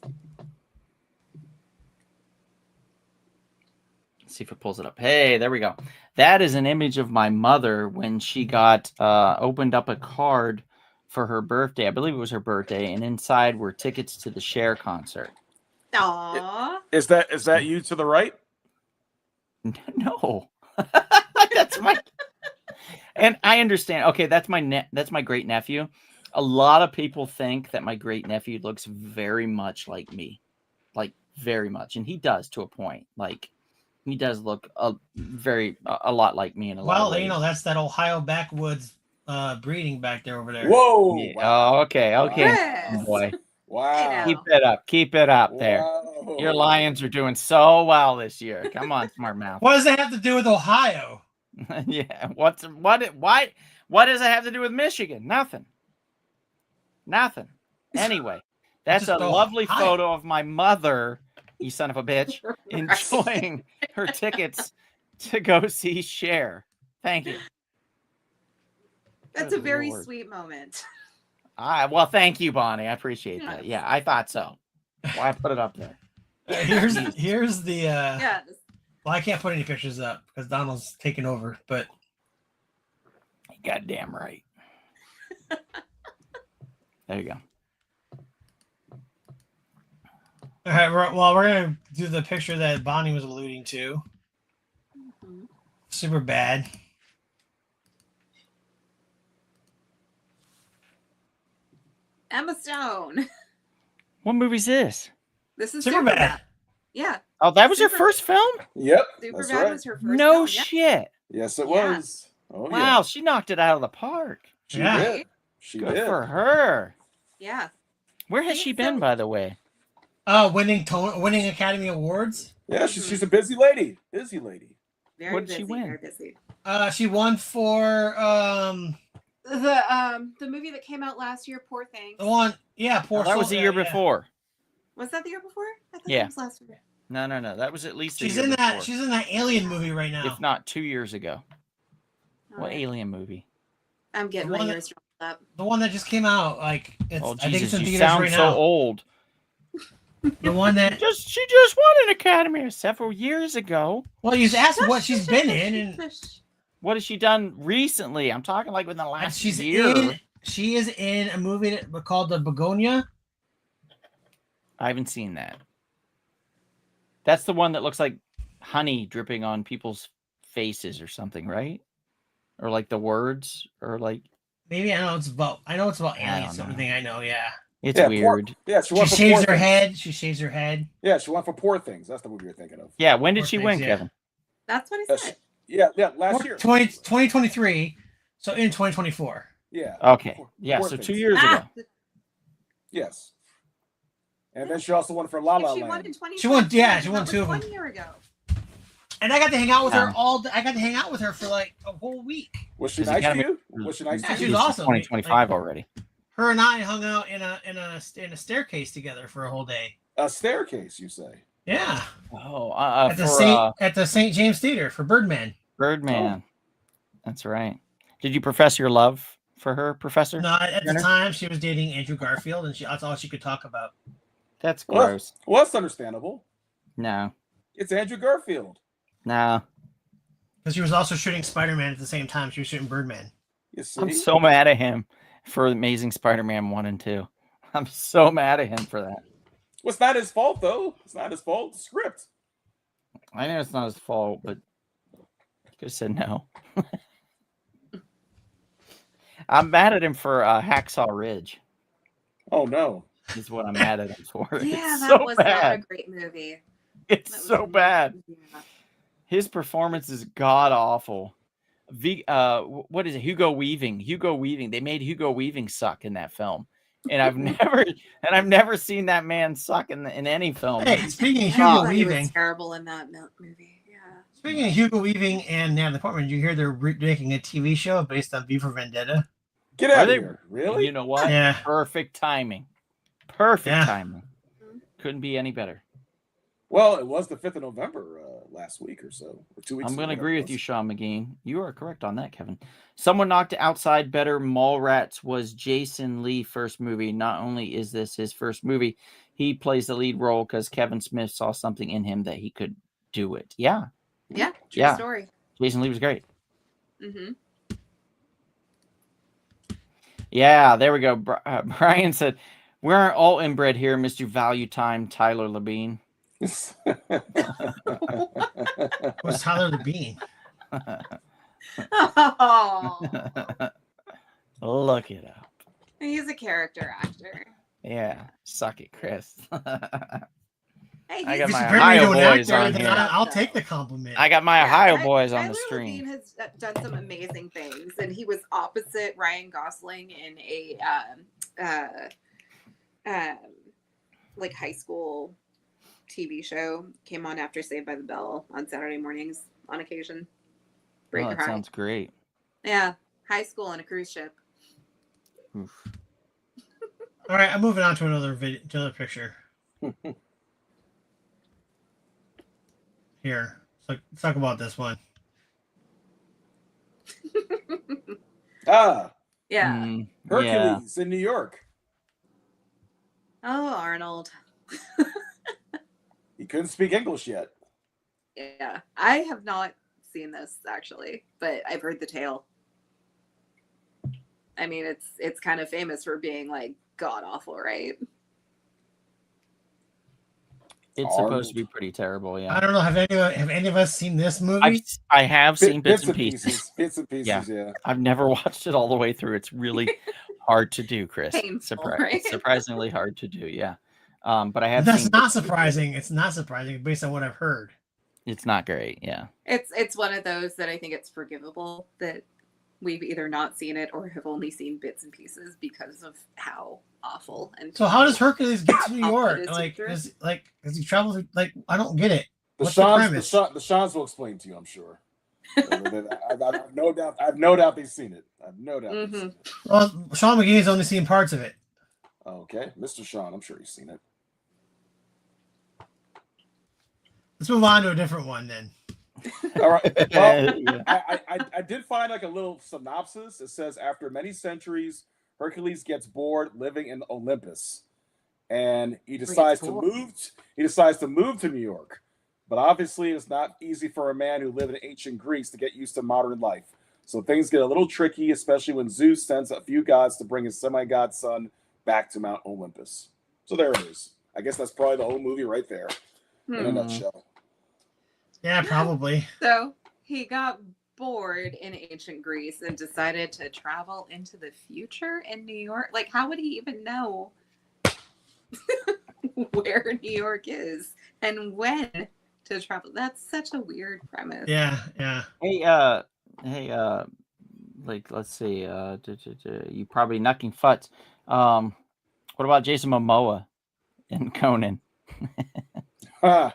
Speaker 1: Let's see if it pulls it up. Hey, there we go. That is an image of my mother when she got opened up a card for her birthday. I believe it was her birthday, and inside were tickets to the Cher concert.
Speaker 4: Aww.
Speaker 3: Is that you to the right?
Speaker 1: No, that's my. And I understand. Okay, that's my great nephew. A lot of people think that my great nephew looks very much like me, like very much, and he does to a point. Like he does look a lot like me in a lot of
Speaker 5: Well,
Speaker 1: ways.
Speaker 5: that's that Ohio backwoods breeding back there over there.
Speaker 3: Whoa!
Speaker 1: Yeah.
Speaker 3: Wow.
Speaker 1: Oh, okay,
Speaker 4: Yes.
Speaker 1: Oh, boy.
Speaker 3: Wow.
Speaker 4: know.
Speaker 1: Keep it up there.
Speaker 3: Wow.
Speaker 1: Your Lions are doing so well this year. Come on, smart mouth.
Speaker 5: What does that have to do with Ohio?
Speaker 1: Yeah. Why does it have to do with Michigan? Nothing. Anyway, that's
Speaker 5: Just
Speaker 1: a lovely
Speaker 5: Ohio.
Speaker 1: photo of my mother, you son of a bitch, enjoying her tickets to go see Cher. Thank you.
Speaker 4: That's a
Speaker 1: Good
Speaker 4: very
Speaker 1: Lord.
Speaker 4: sweet moment.
Speaker 1: Well, thank you, Bonnie. I appreciate that. Yeah, I thought so. Well, I put it up there.
Speaker 5: Here's the.
Speaker 4: Yes.
Speaker 5: Well, I can't put any pictures up because Donald's taking over. But
Speaker 1: Goddamn right. There you go.
Speaker 5: all right, we're gonna do the picture that Bonnie was alluding to.
Speaker 4: Mhm.
Speaker 5: Super bad.
Speaker 4: Emma Stone.
Speaker 1: What movie's this?
Speaker 4: This is
Speaker 5: Superbad.
Speaker 4: Superbad. Yeah,
Speaker 1: Oh, that was her
Speaker 4: Super-
Speaker 1: first film?
Speaker 3: Yep. That's
Speaker 4: Superbad
Speaker 3: right.
Speaker 4: was her first
Speaker 1: No
Speaker 4: film. Yeah.
Speaker 1: shit.
Speaker 3: Yes, it
Speaker 4: Yeah.
Speaker 3: was. Oh
Speaker 1: Wow, she knocked it out of the park.
Speaker 3: She
Speaker 5: Yeah.
Speaker 3: did. She
Speaker 1: Good
Speaker 3: did.
Speaker 1: for her.
Speaker 4: Yeah.
Speaker 1: Where has
Speaker 4: See,
Speaker 1: she been,
Speaker 4: so-
Speaker 1: by the way?
Speaker 5: Winning Academy Awards.
Speaker 3: Yeah, she's a busy lady. Busy lady.
Speaker 4: Very
Speaker 1: What did
Speaker 4: busy.
Speaker 1: she win?
Speaker 4: Very busy.
Speaker 5: She won for
Speaker 4: The movie that came out last year, Poor Things.
Speaker 5: the one. Yeah,
Speaker 1: Oh,
Speaker 5: poor.
Speaker 1: that was the
Speaker 5: Soul-
Speaker 1: year
Speaker 5: yeah.
Speaker 1: before.
Speaker 4: Was that the year before? I thought
Speaker 1: Yeah.
Speaker 4: that was last year.
Speaker 1: No. That was at least the
Speaker 5: She's
Speaker 1: year
Speaker 5: in that.
Speaker 1: before.
Speaker 5: She's in that Alien movie right now.
Speaker 1: If not 2 years ago.
Speaker 4: All
Speaker 1: What
Speaker 4: right.
Speaker 1: alien movie?
Speaker 4: I'm getting
Speaker 5: The
Speaker 4: my
Speaker 5: one that-
Speaker 4: ears dropped up.
Speaker 5: The one that just came out. Like it's.
Speaker 1: Oh
Speaker 5: I think it's
Speaker 1: Jesus,
Speaker 5: in
Speaker 1: you
Speaker 5: theaters
Speaker 1: sound
Speaker 5: right
Speaker 1: so
Speaker 5: now.
Speaker 1: old.
Speaker 5: The one that.
Speaker 1: She just won an Academy several years ago.
Speaker 5: Well, you just asked what
Speaker 4: Shush,
Speaker 5: she's
Speaker 4: shush,
Speaker 5: been
Speaker 4: shush,
Speaker 5: in, and
Speaker 4: shush.
Speaker 1: What has she done recently? I'm talking like within the last
Speaker 5: she's
Speaker 1: year.
Speaker 5: in. She is in a movie called The Begonia.
Speaker 1: I haven't seen that. That's the one that looks like honey dripping on people's faces or something, right? Or like the words, or like
Speaker 5: Maybe I know it's about. I know it's about
Speaker 1: I
Speaker 5: aliens.
Speaker 1: don't know.
Speaker 5: Something I know. Yeah.
Speaker 1: it's
Speaker 3: Yeah,
Speaker 1: weird.
Speaker 3: Yeah, she
Speaker 5: She
Speaker 3: went for
Speaker 5: shaves
Speaker 3: Poor
Speaker 5: her
Speaker 3: Things.
Speaker 5: head. She shaves her head.
Speaker 3: Yeah, she went for Poor Things. That's the movie you're thinking of.
Speaker 1: Yeah, when did
Speaker 5: Poor
Speaker 1: she
Speaker 5: things,
Speaker 1: win,
Speaker 5: yeah.
Speaker 1: Kevin?
Speaker 4: That's what I
Speaker 3: Yes.
Speaker 4: said.
Speaker 3: Yeah, last year.
Speaker 5: 2023. So in 2024.
Speaker 3: Yeah.
Speaker 1: Okay.
Speaker 3: Poor-
Speaker 1: Yeah,
Speaker 3: Poor
Speaker 1: so
Speaker 3: Things.
Speaker 1: 2 years
Speaker 4: Ah,
Speaker 1: ago.
Speaker 3: Yes. And then she also won for La
Speaker 4: if
Speaker 3: La
Speaker 4: she won
Speaker 3: Land.
Speaker 4: in 2020.
Speaker 5: She won- yeah, she won
Speaker 4: that
Speaker 5: two
Speaker 4: was
Speaker 5: of them.
Speaker 4: 1 year ago.
Speaker 5: And I got to hang out with her
Speaker 1: Yeah.
Speaker 5: all. I got to hang out with her for like a whole week.
Speaker 3: Was she
Speaker 1: Because
Speaker 3: nice to
Speaker 1: Academy-
Speaker 3: you? Was she nice
Speaker 5: Yeah,
Speaker 3: to
Speaker 5: she
Speaker 3: you?
Speaker 5: was awesome.
Speaker 1: 2025 already.
Speaker 5: Her and I hung out in a staircase together for a whole day.
Speaker 3: A staircase, you say?
Speaker 5: Yeah,
Speaker 1: Oh,
Speaker 5: at the
Speaker 1: for
Speaker 5: St. James Theater for Birdman.
Speaker 1: Birdman. That's right. Did you profess your love for her, Professor?
Speaker 5: No, at the
Speaker 1: Jenner?
Speaker 5: time she was dating Andrew Garfield, and that's all she could talk about.
Speaker 1: That's
Speaker 3: Well,
Speaker 1: gross.
Speaker 3: Well, that's understandable.
Speaker 1: No.
Speaker 3: It's Andrew Garfield.
Speaker 1: No.
Speaker 5: Because she was also shooting Spider-Man at the same time. She was shooting Birdman.
Speaker 3: You see?
Speaker 1: I'm so mad at him for Amazing Spider-Man 1 and 2. I'm so mad at him for that.
Speaker 3: Well, it's not his fault, though. It's not his fault. The script.
Speaker 1: I know it's not his fault, but he could have said no. I'm mad at him for Hacksaw Ridge.
Speaker 3: Oh, no.
Speaker 1: Is what I'm mad at him for.
Speaker 4: Yeah,
Speaker 1: It's
Speaker 4: that
Speaker 1: so
Speaker 4: was not a
Speaker 1: bad.
Speaker 4: great movie.
Speaker 1: It's
Speaker 4: That was
Speaker 1: so
Speaker 4: a-
Speaker 1: bad.
Speaker 4: Yeah.
Speaker 1: His performance is god awful. What is it? Hugo Weaving. They made Hugo Weaving suck in that film, and I've never seen that man suck in any film.
Speaker 5: Hey, speaking of
Speaker 4: I
Speaker 5: Hugo
Speaker 4: thought he was
Speaker 5: Weaving,
Speaker 4: terrible in that movie. Yeah.
Speaker 5: speaking of Hugo Weaving and Natalie Portman, did you hear they're making a TV show based on V for Vendetta?
Speaker 3: Get
Speaker 1: Are
Speaker 3: out of
Speaker 1: they-
Speaker 3: here. Really?
Speaker 1: You know what?
Speaker 5: Yeah.
Speaker 1: Perfect timing. Perfect
Speaker 5: Yeah.
Speaker 1: timing. Couldn't be any better.
Speaker 3: Well, it was the 5th of November last week or so, or 2 weeks
Speaker 1: I'm
Speaker 3: ago,
Speaker 1: going to
Speaker 3: whatever
Speaker 1: agree
Speaker 3: it
Speaker 1: with you,
Speaker 3: was.
Speaker 1: Sean McGee. You are correct on that, Kevin. Someone Knocked Outside Better Mallrats was Jason Lee's first movie. Not only is this his first movie, he plays the lead role because Kevin Smith saw something in him that he could do it. Yeah.
Speaker 4: Yeah. True
Speaker 1: Yeah.
Speaker 4: story.
Speaker 1: Jason Lee was great.
Speaker 4: Mm-hmm.
Speaker 1: Yeah, there we go. Brian said, we aren't all inbred here, Mr. Value Time, Tyler Labine.
Speaker 5: What's Tyler the Bean?
Speaker 4: Oh,
Speaker 1: Look it up.
Speaker 4: he's a character actor.
Speaker 1: Yeah. Suck it, Chris.
Speaker 4: Hey,
Speaker 1: I
Speaker 4: he's
Speaker 1: got
Speaker 5: If
Speaker 1: my
Speaker 5: you bring me to an
Speaker 1: Ohio boys
Speaker 5: actor,
Speaker 1: on
Speaker 5: then
Speaker 1: here.
Speaker 5: I'll take the compliment.
Speaker 1: I got my
Speaker 4: Yeah,
Speaker 1: Ohio boys on
Speaker 4: Tyler
Speaker 1: the stream.
Speaker 4: Levine has done some amazing things, and he was opposite Ryan Gosling in a like high school TV show. Came on after Saved by the Bell on Saturday mornings on occasion. Break
Speaker 1: Oh,
Speaker 4: your
Speaker 1: that
Speaker 4: heart.
Speaker 1: sounds great.
Speaker 4: Yeah, high school on a cruise ship.
Speaker 1: Oof.
Speaker 5: All right, I'm moving on to another video, to another picture. Here, so let's talk about this one.
Speaker 3: Ah,
Speaker 4: Yeah.
Speaker 1: Mm, yeah.
Speaker 3: Hercules in New York.
Speaker 4: Oh, Arnold.
Speaker 3: He couldn't speak English yet.
Speaker 4: Yeah, I have not seen this actually, but I've heard the tale. I mean, it's kind of famous for being like god awful, right?
Speaker 1: It's supposed to be pretty terrible.
Speaker 5: I
Speaker 1: Yeah.
Speaker 5: don't know. Have any of us seen this movie?
Speaker 1: I have seen bits and pieces.
Speaker 3: Bits and pieces, yeah.
Speaker 1: I've never watched it all the way through. It's really hard to do, Chris.
Speaker 4: Painful, right?
Speaker 1: Surprisingly hard to do. Yeah. But I have
Speaker 5: That's
Speaker 1: seen
Speaker 5: not
Speaker 1: bits and pieces.
Speaker 5: surprising. It's not surprising based on what I've heard.
Speaker 1: It's not great. Yeah.
Speaker 4: It's one of those that I think it's forgivable that we've either not seen it or have only seen bits and pieces because of how awful and
Speaker 5: So how does Hercules get to New
Speaker 4: Awful
Speaker 5: York?
Speaker 4: it is,
Speaker 5: Like,
Speaker 4: Victor.
Speaker 5: does he travel? Like, I don't get it.
Speaker 3: The
Speaker 5: What's the premise?
Speaker 3: Shans will explain to you, I'm sure. I've no doubt. I've no doubt they've seen it. I've no doubt. They've seen it.
Speaker 5: Well, Sean McGee's only seen parts of it.
Speaker 3: Okay, Mr. Sean, I'm sure he's seen it.
Speaker 5: Let's move on to a different one then.
Speaker 3: All right. Well,
Speaker 1: Yeah.
Speaker 3: I did find like a little synopsis. It says after many centuries, Hercules gets bored living in Olympus, and he decides to
Speaker 4: bored.
Speaker 3: move. He decides to move to New York, but obviously it's not easy for a man who lived in ancient Greece to get used to modern life. So things get a little tricky, especially when Zeus sends a few gods to bring his semi-god son back to Mount Olympus. So there it is. I guess that's probably the whole movie right there in a
Speaker 1: Hmm.
Speaker 3: nutshell.
Speaker 5: Yeah, probably.
Speaker 4: So he got bored in ancient Greece and decided to travel into the future in New York. Like, how would he even know where New York is and when to travel? That's such a weird premise.
Speaker 5: Yeah, yeah.
Speaker 1: Hey, like, let's see, you probably knucking futs. What about Jason Momoa in Conan?
Speaker 3: Ha!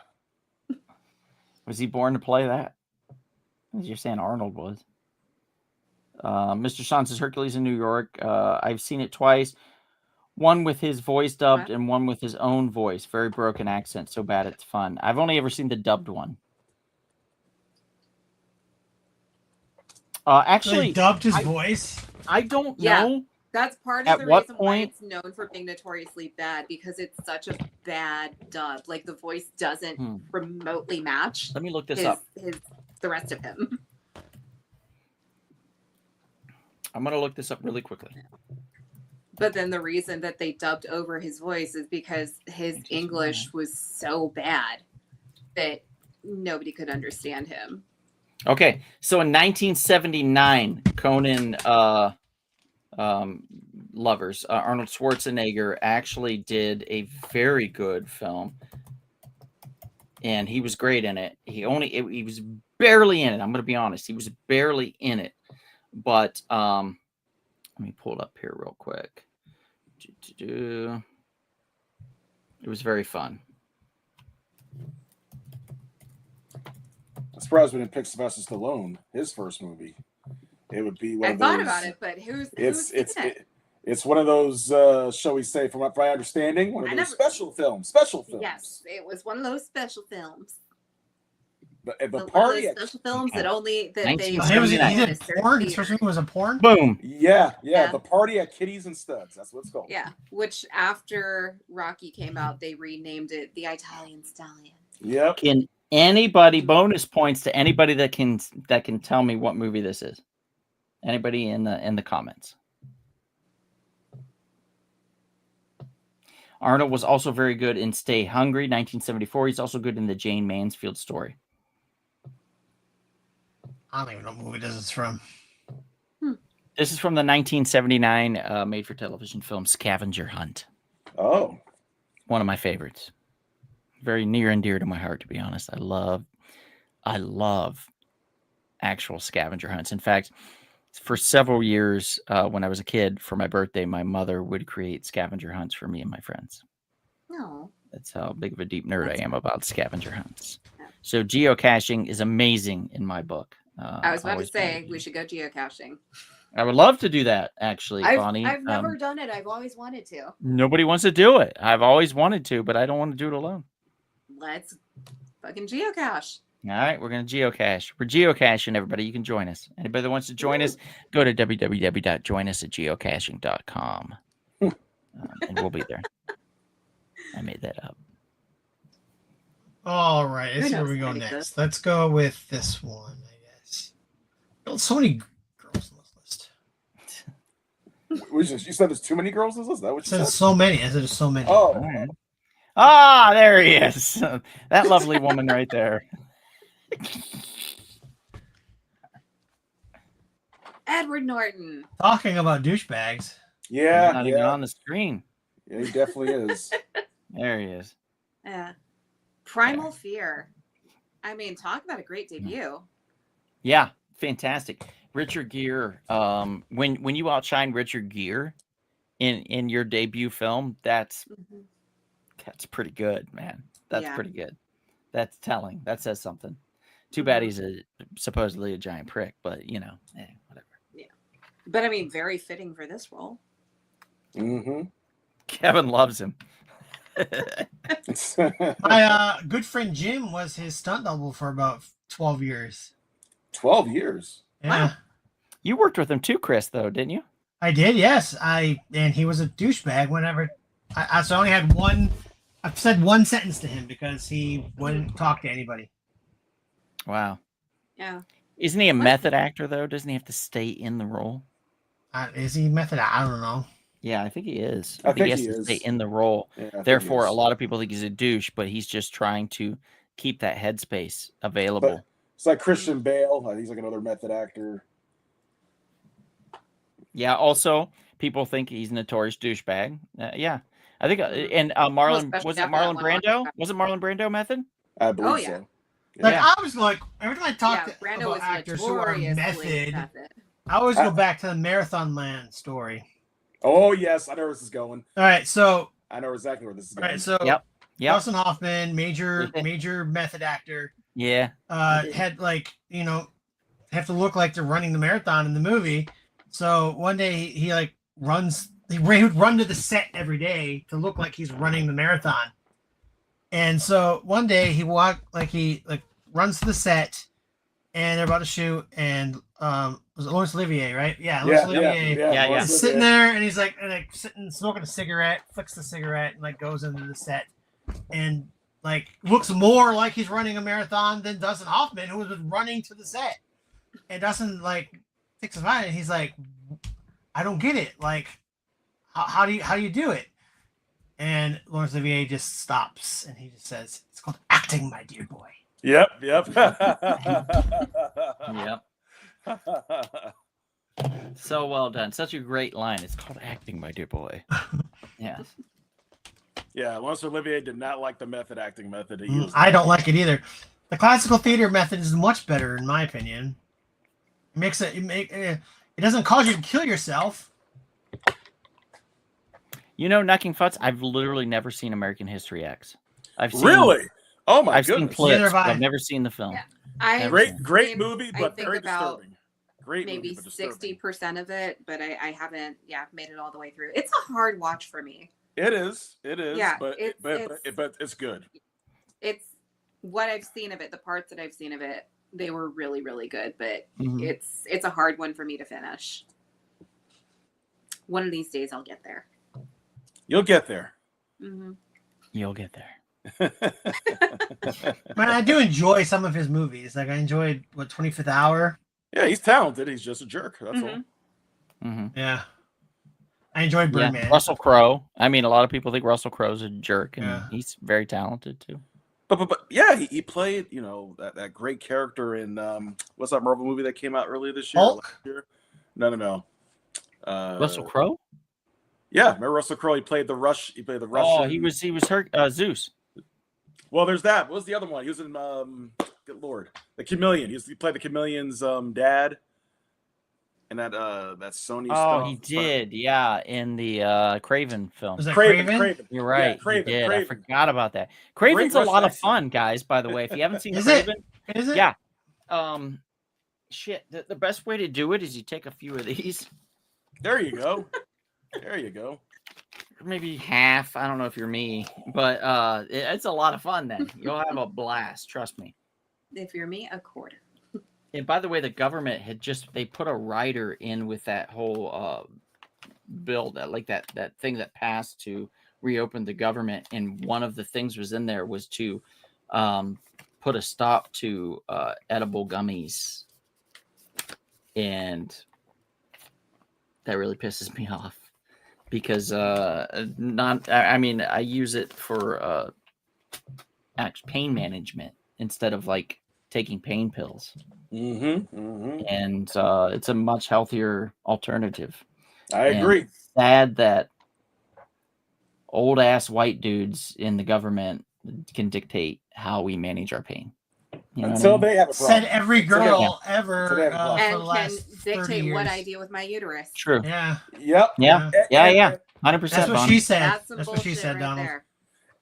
Speaker 1: Was he born to play that? As you're saying Arnold was. Mr. Sean says Hercules in New York. I've seen it twice. One with his voice dubbed and one with his own voice. Very broken accent. So bad it's fun. I've only ever seen the dubbed one.
Speaker 5: So they
Speaker 1: Actually,
Speaker 5: dubbed his voice.
Speaker 1: I don't
Speaker 4: Yeah.
Speaker 1: know.
Speaker 4: That's part
Speaker 1: At
Speaker 4: of the
Speaker 1: what
Speaker 4: reason
Speaker 1: point-
Speaker 4: why it's known for being notoriously bad, because it's such a bad dub. Like, the voice doesn't remotely match
Speaker 1: Let me look this
Speaker 4: his,
Speaker 1: up.
Speaker 4: the rest of him.
Speaker 1: I'm going to look this up really quickly.
Speaker 4: But then the reason that they dubbed over his voice is because his English was so bad that nobody could understand him.
Speaker 1: Okay, so in 1979, Conan lovers, Arnold Schwarzenegger actually did a very good film, and he was great in it. He was barely in it. I'm going to be honest, he was barely in it, but let me pull it up here real quick. It was very fun.
Speaker 3: I'm surprised we didn't pick Sylvester Stallone, his first movie. It would be one
Speaker 4: I
Speaker 3: of
Speaker 4: thought
Speaker 3: those.
Speaker 4: about it, but who's in it?
Speaker 3: It's one of those, shall we say, from my understanding, one of those special films.
Speaker 4: Yes, it was one of those special films.
Speaker 3: The
Speaker 4: One of
Speaker 3: party.
Speaker 4: those special films that only that they.
Speaker 5: Oh, he was he
Speaker 1: 1979.
Speaker 5: did porn. His first movie was a porn.
Speaker 1: Boom.
Speaker 3: Yeah,
Speaker 4: Yeah.
Speaker 3: the party at Kitties and Studs. That's what it's called.
Speaker 4: Yeah, which after Rocky came out, they renamed it the Italian Stallion.
Speaker 3: Yep.
Speaker 1: Can anybody bonus points to anybody that can tell me what movie this is? Anybody in the comments? Arnold was also very good in Stay Hungry, 1974. He's also good in the Jane Mansfield story.
Speaker 5: I don't even know what movie this is from.
Speaker 1: This is from the 1979 made-for-television film Scavenger Hunt.
Speaker 3: Oh.
Speaker 1: One of my favorites. Very near and dear to my heart, to be honest. I love actual scavenger hunts. In fact, for several years when I was a kid, for my birthday, my mother would create scavenger hunts for me and my friends.
Speaker 4: No.
Speaker 1: That's how big of a deep nerd I am about scavenger hunts.
Speaker 4: Yeah.
Speaker 1: So geocaching is amazing in my book.
Speaker 4: I was about to
Speaker 1: always
Speaker 4: say
Speaker 1: been.
Speaker 4: we should go geocaching.
Speaker 1: I would love to do that, actually, Bonnie.
Speaker 4: I've never done it. I've always wanted to.
Speaker 1: Nobody wants to do it. I've always wanted to, but I don't want to do it alone.
Speaker 4: Let's fucking geocache.
Speaker 1: All right, we're going to geocache. We're geocaching, everybody. You can join us. Anybody that wants to join us, go to www.joinusatgeocaching.com. And we'll be there. I made that up.
Speaker 5: All right, let's see where
Speaker 4: knows
Speaker 5: we go
Speaker 4: any of
Speaker 5: next.
Speaker 4: this?
Speaker 5: Let's go with this one, I guess. Oh, so many girls on this list.
Speaker 3: You said there's too many girls in this? Is that what
Speaker 5: It
Speaker 3: you
Speaker 5: says
Speaker 3: said?
Speaker 5: so many. I said there's so many.
Speaker 3: Oh.
Speaker 1: All right. Ah, there he is. That lovely woman right there.
Speaker 4: Edward Norton.
Speaker 5: Talking about douchebags.
Speaker 3: Yeah.
Speaker 1: He's not even
Speaker 3: Yeah.
Speaker 1: on the screen.
Speaker 3: Yeah, he definitely is.
Speaker 1: There he is.
Speaker 4: Yeah. Primal Fear. I mean, talk about a great debut.
Speaker 1: Yeah, fantastic. Richard Gere. When you outshine Richard Gere in your debut film, that's pretty good, man. That's
Speaker 4: Yeah.
Speaker 1: pretty good. That's telling. That says something. Too bad he's supposedly a giant prick, but whatever.
Speaker 4: But I mean, very fitting for this role.
Speaker 3: Mm-hmm.
Speaker 1: Kevin loves him.
Speaker 5: My good friend Jim was his stunt double for about 12 years.
Speaker 3: 12 years.
Speaker 5: Yeah.
Speaker 4: Wow.
Speaker 1: You worked with him too, Chris, though, didn't you?
Speaker 5: I did, yes. And he was a douchebag whenever so I only had one. I've said one sentence to him because he wouldn't talk to anybody.
Speaker 1: Wow.
Speaker 4: Yeah.
Speaker 1: Isn't he a method actor though? Doesn't he have to stay in the role?
Speaker 5: Is he method? I don't know.
Speaker 1: Yeah, I think he is.
Speaker 3: I think
Speaker 1: he has
Speaker 3: he
Speaker 1: to
Speaker 3: is.
Speaker 1: stay in the role.
Speaker 3: Yeah, I think
Speaker 1: Therefore,
Speaker 3: he
Speaker 1: a
Speaker 3: is.
Speaker 1: lot of people think he's a douche, but he's just trying to keep that headspace available.
Speaker 3: It's like Christian Bale. He's like another method actor.
Speaker 1: Yeah. Also, people think he's a notorious douchebag. Yeah, I think. And Marlon
Speaker 4: especially
Speaker 1: was it
Speaker 4: after
Speaker 1: Marlon
Speaker 4: that one
Speaker 1: Brando?
Speaker 4: Oscar.
Speaker 1: Was it Marlon Brando method?
Speaker 3: I believe
Speaker 4: Oh, yeah.
Speaker 3: so.
Speaker 5: Like
Speaker 1: Yeah.
Speaker 5: I was like, every time I talk
Speaker 4: Yeah,
Speaker 5: to
Speaker 4: Brando
Speaker 5: about
Speaker 4: was
Speaker 5: actors who are
Speaker 4: notoriously
Speaker 5: method, I always
Speaker 3: I-
Speaker 5: go back to the Marathon Man story.
Speaker 3: Oh, yes. I know where this is going.
Speaker 5: All right, so
Speaker 3: I know exactly where this is
Speaker 5: all
Speaker 3: going.
Speaker 5: right, so
Speaker 1: Yep. Yep.
Speaker 5: Dustin Hoffman, major method actor,
Speaker 1: Yeah.
Speaker 5: had have to look like they're running the marathon in the movie. So one day he like runs. He would run to the set every day to look like he's running the marathon. And so one day he runs to the set, and they're about to shoot. And was it Laurence Olivier, right? Yeah, Laurence Olivier.
Speaker 1: Yeah.
Speaker 5: He's sitting there, and he's like sitting smoking a cigarette, flicks the cigarette, and like goes into the set, and like looks more like he's running a marathon than Dustin Hoffman, who was running to the set. And Dustin like takes his mind, and he's like, "I don't get it. Like, how do you do it?" And Laurence Olivier just stops, and he just says, "It's called acting, my dear boy."
Speaker 3: Yep.
Speaker 1: Yep. So well done. Such a great line. It's called acting, my dear boy. Yeah.
Speaker 3: Yeah, Laurence Olivier did not like the method acting method he used.
Speaker 5: I don't like it either. The classical theater method is much better, in my opinion. It doesn't cause you to kill yourself.
Speaker 1: Knucking Futz, I've literally never seen American History X. I've seen,
Speaker 3: Really? Oh my
Speaker 1: I've seen
Speaker 3: goodness!
Speaker 1: clips,
Speaker 5: Neither have
Speaker 1: but
Speaker 5: I.
Speaker 1: I've never seen the film.
Speaker 4: Yeah. I
Speaker 3: Great movie,
Speaker 4: I
Speaker 3: but
Speaker 4: think
Speaker 3: very
Speaker 4: about
Speaker 3: disturbing. Great
Speaker 4: maybe
Speaker 3: movie, but disturbing.
Speaker 4: 60% of it, but I haven't made it all the way through. It's a hard watch for me.
Speaker 3: It is.
Speaker 4: Yeah,
Speaker 3: but
Speaker 4: it's-
Speaker 3: but it's good.
Speaker 4: It's what I've seen of it, the parts that I've seen of it, they were really, really good, but
Speaker 1: Mhm.
Speaker 4: it's a hard one for me to finish. One of these days I'll get there.
Speaker 3: You'll get there.
Speaker 4: Hmm
Speaker 1: You'll get there.
Speaker 5: Man, I do enjoy some of his movies. Like I enjoyed 25th Hour.
Speaker 3: Yeah, he's talented. He's just a jerk. That's all.
Speaker 4: Mhm.
Speaker 1: Mm-hmm.
Speaker 5: Yeah, I enjoyed
Speaker 1: Yeah.
Speaker 5: Birdman.
Speaker 1: Russell Crowe. I mean, a lot of people think Russell Crowe's a jerk, and
Speaker 5: Yeah.
Speaker 1: he's very talented too.
Speaker 3: But yeah, he played that great character in what's that Marvel movie that came out earlier this year?
Speaker 5: Hulk?
Speaker 3: Last year? No.
Speaker 1: Russell Crowe?
Speaker 3: Yeah, remember Russell Crowe? He played the Russian.
Speaker 1: Oh, he was hurt. Zeus.
Speaker 3: Well, there's that. What was the other one? He was in good lord, the Chameleon. He played the Chameleon's dad. And that Sony
Speaker 1: Oh,
Speaker 3: stuff.
Speaker 1: he did. Yeah, in the Craven film.
Speaker 5: Was that
Speaker 3: Craven.
Speaker 5: Craven?
Speaker 1: You're right.
Speaker 3: Yeah, Craven,
Speaker 1: he did. I
Speaker 3: Craven.
Speaker 1: forgot about that. Craven's a
Speaker 3: Russian
Speaker 1: lot of
Speaker 3: accent.
Speaker 1: fun, guys. By the way, if you haven't seen
Speaker 5: Is it?
Speaker 1: Craven,
Speaker 5: Is it?
Speaker 1: yeah. Shit. The best way to do it is you take a few of these,
Speaker 3: There you go. There you go.
Speaker 1: or maybe half. I don't know if you're me, but it's a lot of fun. Then you'll have a blast. Trust me.
Speaker 4: If you're me, a quarter.
Speaker 1: And by the way, the government had they put a rider in with that whole bill that thing that passed to reopen the government, and one of the things was in there was to put a stop to edible gummies, and that really pisses me off because I use it for pain management instead of like taking pain pills. And it's a much healthier alternative.
Speaker 3: I agree.
Speaker 1: And it's sad that old ass white dudes in the government can dictate how we manage our pain. You know what I
Speaker 3: Until
Speaker 1: mean?
Speaker 3: they have a problem.
Speaker 5: Said every girl ever
Speaker 3: So they have a problem.
Speaker 5: for
Speaker 4: And
Speaker 5: the
Speaker 4: can
Speaker 5: last 30
Speaker 4: dictate what
Speaker 5: years.
Speaker 4: I do with my uterus.
Speaker 1: True.
Speaker 5: Yeah,
Speaker 3: Yep.
Speaker 1: Yeah.
Speaker 3: And-
Speaker 1: Yeah.
Speaker 3: and-
Speaker 1: Yeah. 100%.
Speaker 5: that's what
Speaker 1: Bonnie.
Speaker 5: she said.
Speaker 4: That's some
Speaker 5: That's what
Speaker 4: bullshit
Speaker 5: she said,
Speaker 4: right
Speaker 5: Donald.
Speaker 4: there.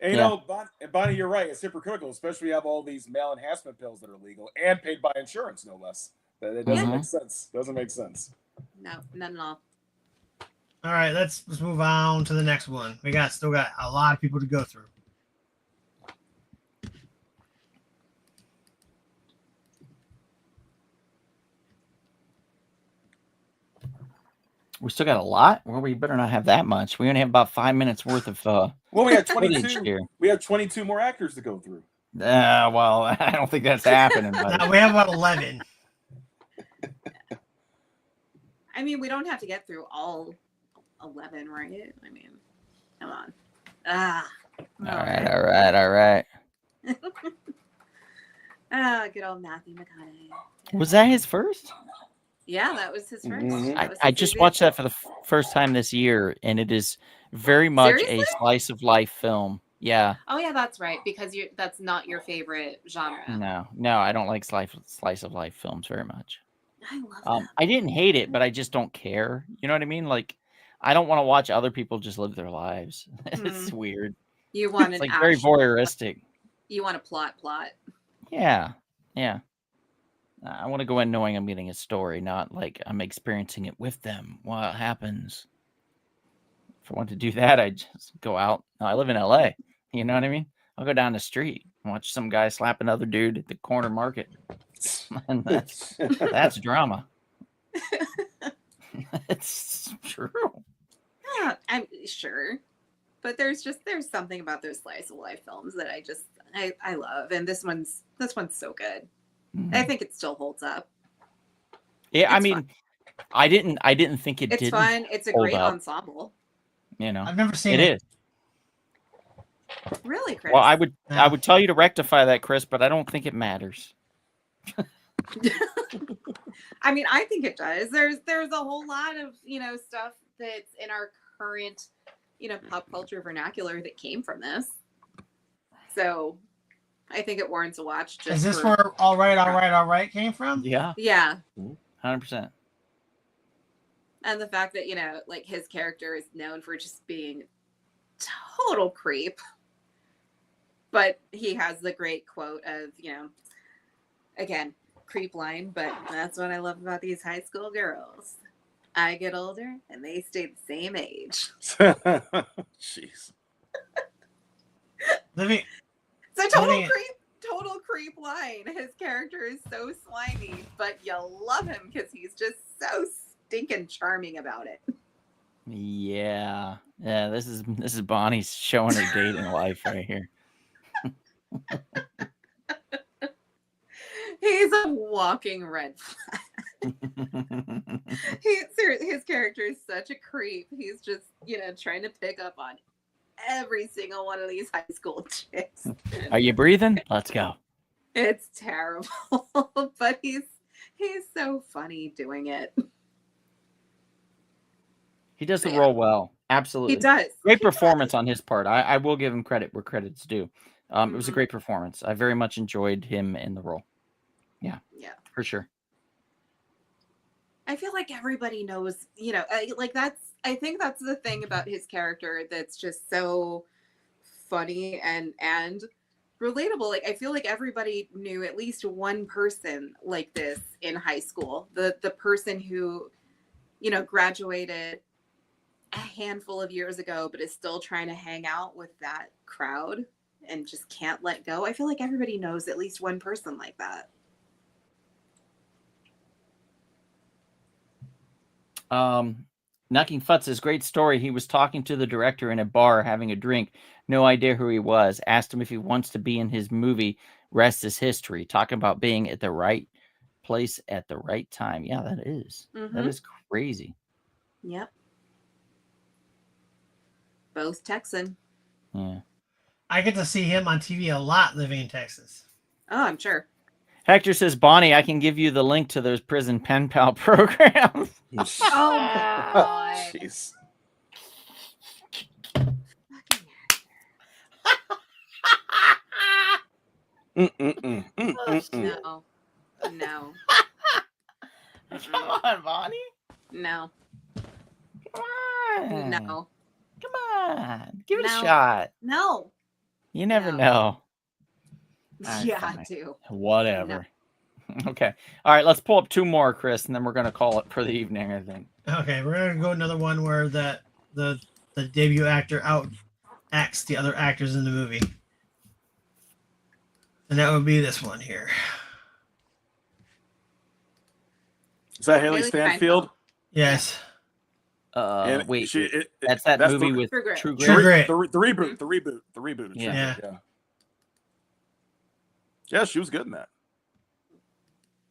Speaker 3: And, you
Speaker 1: Yeah.
Speaker 3: know, Bonnie, you're right. It's hypocritical, especially we have all these male enhancement pills that are legal and paid by insurance, no less. That doesn't
Speaker 1: Mhm.
Speaker 3: make sense. Doesn't make sense.
Speaker 4: No, none at all.
Speaker 5: All right, let's move on to the next one. We still got a lot of people to go through.
Speaker 1: We still got a lot. Well, we better not have that much. We only have about 5 minutes worth of
Speaker 3: Well, we had
Speaker 1: footage
Speaker 3: 22.
Speaker 1: here.
Speaker 3: We have 22 more actors to go through.
Speaker 1: Well, I don't think that's happening. But
Speaker 5: We have about 11.
Speaker 4: I mean, we don't have to get through all 11, right? I mean, come on.
Speaker 1: all right.
Speaker 4: Good old Matthew McConaughey.
Speaker 1: Was that his first?
Speaker 4: Yeah, that was his first.
Speaker 3: Mhm.
Speaker 4: That was
Speaker 1: I
Speaker 4: his
Speaker 1: just
Speaker 4: debut.
Speaker 1: watched that for the first time this year, and it is very much
Speaker 4: Seriously?
Speaker 1: a slice of life film. Yeah.
Speaker 4: Oh yeah, that's right. Because that's not your favorite genre.
Speaker 1: No, I don't like slice of life films very much.
Speaker 4: I love that.
Speaker 1: I didn't hate it, but I just don't care. You know what I mean? Like, I don't want to watch other people just live their lives. It's weird.
Speaker 4: You want
Speaker 1: It's
Speaker 4: an
Speaker 1: like very
Speaker 4: action.
Speaker 1: voyeuristic.
Speaker 4: You want a plot.
Speaker 1: Yeah. I want to go in knowing I'm getting a story, not like I'm experiencing it with them while it happens. If I want to do that, I just go out. No, I live in LA. You know what I mean? I'll go down the street and watch some guy slap another dude at the corner market. And that's drama. It's true.
Speaker 4: Yeah, I'm sure. But there's something about those slice of life films that I love, and this one's so good.
Speaker 1: Mhm.
Speaker 4: I think it still holds up.
Speaker 1: Yeah, I
Speaker 4: It's
Speaker 1: mean,
Speaker 4: fun.
Speaker 1: I didn't think it
Speaker 4: It's
Speaker 1: didn't.
Speaker 4: fun. It's a
Speaker 1: hold
Speaker 4: great
Speaker 1: up.
Speaker 4: ensemble.
Speaker 1: You know,
Speaker 5: I've never seen
Speaker 1: it
Speaker 5: it.
Speaker 1: is.
Speaker 4: Really, Chris.
Speaker 1: Well, I would
Speaker 5: Yeah.
Speaker 1: tell you to rectify that, Chris, but I don't think it matters.
Speaker 4: I mean, I think it does. There's a whole lot of stuff that's in our current pop culture vernacular that came from this. So I think it warrants a watch. Just
Speaker 5: Is this where all right came from?
Speaker 1: Yeah,
Speaker 4: Yeah,
Speaker 1: 100%.
Speaker 4: and the fact that like his character is known for just being total creep, but he has the great quote of again, creep line, but that's what I love about these high school girls. I get older and they stay the same age.
Speaker 3: Jeez.
Speaker 5: Living,
Speaker 4: So total
Speaker 5: Living-
Speaker 4: creep line. His character is so slimy, but you love him because he's just so stinking charming about it.
Speaker 1: Yeah. This is Bonnie's showing her dating life right here.
Speaker 4: He's a walking red flag. His character is such a creep. He's just trying to pick up on every single one of these high school chicks.
Speaker 1: Are you breathing? Let's go.
Speaker 4: It's terrible, but he's so funny doing it.
Speaker 1: He does the
Speaker 4: Yeah.
Speaker 1: role well. Absolutely.
Speaker 4: He does.
Speaker 1: Great performance on his part. I will give him credit where credit's due. It was a
Speaker 4: Mhm.
Speaker 1: great performance. I very much enjoyed him in the role.
Speaker 4: Yeah.
Speaker 1: For sure.
Speaker 4: I feel like everybody knows, I think that's the thing about his character that's just so funny and relatable. Like I feel like everybody knew at least one person like this in high school. The person who, graduated a handful of years ago but is still trying to hang out with that crowd and just can't let go. I feel like everybody knows at least one person like that.
Speaker 1: Knocking Futz is great story. He was talking to the director in a bar having a drink. No idea who he was. Asked him if he wants to be in his movie. Rest is history. Talking about being at the right place at the right time. Yeah, that is. That
Speaker 4: Mhm.
Speaker 1: is crazy.
Speaker 4: Yep. Both Texan.
Speaker 1: Yeah.
Speaker 5: I get to see him on TV a lot living in Texas.
Speaker 4: Oh, I'm sure.
Speaker 1: Hector says, Bonnie, I can give you the link to those prison pen pal programs.
Speaker 4: Oh my God.
Speaker 3: Jeez.
Speaker 4: Fucking No. No.
Speaker 1: Come on, Bonnie.
Speaker 4: No.
Speaker 1: Come on.
Speaker 4: No.
Speaker 1: Come on. Give it a
Speaker 4: No.
Speaker 1: shot.
Speaker 4: No.
Speaker 1: You never
Speaker 4: No.
Speaker 1: know. All right,
Speaker 4: Yeah,
Speaker 1: fine.
Speaker 4: I do.
Speaker 1: Whatever. Okay. All right. Let's pull up 2 more, Chris, and then we're gonna call it for the evening. I think.
Speaker 5: Okay, we're gonna go another one where the debut actor acts the other actors in the movie, and that would be this one here.
Speaker 3: Is that Haley
Speaker 4: Haley
Speaker 3: Stanfield?
Speaker 4: Steinfeld.
Speaker 5: Yes,
Speaker 3: And
Speaker 1: Wait.
Speaker 3: she-
Speaker 1: That's that
Speaker 3: that's
Speaker 1: movie
Speaker 3: the-
Speaker 1: with
Speaker 4: True Grit.
Speaker 1: True Grit.
Speaker 5: True Grit.
Speaker 3: The reboot. The reboot. The reboot.
Speaker 1: Yeah.
Speaker 3: Yeah, she was good in that.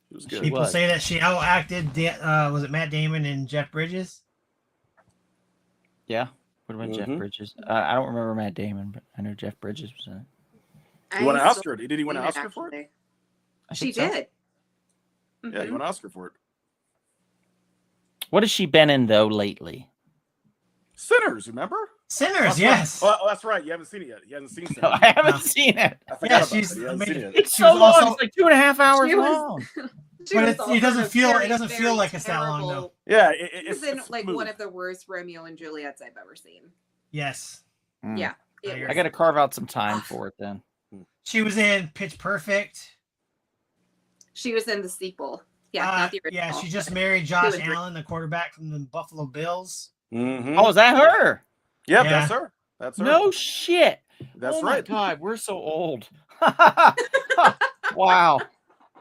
Speaker 3: She was good.
Speaker 5: people
Speaker 1: was.
Speaker 5: say that she outacted. Was it Matt Damon and Jeff Bridges?
Speaker 1: Yeah. What about Jeff
Speaker 3: Mhm.
Speaker 1: Bridges? I don't remember Matt Damon, but I know Jeff Bridges was in it.
Speaker 3: He won an
Speaker 4: I
Speaker 3: Oscar. Did he win an
Speaker 4: still
Speaker 3: Oscar for it?
Speaker 4: actually.
Speaker 1: I
Speaker 4: She
Speaker 1: think so.
Speaker 4: did.
Speaker 3: Yeah, he
Speaker 4: Mhm.
Speaker 3: won an Oscar for it.
Speaker 1: What has she been in though lately?
Speaker 3: Sinners, remember?
Speaker 5: Sinners,
Speaker 3: That's
Speaker 5: yes.
Speaker 3: Right. Oh, that's right. You haven't seen it yet. You haven't seen Sinners.
Speaker 1: No, I haven't
Speaker 5: No.
Speaker 1: seen it.
Speaker 3: I forgot
Speaker 5: Yeah,
Speaker 3: about
Speaker 5: she's
Speaker 3: that. You haven't seen
Speaker 5: amazing.
Speaker 3: it.
Speaker 1: It's
Speaker 5: She
Speaker 1: so
Speaker 5: was
Speaker 1: long.
Speaker 5: also-
Speaker 1: It's like 2.5 hours
Speaker 4: She was-
Speaker 1: long.
Speaker 4: She
Speaker 5: But
Speaker 4: was
Speaker 5: it
Speaker 4: also
Speaker 5: doesn't
Speaker 4: in a
Speaker 5: feel- it
Speaker 4: very,
Speaker 5: doesn't feel
Speaker 4: very
Speaker 5: like it's that long, though.
Speaker 4: terrible-
Speaker 3: Yeah,
Speaker 4: She
Speaker 3: it's
Speaker 4: was in
Speaker 3: it's
Speaker 4: like
Speaker 3: smooth.
Speaker 4: one of the worst Romeo and Juliets I've ever seen.
Speaker 5: Yes,
Speaker 1: Mm.
Speaker 4: Yeah.
Speaker 5: I
Speaker 4: It
Speaker 1: I
Speaker 4: was-
Speaker 1: got to carve out some time for it then.
Speaker 5: she was in Pitch Perfect.
Speaker 4: She was in the sequel. Yeah, not the original.
Speaker 5: Yeah, she just married Josh
Speaker 4: and three.
Speaker 5: Allen, the quarterback from the Buffalo Bills.
Speaker 3: Mhm.
Speaker 1: Oh, is that her?
Speaker 3: Yep,
Speaker 5: Yeah.
Speaker 3: that's her. That's her.
Speaker 1: No shit.
Speaker 3: That's
Speaker 1: Oh my
Speaker 3: right.
Speaker 1: God, we're so old. Wow.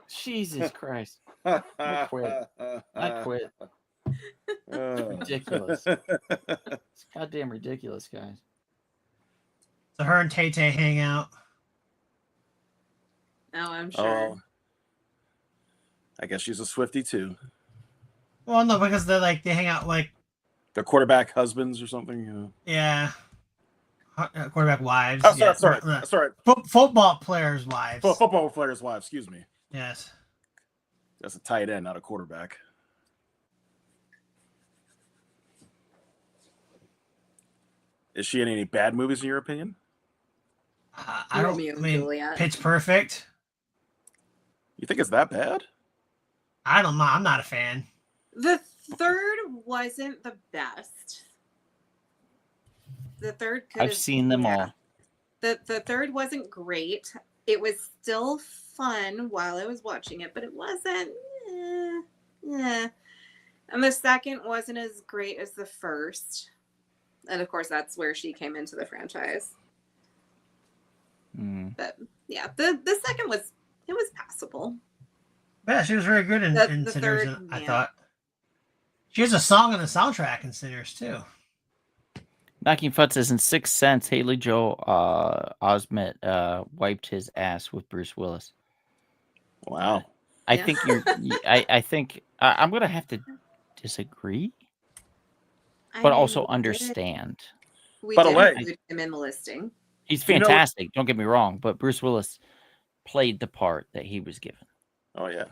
Speaker 1: Jesus Christ. I quit. I quit. Ridiculous. It's goddamn ridiculous, guys.
Speaker 5: So her and Tay Tay hang out.
Speaker 4: Oh, I'm sure.
Speaker 3: Oh, I guess she's a Swiftie too.
Speaker 5: Well, no, because they hang out like
Speaker 3: Their quarterback husbands or something. You know.
Speaker 5: yeah, quarterback wives.
Speaker 3: Oh,
Speaker 5: yeah.
Speaker 3: sorry.
Speaker 5: Football players' wives.
Speaker 3: Football player's wife. Excuse me.
Speaker 5: Yes.
Speaker 3: That's a tight end, not a quarterback. Is she in any bad movies in your opinion?
Speaker 5: I don't.
Speaker 4: Romeo
Speaker 5: I
Speaker 4: and
Speaker 5: mean,
Speaker 4: Juliet.
Speaker 5: Pitch Perfect.
Speaker 3: You think it's that bad?
Speaker 5: I don't know. I'm not a fan.
Speaker 4: The third wasn't the best. The third could
Speaker 1: I've seen them all.
Speaker 4: The third wasn't great. It was still fun while I was watching it, but it wasn't. And the second wasn't as great as the first. And of course, that's where she came into the franchise.
Speaker 1: Mm.
Speaker 4: But yeah, the second was passable.
Speaker 5: Yeah, she was very good in
Speaker 4: The
Speaker 5: Sinners.
Speaker 4: third,
Speaker 5: I
Speaker 4: yeah.
Speaker 5: thought she has a song on the soundtrack in Sinners too.
Speaker 1: Knocking Foot says in Sixth Sense, Haley Joel Osment wiped his ass with Bruce Willis.
Speaker 3: Wow.
Speaker 1: I
Speaker 4: Yeah.
Speaker 1: think I think I'm gonna have to disagree, but also understand.
Speaker 4: We
Speaker 3: By the
Speaker 4: did
Speaker 3: way-
Speaker 4: include him in the listing.
Speaker 1: He's
Speaker 3: You know-
Speaker 1: fantastic. Don't get me wrong, but Bruce Willis played the part that he was given.
Speaker 3: Oh yeah.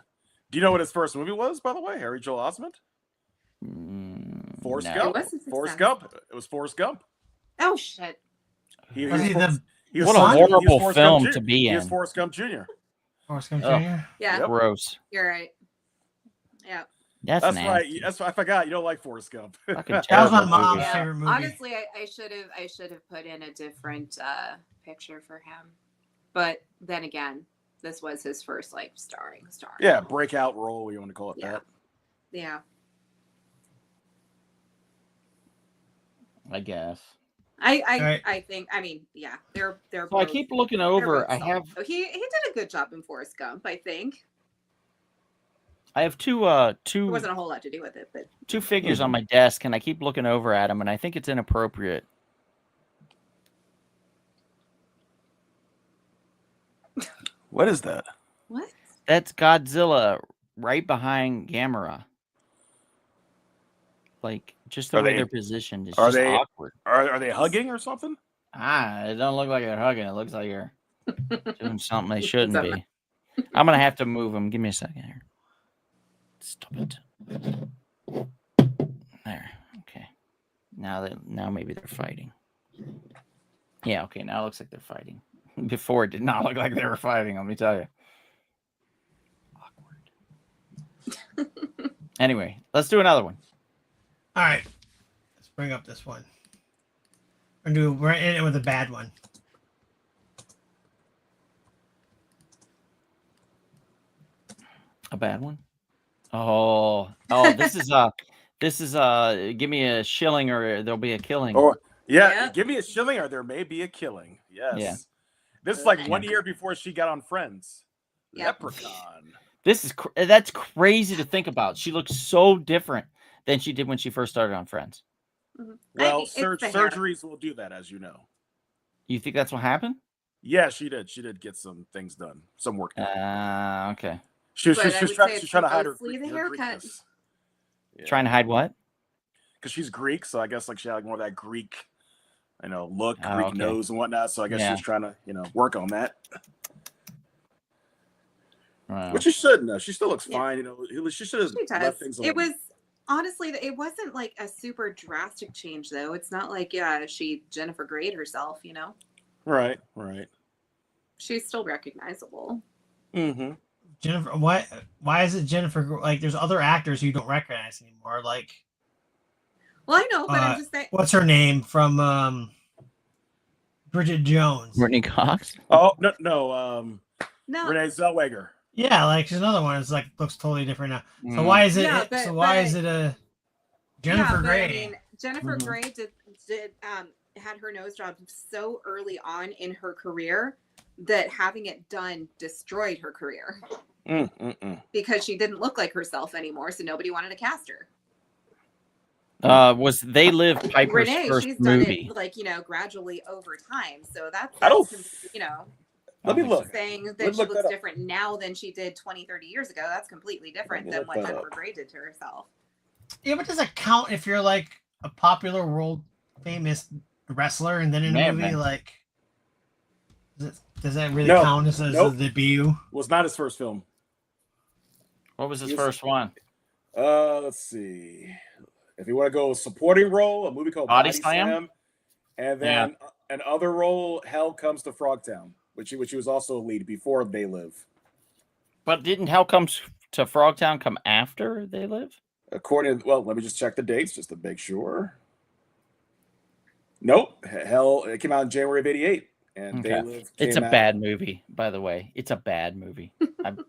Speaker 3: Do you know what his first movie was, by the way? Harry Joel Osment? Forrest
Speaker 1: No.
Speaker 3: Gump.
Speaker 4: It was a success.
Speaker 3: Forrest Gump. It was Forrest Gump.
Speaker 4: Oh shit!
Speaker 3: He
Speaker 5: Was he
Speaker 3: Forrest-
Speaker 5: the
Speaker 3: he was
Speaker 1: What a
Speaker 3: Forrest- he was
Speaker 1: horrible
Speaker 3: Forrest
Speaker 1: film
Speaker 3: Gump
Speaker 1: to
Speaker 3: Ju-
Speaker 1: be
Speaker 3: He was
Speaker 1: in.
Speaker 3: Forrest Gump Jr.
Speaker 5: Forrest Gump
Speaker 1: Oh.
Speaker 5: Jr.?
Speaker 4: Yeah,
Speaker 3: Yep.
Speaker 1: Gross.
Speaker 4: you're right. Yeah.
Speaker 1: That's
Speaker 3: That's
Speaker 1: nasty.
Speaker 3: right. That's I forgot. You don't like Forrest Gump.
Speaker 1: Fucking
Speaker 5: That was
Speaker 1: terrible
Speaker 5: my mom's
Speaker 1: movie.
Speaker 5: favorite movie.
Speaker 4: Honestly, I should have put in a different picture for him, but then again, this was his first like starring.
Speaker 3: Yeah, breakout role. You want to call it
Speaker 4: Yeah.
Speaker 3: that?
Speaker 4: Yeah.
Speaker 1: I guess.
Speaker 5: Right.
Speaker 4: I think. I mean, yeah, they're.
Speaker 1: So I keep looking over.
Speaker 4: both
Speaker 1: I
Speaker 4: solid.
Speaker 1: have
Speaker 4: Oh, he did a good job in Forrest Gump. I think
Speaker 1: two
Speaker 4: there
Speaker 1: two
Speaker 4: wasn't a whole lot to do with it, but
Speaker 1: two figures on my desk, and I keep looking over at them, and I think it's inappropriate.
Speaker 3: What is that?
Speaker 4: what?
Speaker 1: That's Godzilla right behind Gamera. Like just the
Speaker 3: Are
Speaker 1: way
Speaker 3: they-
Speaker 1: they're positioned is
Speaker 3: are
Speaker 1: just
Speaker 3: they-
Speaker 1: awkward.
Speaker 3: Are they hugging or something?
Speaker 1: It don't look like they're hugging. It looks like you're doing something they shouldn't
Speaker 4: Something.
Speaker 1: be. I'm gonna have to move them. Give me a second here. Stop it. There. Okay. Now maybe they're fighting. Yeah. Okay. Now it looks like they're fighting. before it did not look like they were fighting. Let me tell you. Awkward. Anyway, let's do another one.
Speaker 5: All right, let's bring up this one. We're in it with a bad one.
Speaker 1: A bad one? Oh, this is give me a shilling or there'll be a killing.
Speaker 3: Or yeah,
Speaker 4: Yeah.
Speaker 3: give me a shilling or there may be a killing. Yes.
Speaker 1: Yeah.
Speaker 3: This is like
Speaker 4: Yeah.
Speaker 3: 1 year before she got on Friends.
Speaker 4: Yep.
Speaker 3: Leprechaun.
Speaker 1: This is that's crazy to think about. She looks so different than she did when she first started on Friends.
Speaker 3: Well,
Speaker 4: it's the hair.
Speaker 3: surgeries will do that, as you know.
Speaker 1: You think that's what happened?
Speaker 3: Yeah, she did. She did get some things done, some work done.
Speaker 1: Okay.
Speaker 3: She was
Speaker 4: But I would say
Speaker 3: she's
Speaker 4: it's
Speaker 3: trying to hide her,
Speaker 4: mostly the
Speaker 3: her
Speaker 4: haircut.
Speaker 3: Greekness. Yeah.
Speaker 1: Trying to hide what?
Speaker 3: Because she's Greek, so I guess like she had like more of that Greek, look,
Speaker 1: Oh,
Speaker 3: Greek
Speaker 1: okay.
Speaker 3: nose and whatnot. So I guess
Speaker 1: Yeah.
Speaker 3: she was trying to, work on that.
Speaker 1: Wow.
Speaker 3: Which she shouldn't. She still looks
Speaker 4: Yeah.
Speaker 3: fine. She should have
Speaker 4: She
Speaker 3: left
Speaker 4: does.
Speaker 3: things
Speaker 4: It
Speaker 3: alone.
Speaker 4: was honestly, it wasn't like a super drastic change though. It's not like she Jennifer Greyed herself.
Speaker 3: Right.
Speaker 4: She's still recognizable.
Speaker 3: Mm-hmm.
Speaker 5: Jennifer, why is it Jennifer? Like, there's other actors you don't recognize anymore. Like,
Speaker 4: Well, I know, but I'm just saying.
Speaker 5: what's her name from Bridget Jones?
Speaker 1: Brittany Cox?
Speaker 3: Oh no,
Speaker 4: No,
Speaker 3: Renee Zellweger.
Speaker 5: Yeah, like she's another one. It's like looks totally different now. So
Speaker 1: Mm.
Speaker 5: why is it?
Speaker 4: Yeah,
Speaker 5: so why
Speaker 4: but-
Speaker 5: is it a Jennifer
Speaker 4: yeah, but
Speaker 5: Grey?
Speaker 4: I mean, Jennifer
Speaker 1: Mhm.
Speaker 4: Grey did had her nose job so early on in her career that having it done destroyed her career because she didn't look like herself anymore, so nobody wanted to cast her.
Speaker 1: Was They Live Piper's
Speaker 4: Renee,
Speaker 1: first
Speaker 4: she's done
Speaker 1: movie?
Speaker 4: it like gradually over time, so that's
Speaker 3: I don't- Let me
Speaker 1: Oh,
Speaker 3: look.
Speaker 4: saying that
Speaker 3: Let's
Speaker 4: she
Speaker 3: look that
Speaker 4: looks
Speaker 3: up.
Speaker 4: different now than she did 20-30 years ago. That's completely different
Speaker 3: Let me
Speaker 4: than
Speaker 3: look
Speaker 4: what
Speaker 3: that
Speaker 4: Jennifer
Speaker 3: up.
Speaker 4: Grey did to herself.
Speaker 5: Yeah, but does it count if you're like a popular world famous wrestler and then in a
Speaker 1: Yeah,
Speaker 5: movie
Speaker 1: man.
Speaker 5: like does that really
Speaker 3: No.
Speaker 5: count as
Speaker 3: Nope.
Speaker 5: a debut?
Speaker 3: Was not his first film.
Speaker 1: What was his
Speaker 3: Yes.
Speaker 1: first one?
Speaker 3: Let's see. If you want to go supporting role, a movie called
Speaker 1: Body
Speaker 3: Body
Speaker 1: Slam?
Speaker 3: Slam, and then an other role, Hell Comes to Frogtown, which he was also a lead before They Live.
Speaker 1: But didn't Hell Comes to Frogtown come after They Live?
Speaker 3: According to, let me just check the dates just to make sure. Nope. Hell, it came out in January of '88, and
Speaker 1: Okay.
Speaker 3: They Live.
Speaker 1: It's a
Speaker 3: came out-
Speaker 1: bad movie, by the way. It's a bad movie.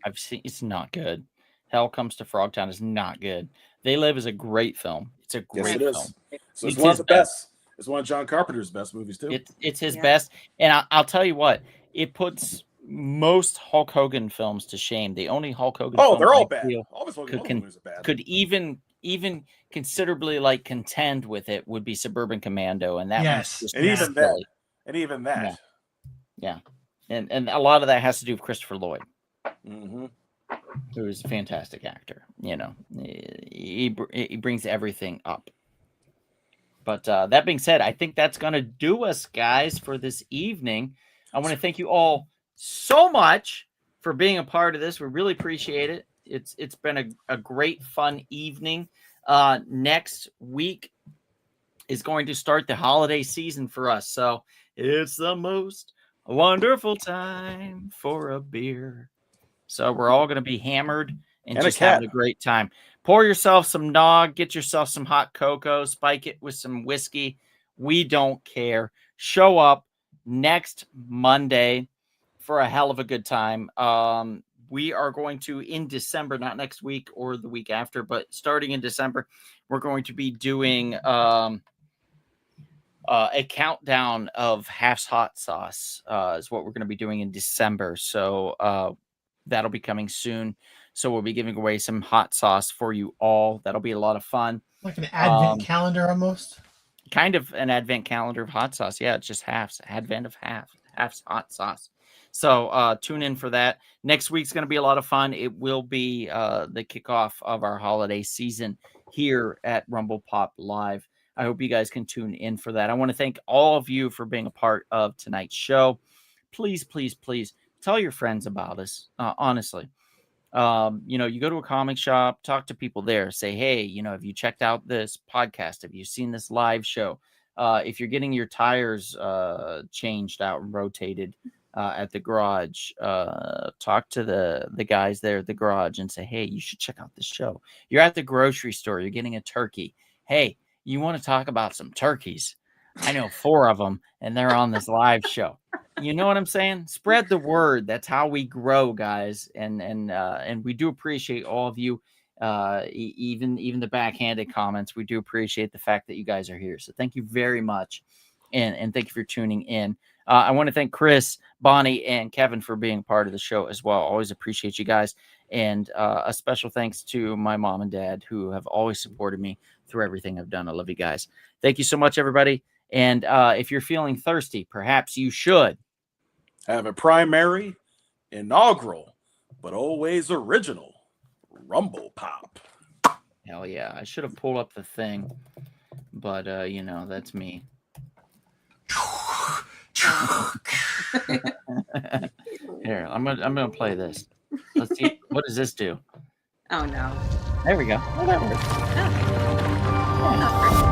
Speaker 1: I've seen. It's not good. Hell Comes to Frogtown is not good. They Live is a great film. It's a
Speaker 3: Yes,
Speaker 1: great
Speaker 3: it is.
Speaker 1: film.
Speaker 3: So
Speaker 1: It's
Speaker 3: it's one of
Speaker 1: his
Speaker 3: the best. It's one of John Carpenter's best movies too.
Speaker 1: It's his
Speaker 4: Yeah.
Speaker 1: best, and I'll tell you what. It puts most Hulk Hogan films to shame. The only Hulk Hogan.
Speaker 3: Oh,
Speaker 1: film
Speaker 3: they're all
Speaker 1: I
Speaker 3: bad.
Speaker 1: feel
Speaker 3: All of his
Speaker 1: could
Speaker 3: movies are bad.
Speaker 1: could even considerably like contend with it would be Suburban Commando, and that
Speaker 5: Yes.
Speaker 1: one's just
Speaker 3: And even
Speaker 1: silly.
Speaker 3: that. And even that.
Speaker 1: And a lot of that has to do with Christopher Lloyd,
Speaker 3: Mm-hmm.
Speaker 1: who is a fantastic actor. He brings everything up. But that being said, I think that's going to do us, guys, for this evening. I want to thank you all so much for being a part of this. We really appreciate it. It's been a great, fun evening. Next week is going to start the holiday season for us. So it's the most wonderful time for a beer. So we're all going to be hammered and
Speaker 3: And a
Speaker 1: just having
Speaker 3: cat.
Speaker 1: a great time. Pour yourself some nog, get yourself some hot cocoa, spike it with some whiskey. We don't care. Show up next Monday for a hell of a good time. We are going to, in December, not next week or the week after, but starting in December, we're going to be doing a countdown of Half's Hot Sauce is what we're going to be doing in December. So that'll be coming soon. So we'll be giving away some hot sauce for you all. That'll be a lot of fun.
Speaker 5: Like an advent calendar almost.
Speaker 1: Kind of an advent calendar of hot sauce. Yeah, it's just Half's advent of Half's hot sauce. So tune in for that. Next week's going to be a lot of fun. It will be the kickoff of our holiday season here at Rumble Pop Live. I hope you guys can tune in for that. I want to thank all of you for being a part of tonight's show. Please, please, please tell your friends about us. Honestly, you go to a comic shop, talk to people there, say, hey, have you checked out this podcast? Have you seen this live show? If you're getting your tires changed out and rotated, at the garage, talk to the guys there at the garage and say, hey, you should check out this show. You're at the grocery store, you're getting a turkey. Hey, you want to talk about some turkeys? I know 4 of them, and they're on this live show. You know what I'm saying? Spread the word. That's how we grow, guys. And we do appreciate all of you, even the backhanded comments. We do appreciate the fact that you guys are here. So thank you very much, and thank you for tuning in. I want to thank Chris, Bonnie, and Kevin for being part of the show as well. Always appreciate you guys. And a special thanks to my mom and dad, who have always supported me through everything I've done. I love you guys. Thank you so much, everybody. And if you're feeling thirsty, perhaps you should
Speaker 3: have a primary, inaugural, but always original Rumble Pop.
Speaker 1: Hell yeah. I should have pulled up the thing, but that's me. Here, I'm gonna play this. Let's see. What does this do?
Speaker 4: Oh no.
Speaker 1: There we go. Oh, that works.
Speaker 4: Oh.